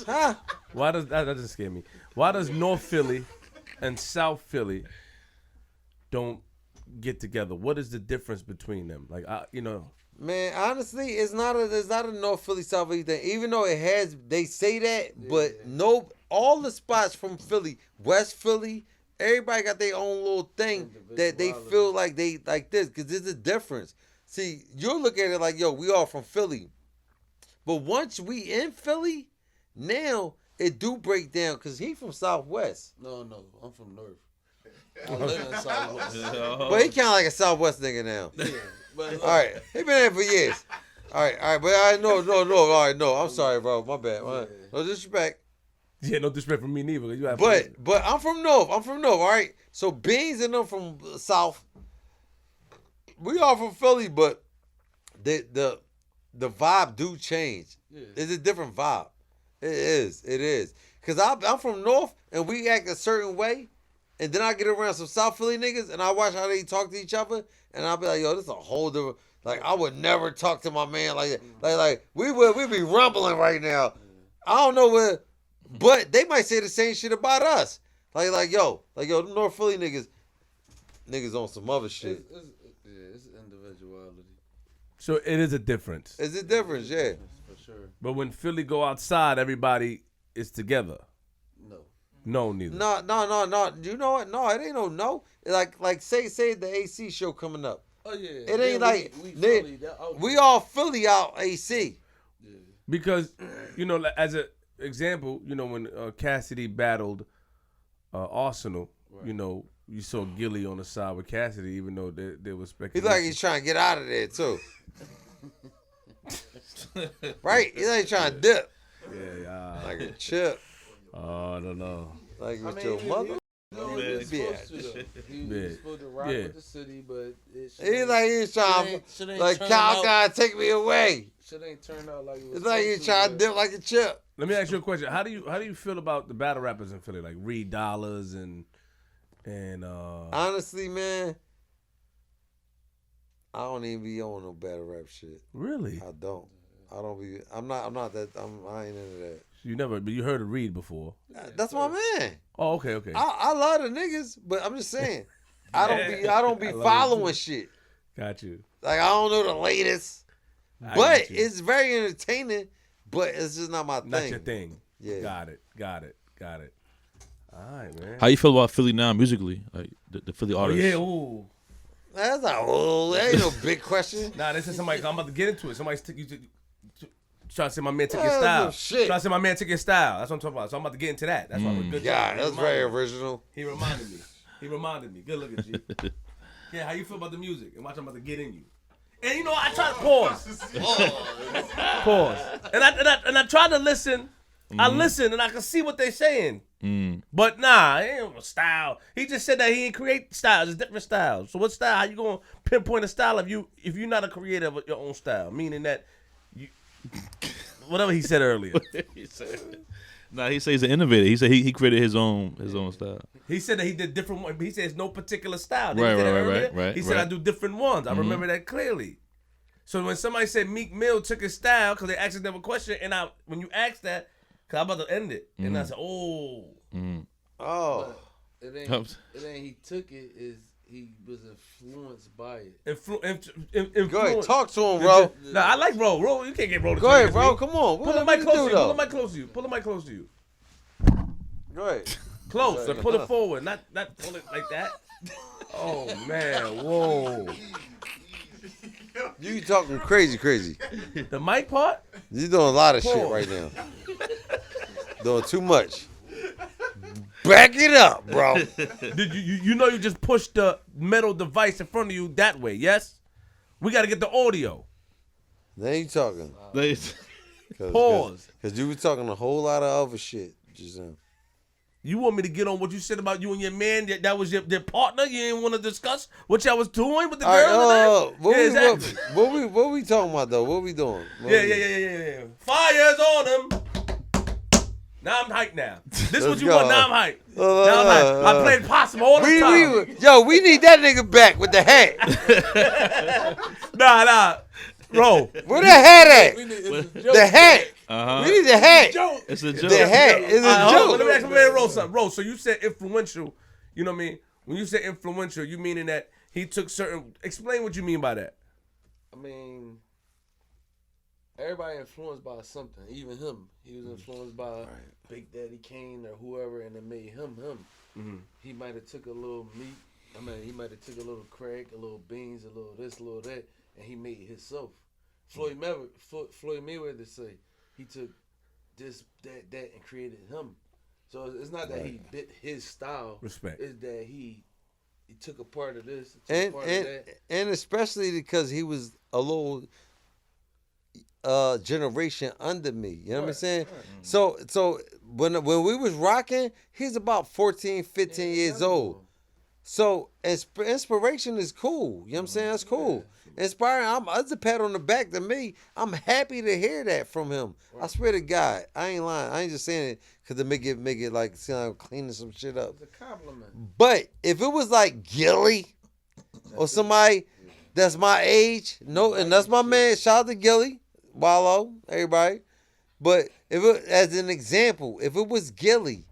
[SPEAKER 3] Huh?
[SPEAKER 1] Why does that doesn't scare me? Why does North Philly and South Philly don't get together? What is the difference between them? Like,
[SPEAKER 3] Man, honestly, it's not a North Philly South Philly thing. Even though it has, they say that, but no, all the spots from Philly, West Philly, everybody got their own little thing that they feel like they like this, because there's a difference. See, you'll look at it like, yo, we all from Philly, but once we in Philly, now it do break down, because he from Southwest.
[SPEAKER 4] No, I'm from North. I live in Southwest.
[SPEAKER 3] But he kind of like a Southwest nigga now.
[SPEAKER 4] Yeah, but
[SPEAKER 3] All right, he been there for years. All right, but I no. All right, no. I'm sorry, bro. My bad. No disrespect.
[SPEAKER 1] yeah, no disrespect from me neither. You have
[SPEAKER 3] But I'm from North. All right. So Beans and them from South. We all from Philly, but the vibe do change.
[SPEAKER 4] Yeah.
[SPEAKER 3] It's a different vibe. It is. Cause I'm from North and we act a certain way, and then I get around some South Philly niggas and I watch how they talk to each other, and I'll be like, yo, this is a whole different. Like, I would never talk to my man like that. Like we be rumbling right now. I don't know where, but they might say the same shit about us. Like yo, them North Philly niggas on some other shit.
[SPEAKER 4] It's individuality.
[SPEAKER 1] So it is a difference.
[SPEAKER 3] It's a difference, yeah.
[SPEAKER 4] For sure.
[SPEAKER 1] But when Philly go outside, everybody is together.
[SPEAKER 4] No.
[SPEAKER 1] No, neither.
[SPEAKER 3] No. You know what? No, it ain't no. Like say the AC show coming up.
[SPEAKER 4] Oh yeah.
[SPEAKER 3] It ain't like
[SPEAKER 4] we
[SPEAKER 3] they-
[SPEAKER 4] Philly,
[SPEAKER 3] we all Philly out AC.
[SPEAKER 4] Yeah.
[SPEAKER 1] Because, like, as an example, when Cassidy battled Oscino,
[SPEAKER 4] Right.
[SPEAKER 1] You saw Gilly on the side with Cassidy, even though there was
[SPEAKER 3] He
[SPEAKER 1] speculation.
[SPEAKER 3] like he's trying to get out of there too. Right? He like trying to dip.
[SPEAKER 1] Yeah,
[SPEAKER 3] Like a chip.
[SPEAKER 1] I don't know.
[SPEAKER 3] Like with
[SPEAKER 4] I
[SPEAKER 3] your
[SPEAKER 4] mean,
[SPEAKER 3] mother.
[SPEAKER 4] No, he was
[SPEAKER 3] Yeah.
[SPEAKER 4] supposed to, though. He
[SPEAKER 1] Yeah.
[SPEAKER 4] was supposed to rock
[SPEAKER 1] Yeah.
[SPEAKER 4] with the city, but
[SPEAKER 3] He like he's trying
[SPEAKER 4] shit ain't
[SPEAKER 3] like
[SPEAKER 4] turned
[SPEAKER 3] Kyle
[SPEAKER 4] out-
[SPEAKER 3] gotta take me away.
[SPEAKER 4] Shit ain't turned out like it was.
[SPEAKER 3] It's like he's
[SPEAKER 4] supposed
[SPEAKER 3] trying to
[SPEAKER 4] but-
[SPEAKER 3] dip like a chip.
[SPEAKER 1] Let me ask you a question. How do you feel about the battle rappers in Philly, like Reed Dollars and
[SPEAKER 3] Honestly, man, I don't even be on no battle rap shit.
[SPEAKER 1] really?
[SPEAKER 3] I don't. I don't be. I'm not that. I ain't into that.
[SPEAKER 1] But you heard of Reed before.
[SPEAKER 3] That's my man.
[SPEAKER 1] Oh, okay.
[SPEAKER 3] I love the niggas, but I'm just saying, I don't be
[SPEAKER 1] I love it
[SPEAKER 3] following
[SPEAKER 1] too.
[SPEAKER 3] shit.
[SPEAKER 1] Got you.
[SPEAKER 3] Like I don't know the latest,
[SPEAKER 1] I
[SPEAKER 3] but
[SPEAKER 1] got you.
[SPEAKER 3] it's very entertaining. But it's just not my
[SPEAKER 1] Not
[SPEAKER 3] thing.
[SPEAKER 1] your thing.
[SPEAKER 3] Yeah.
[SPEAKER 1] Got it. All right, man.
[SPEAKER 2] How you feel about Philly now musically? Like the Philly
[SPEAKER 1] Oh,
[SPEAKER 2] artists?
[SPEAKER 1] yeah, ooh.
[SPEAKER 3] That's not. That ain't no big question.
[SPEAKER 1] Nah, this is somebody. I'm about to get into it. Somebody's trying to say my man took your
[SPEAKER 3] That's
[SPEAKER 1] style.
[SPEAKER 3] some shit.
[SPEAKER 1] Trying to say my man took your style. That's what I'm talking about. So I'm about to get into that. That's why we're good.
[SPEAKER 3] Yeah,
[SPEAKER 1] He
[SPEAKER 3] that's
[SPEAKER 1] reminded
[SPEAKER 3] very
[SPEAKER 1] me.
[SPEAKER 3] original.
[SPEAKER 1] He reminded me. Good looking, G. Yeah, how you feel about the music? And watch, I'm about to get in you. And I try to pause. And I try to listen. I listen and I can see what they're saying. But nah, it ain't no style. He just said that he ain't create styles. It's different styles. So what style? How you gonna pinpoint a style if you're not a creator of your own style? Meaning that you whatever he said earlier.
[SPEAKER 2] he said he's an innovator. He said he created his own style.
[SPEAKER 1] He said that he did different ones. He said it's no particular style. Didn't
[SPEAKER 2] Right,
[SPEAKER 1] he say that
[SPEAKER 2] right,
[SPEAKER 1] earlier?
[SPEAKER 2] right,
[SPEAKER 1] He said I
[SPEAKER 2] right.
[SPEAKER 1] do different ones. I remember that clearly. So when somebody said Meek Mill took his style because they asked them a question, and when you asked that, because I'm about to end it, and I said, oh.
[SPEAKER 3] Oh,
[SPEAKER 4] It ain't he took it, is he was influenced by it.
[SPEAKER 3] go ahead, talk to him, bro.
[SPEAKER 1] Nah, I like Ro. Ro, you can't get Ro to
[SPEAKER 3] Go
[SPEAKER 1] talk
[SPEAKER 3] ahead,
[SPEAKER 1] to
[SPEAKER 3] bro.
[SPEAKER 1] me.
[SPEAKER 3] Come on.
[SPEAKER 1] Pull the
[SPEAKER 3] What
[SPEAKER 1] mic
[SPEAKER 3] you
[SPEAKER 1] close
[SPEAKER 3] do,
[SPEAKER 1] to you. Pull
[SPEAKER 3] though?
[SPEAKER 1] the mic close to you. Pull the mic close to you.
[SPEAKER 3] Go ahead.
[SPEAKER 1] Close. And pull it forward. Not pull it like that. Oh, man. Whoa.
[SPEAKER 3] You talking crazy.
[SPEAKER 1] The mic part?
[SPEAKER 3] You doing a lot of shit
[SPEAKER 1] Pause.
[SPEAKER 3] right now. Doing too much. Back it up, bro.
[SPEAKER 1] Did you just pushed the metal device in front of you that way, yes? We got to get the audio.
[SPEAKER 3] Now you talking.
[SPEAKER 1] Pause.
[SPEAKER 3] Because you were talking a whole lot of other shit just now.
[SPEAKER 1] You want me to get on what you said about you and your man? That was your partner? You didn't want to discuss what y'all was doing with the
[SPEAKER 3] All
[SPEAKER 1] girl?
[SPEAKER 3] right, what,
[SPEAKER 1] Yeah,
[SPEAKER 3] we,
[SPEAKER 1] exactly.
[SPEAKER 3] what we talking about, though? What we doing?
[SPEAKER 1] Yeah. Fires on him. Now I'm hyped now. This is what
[SPEAKER 3] Let's
[SPEAKER 1] you
[SPEAKER 3] go.
[SPEAKER 1] want. Now I'm hyped. Now I'm hyped. I played possum all the time.
[SPEAKER 3] We need that nigga back with the hat.
[SPEAKER 1] Nah. Bro.
[SPEAKER 3] Where the hat at?
[SPEAKER 4] The
[SPEAKER 3] hat. We need the hat.
[SPEAKER 2] It's a joke.
[SPEAKER 3] The hat is a joke.
[SPEAKER 1] Let me ask you, Roll something. Roll, so you said influential. You know what I mean? When you say influential, you meaning that he took certain. Explain what you mean by that.
[SPEAKER 4] I mean, everybody influenced by something. Even him. He was influenced by Big Daddy Kane or whoever, and it made him.
[SPEAKER 1] Mm-hmm.
[SPEAKER 4] He might have took a little meat. I mean, he might have took a little crack, a little beans, a little this, a little that, and he made it himself. Floyd Mayweather say he took this, that, and created him. So it's not that he bit his style.
[SPEAKER 1] Respect.
[SPEAKER 4] It's that he took a part of this,
[SPEAKER 3] And
[SPEAKER 4] a part of that.
[SPEAKER 3] and especially because he was a little generation under me. You know what I'm saying? So when we was rocking, he's about 14, 15 years old. So inspiration is cool. You know what I'm saying? That's cool. Inspiring. That's a pat on the back to me. I'm happy to hear that from him. I swear to God, I ain't lying. I ain't just saying it because to make it like sound like cleaning some shit up.
[SPEAKER 4] It's a compliment.
[SPEAKER 3] But if it was like Gilly or somebody that's my age, and that's my man. Shout out to Gilly, Wallow, everybody. But if it, as an example, if it was Gilly,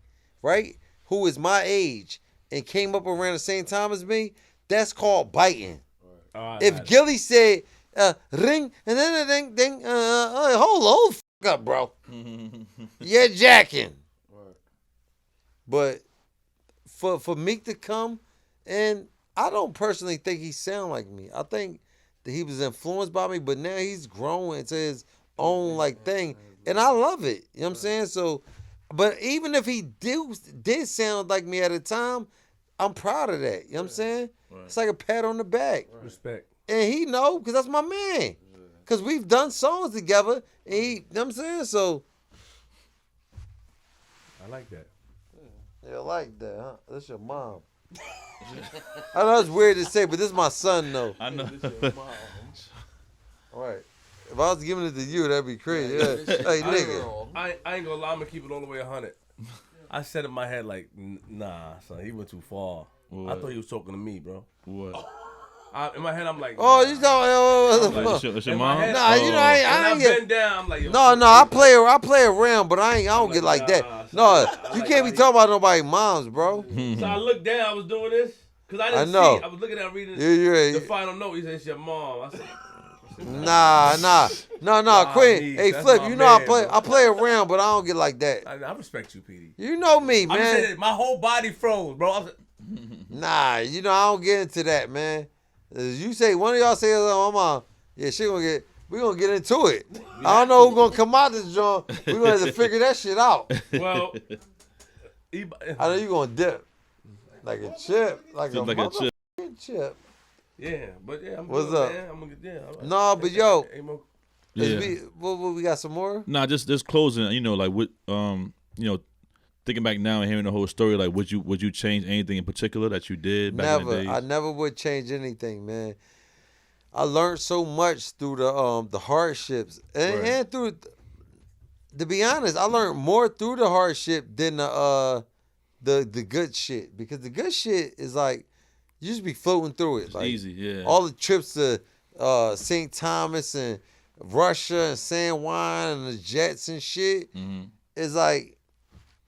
[SPEAKER 3] right, who is my age and came up around the same time as me, that's called biting. If Gilly said ring and then ding ding, hold the fuck up, bro. You're jacking. But for Meek to come, and I don't personally think he sound like me. I think that he was influenced by me, but now he's growing into his own like thing, and I love it. You know what I'm saying? So, but even if he did sound like me at a time, I'm proud of that. You know what I'm saying? It's like a pat on the back.
[SPEAKER 1] Respect.
[SPEAKER 3] And he know, because that's my man. Because we've done songs together, and he, you know what I'm saying? So.
[SPEAKER 1] I like that.
[SPEAKER 3] Yeah, I like that, huh? That's your mom. I know it's weird to say, but this is my son, though.
[SPEAKER 2] I know.
[SPEAKER 3] All right. If I was giving it to you, that'd be crazy. Yeah. Hey, nigga.
[SPEAKER 1] I ain't gonna lie, I'm gonna keep it all the way 100. I said in my head, like, nah, son, he went too far.
[SPEAKER 2] What?
[SPEAKER 1] I thought he was talking to me, bro.
[SPEAKER 2] What?
[SPEAKER 1] In my head, I'm like,
[SPEAKER 3] Oh,
[SPEAKER 1] nah.
[SPEAKER 3] you don't.
[SPEAKER 2] Like, it's your
[SPEAKER 1] In my
[SPEAKER 2] mom?
[SPEAKER 1] head,
[SPEAKER 3] Nah, you know, I
[SPEAKER 1] I
[SPEAKER 3] ain't
[SPEAKER 1] bend
[SPEAKER 3] get.
[SPEAKER 1] down, I'm like, yo.
[SPEAKER 3] No, I play around, but I don't
[SPEAKER 1] like,
[SPEAKER 3] get like
[SPEAKER 1] nah,
[SPEAKER 3] that.
[SPEAKER 1] son,
[SPEAKER 3] No,
[SPEAKER 1] I
[SPEAKER 3] you
[SPEAKER 1] like
[SPEAKER 3] can't
[SPEAKER 1] how
[SPEAKER 3] be talking about nobody's moms, bro.
[SPEAKER 1] So I looked down, I was doing this, because I didn't
[SPEAKER 3] I know.
[SPEAKER 1] see. I was looking at reading
[SPEAKER 3] Yeah.
[SPEAKER 1] the final note. He said, it's your mom. I said,
[SPEAKER 3] Nah, Quinn.
[SPEAKER 1] Niece,
[SPEAKER 3] Hey,
[SPEAKER 1] that's
[SPEAKER 3] Flip,
[SPEAKER 1] my
[SPEAKER 3] you know
[SPEAKER 1] man,
[SPEAKER 3] I
[SPEAKER 1] bro.
[SPEAKER 3] play around, but I don't get like that.
[SPEAKER 1] I respect you, Petey.
[SPEAKER 3] You know me,
[SPEAKER 1] I'm just saying
[SPEAKER 3] man.
[SPEAKER 1] that my whole body froze, bro. I was like,
[SPEAKER 3] Nah, you know I don't get into that, man. You say one of y'all say, "Oh, my mom," yeah, we gonna get into it. I don't know who's gonna come out this joint. We gonna have to figure that shit out.
[SPEAKER 1] well,
[SPEAKER 3] I know you gonna dip like a chip, like a
[SPEAKER 2] Like a chip.
[SPEAKER 3] motherfucking chip.
[SPEAKER 1] yeah, but yeah, I'm
[SPEAKER 3] What's
[SPEAKER 1] good,
[SPEAKER 3] up?
[SPEAKER 1] man. I'm gonna get all right.
[SPEAKER 3] No, but yo,
[SPEAKER 1] Ain't more-
[SPEAKER 2] Yeah.
[SPEAKER 3] we got some more.
[SPEAKER 2] Nah, just closing. You know, like what, thinking back now and hearing the whole story, like would you change anything in particular that you did back in the
[SPEAKER 3] Never.
[SPEAKER 2] days?
[SPEAKER 3] I never would change anything, man. I learned so much through the hardships and through. To be honest, I learned more through the hardship than the good shit, because the good shit is like you just be floating through it.
[SPEAKER 2] It's
[SPEAKER 3] like,
[SPEAKER 2] easy, yeah.
[SPEAKER 3] All the trips to St. Thomas and Russia and San Juan and the jets and shit.
[SPEAKER 2] Mm-hmm.
[SPEAKER 3] It's like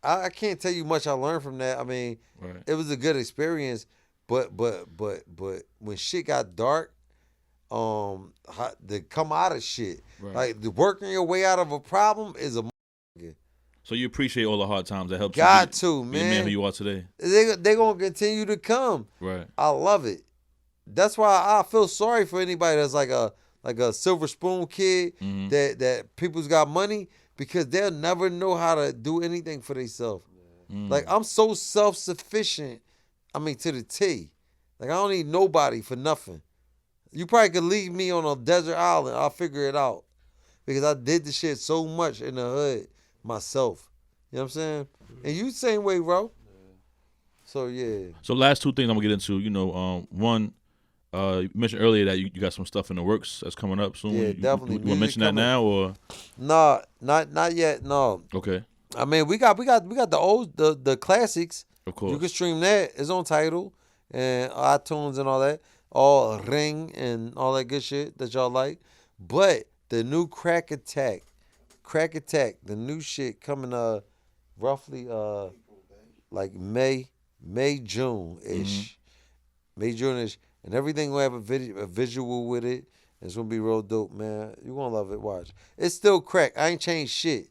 [SPEAKER 3] I can't tell you much I learned from that. I mean, it was a good experience, but when shit got dark, to come out of shit, like the working your way out of a problem is a.
[SPEAKER 2] So you appreciate all the hard times that helped
[SPEAKER 3] Got
[SPEAKER 2] you
[SPEAKER 3] to,
[SPEAKER 2] be the man
[SPEAKER 3] man.
[SPEAKER 2] who you are today.
[SPEAKER 3] They gonna continue to come.
[SPEAKER 2] Right.
[SPEAKER 3] I love it. That's why I feel sorry for anybody that's like a silver spoon kid that people's got money, because they'll never know how to do anything for themselves. Like I'm so self-sufficient. I mean, to the T. Like I don't need nobody for nothing. You probably could leave me on a desert island. I'll figure it out, because I did the shit so much in the hood myself. You know what I'm saying? And you same way, bro. So yeah.
[SPEAKER 2] So last two things I'm gonna get into. You know, one, you mentioned earlier that you got some stuff in the works that's coming up soon.
[SPEAKER 3] Yeah,
[SPEAKER 2] you
[SPEAKER 3] definitely.
[SPEAKER 2] You want to mention that now or?
[SPEAKER 3] Nah, not yet. No.
[SPEAKER 2] Okay.
[SPEAKER 3] I mean, we got the old the classics.
[SPEAKER 2] Of course.
[SPEAKER 3] You can stream that. It's on Tidal and iTunes and all that. All Ring and all that good shit that y'all like. But the new Crack Attack, the new shit coming roughly like May, June ish. May, June ish. And everything will have a visual with it. It's gonna be real dope, man. You gonna love it. Watch. It's still crack. I ain't changed shit.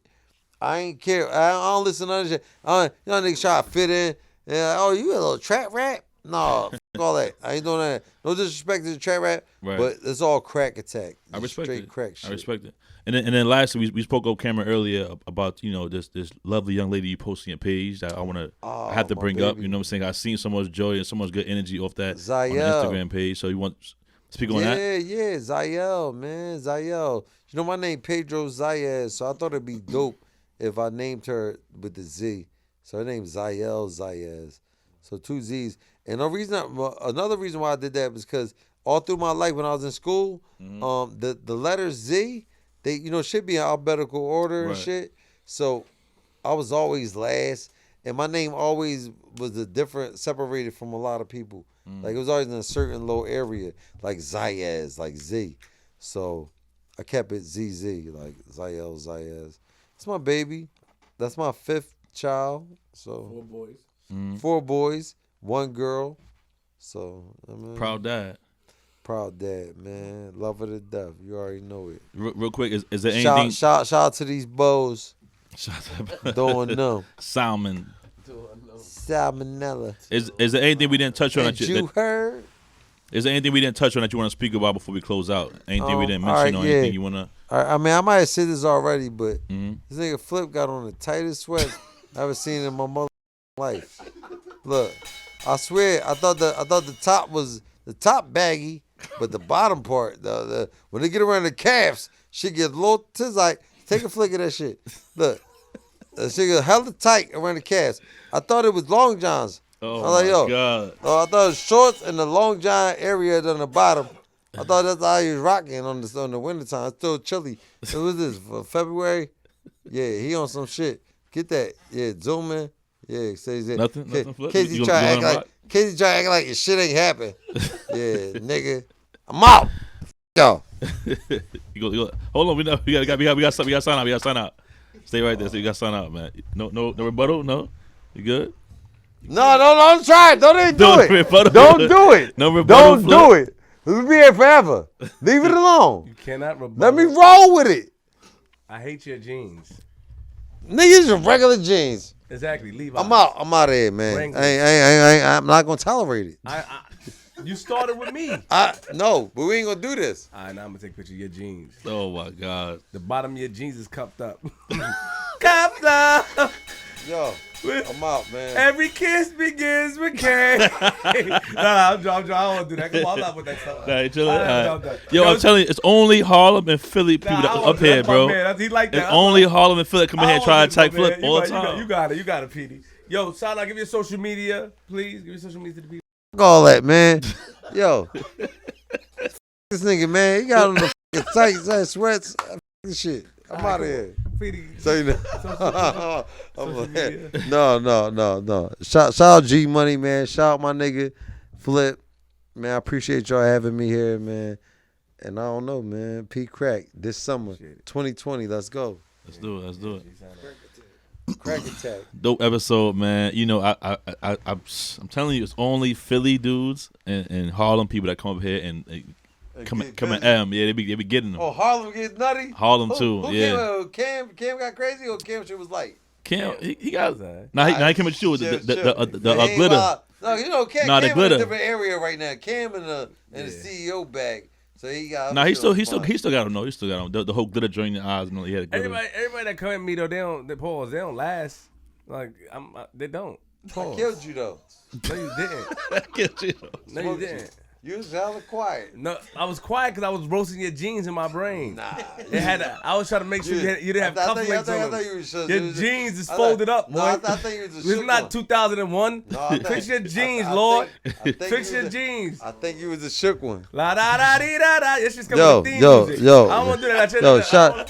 [SPEAKER 3] I ain't care. I don't listen to other shit. Y'all niggas try to fit in. Yeah, oh, you a little trap rap? No, f all that. I ain't doing that. No disrespect to the trap rap, but it's all Crack Attack.
[SPEAKER 2] I respect
[SPEAKER 3] straight
[SPEAKER 2] it.
[SPEAKER 3] Crack shit.
[SPEAKER 2] I respect it. And then lastly, we spoke off camera earlier about this lovely young lady you posting your page that I have to bring up. You know what I'm saying? I've seen so much joy and so much good energy off that on the Instagram page. So you want to speak on that?
[SPEAKER 3] Yeah, Zayel, man, Zayel. You know my name Pedro Zayez, so I thought it'd be dope if I named her with the Z. So her name's Zayel Zayez. So 2 Z's. And another reason why I did that was because all through my life when I was in school, the letter Z, they should be in alphabetical order and shit. So I was always last, and my name always was separated from a lot of people. Like it was always in a certain little area, like Zayez, like Z. So I kept it ZZ, like Zayel Zayez. It's my baby. That's my 5th child. So
[SPEAKER 4] 4 boys.
[SPEAKER 3] 4 boys, 1 girl. So I mean,
[SPEAKER 2] Proud dad.
[SPEAKER 3] Proud dad, man. Love her to death. You already know it.
[SPEAKER 2] Real quick, is there anything?
[SPEAKER 3] Shout out to these bows. Doing them.
[SPEAKER 2] Salmonella.
[SPEAKER 3] Is
[SPEAKER 2] Is there anything we didn't touch on that
[SPEAKER 3] you heard?
[SPEAKER 2] Is there anything we didn't touch on that you want to speak about before we close out? Anything we didn't mention or anything you want to?
[SPEAKER 3] I mean, I might have said this already, but this nigga Flip got on the tightest sweats I ever seen in my mother life. Look, I swear, I thought the top was the top baggy, but the bottom part, the when they get around the calves, shit get a little tight. Take a flick of that shit. Look, that shit get hella tight around the calves. I thought it was long johns.
[SPEAKER 2] Oh
[SPEAKER 3] I was like, yo,
[SPEAKER 2] God!
[SPEAKER 3] I thought it was shorts and the long john area on the bottom. I thought that's how he was rocking on the wintertime. It's still chilly. What was this, for February? Yeah, he on some shit. Get that. Yeah, zoom in. Yeah, says it.
[SPEAKER 2] Nothing.
[SPEAKER 3] Casey try to act like your shit ain't happen. Yeah, nigga. I'm out. Yo.
[SPEAKER 2] you go. Hold on. We got to sign out. Stay right there. So you got to sign out, man. No rebuttal. No. You good?
[SPEAKER 3] No, don't try it. Don't even do it.
[SPEAKER 2] Rebuttal.
[SPEAKER 3] Don't do it.
[SPEAKER 2] No rebuttal.
[SPEAKER 3] Don't do it. We'll be here forever. Leave it alone.
[SPEAKER 1] You cannot rebuttal.
[SPEAKER 3] Let me roll with it.
[SPEAKER 1] I hate your jeans.
[SPEAKER 3] Niggas your regular jeans.
[SPEAKER 1] Exactly. Leave.
[SPEAKER 3] I'm out of here, man. I'm not gonna tolerate it.
[SPEAKER 1] You started with me.
[SPEAKER 3] No, but we ain't gonna do this.
[SPEAKER 1] All right, now I'm gonna take a picture of your jeans.
[SPEAKER 2] Oh my God.
[SPEAKER 1] The bottom of your jeans is cupped up. Cupped up.
[SPEAKER 3] Yo, I'm out, man.
[SPEAKER 1] Every kiss begins with K. No, I don't want to do that. Come on, I'm not with that stuff.
[SPEAKER 2] Yo, I'm telling you, it's only Harlem and Philly people that up here, bro.
[SPEAKER 1] He like that.
[SPEAKER 2] It's only Harlem and Philly that come in here and try to attack Flip all the time.
[SPEAKER 1] You got it, Petey. Yo, shout out, give your social media, please. Give your social media to the people.
[SPEAKER 3] All that, man. Yo, this nigga, man, he got on the tight sweats. Shit, I'm out of here. So you know, no. Shout out G Money, man. Shout out my nigga Flip, man. I appreciate y'all having me here, man. And I don't know, man. Petey Crack this summer, 2020. Let's go.
[SPEAKER 2] Let's do it.
[SPEAKER 3] Crack Attack.
[SPEAKER 2] Dope episode, man. You know, I'm telling you, it's only Philly dudes and Harlem people that come up here and come at M. Yeah, they be getting them.
[SPEAKER 3] Oh, Harlem get nutty?
[SPEAKER 2] Harlem too.
[SPEAKER 3] Who Cam got crazy or Cam shit was light?
[SPEAKER 2] Cam, he got. Nah, he came with you with the glitter.
[SPEAKER 3] No, you know, Cam in a different area right now. Cam in the CEO bag. So he got.
[SPEAKER 2] Nah, he still got him. No, he still got him. The whole glitter joint in the eyes. He had a glitter.
[SPEAKER 1] Everybody that come at me though, they don't last. Like they don't. Pause.
[SPEAKER 3] I killed you though.
[SPEAKER 1] No, you didn't.
[SPEAKER 2] I killed you.
[SPEAKER 1] No, you didn't.
[SPEAKER 3] You was hella quiet.
[SPEAKER 1] No, I was quiet because I was roasting your jeans in my brain.
[SPEAKER 3] Nah.
[SPEAKER 1] I was trying to make sure you didn't have cufflinks on them. Your jeans is folded up, boy.
[SPEAKER 3] No, I think you was a shook one.
[SPEAKER 1] It's not 2001. No, fix your jeans, Lord. Fix your jeans.
[SPEAKER 3] I think you was a shook one.
[SPEAKER 1] La da da dee da da. It's just coming with theme music.
[SPEAKER 3] Yo.
[SPEAKER 1] I don't want to do that.
[SPEAKER 3] Yo, shout out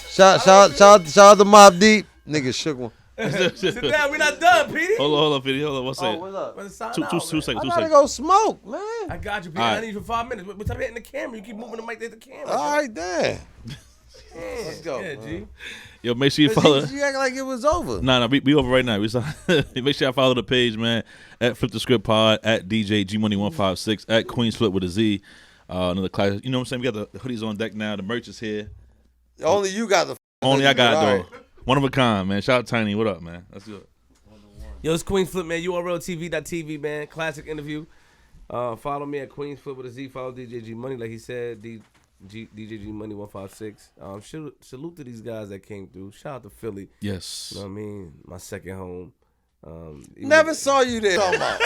[SPEAKER 3] to Mobb Deep. Nigga shook one.
[SPEAKER 1] Sit down. We're not done, Petey.
[SPEAKER 2] Hold on, Petey. Hold on. What's that?
[SPEAKER 3] What's up?
[SPEAKER 1] Let's sign
[SPEAKER 2] Two
[SPEAKER 1] out, man.
[SPEAKER 2] seconds.
[SPEAKER 3] I
[SPEAKER 2] 2
[SPEAKER 3] gotta
[SPEAKER 2] seconds.
[SPEAKER 3] go smoke, man.
[SPEAKER 1] I got you, Petey.
[SPEAKER 2] All right.
[SPEAKER 1] I need you for 5 minutes. What time you hitting the camera? You keep moving the mic to hit the camera.
[SPEAKER 3] All right, there.
[SPEAKER 1] Yeah.
[SPEAKER 3] Let's go.
[SPEAKER 1] Yeah, G.
[SPEAKER 2] Yo, make sure you follow.
[SPEAKER 3] You act like it was over.
[SPEAKER 2] Nah, we over right now. Make sure I follow the page, man. At Flip the Script Pod, at DJ G Money156, at Queens Flip with a Z. Another class. You know what I'm saying? We got the hoodies on deck now. The merch is here.
[SPEAKER 3] Only you got the.
[SPEAKER 2] Only I got
[SPEAKER 3] All
[SPEAKER 2] it, though. One of a kind, man. Shout out Tiny. What up, man? That's good.
[SPEAKER 1] Yo, it's Queens Flip, man. URLTV.tv, man. Classic interview. Follow me at Queens Flip with a Z. Follow DJ G Money, like he said. DJ G Money 156. Salute to these guys that came through. Shout out to Philly.
[SPEAKER 2] Yes.
[SPEAKER 1] You know what I mean? My second home.
[SPEAKER 3] Never saw you there. Talking about.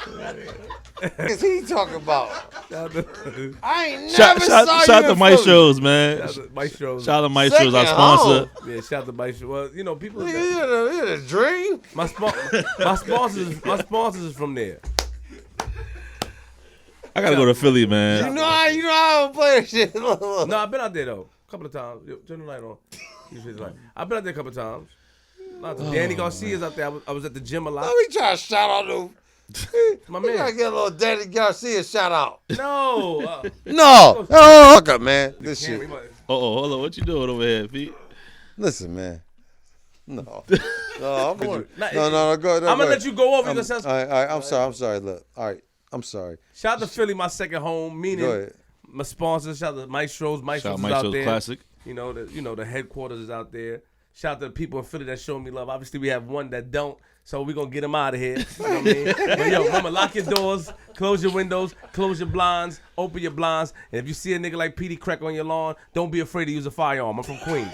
[SPEAKER 3] What is he talking about? I ain't never saw you.
[SPEAKER 2] Shout out to Maestros, man.
[SPEAKER 1] Shout out to Maestros.
[SPEAKER 2] Shout out to Maestros, our
[SPEAKER 3] Second
[SPEAKER 2] sponsor.
[SPEAKER 3] home.
[SPEAKER 1] Yeah, shout out to Maestros. Well, you know, people.
[SPEAKER 3] You had a dream.
[SPEAKER 1] My sponsors is from there.
[SPEAKER 2] I gotta go to Philly, man.
[SPEAKER 3] You know how I don't play that shit.
[SPEAKER 1] No, I've been out there though, a couple of times. Yo, turn the light on. I've been out there a couple of times. Danny Garcia's out there. I was at the gym a lot.
[SPEAKER 3] Let me try to shout out to.
[SPEAKER 1] My
[SPEAKER 3] We gotta
[SPEAKER 1] man.
[SPEAKER 3] get a little Danny Garcia shout out.
[SPEAKER 1] No.
[SPEAKER 3] No, oh, fuck up, man. This
[SPEAKER 1] Can't
[SPEAKER 3] shit.
[SPEAKER 1] we-
[SPEAKER 2] Hold on. What you doing over here, Pete?
[SPEAKER 3] Listen, man. No, I'm
[SPEAKER 1] Go
[SPEAKER 3] going.
[SPEAKER 1] on.
[SPEAKER 3] No, go.
[SPEAKER 1] I'm gonna let you go over.
[SPEAKER 3] All
[SPEAKER 1] Because
[SPEAKER 3] right, I'm sorry. Look, all right, I'm sorry.
[SPEAKER 1] shout out to Philly, my second home.
[SPEAKER 3] Go
[SPEAKER 1] Meaning
[SPEAKER 3] ahead.
[SPEAKER 1] my sponsors. Shout out to Maestros.
[SPEAKER 2] Shout out
[SPEAKER 1] Maestros is out
[SPEAKER 2] Maestros
[SPEAKER 1] there.
[SPEAKER 2] Classic.
[SPEAKER 1] You know the headquarters is out there. Shout out to the people in Philly that show me love. Obviously, we have one that don't, so we're going to get them out of here. You know what I mean? But yo, remember, lock your doors, close your windows, close your blinds, open your blinds. And if you see a nigga like Peedi Crack on your lawn, don't be afraid to use a firearm. I'm from Queens.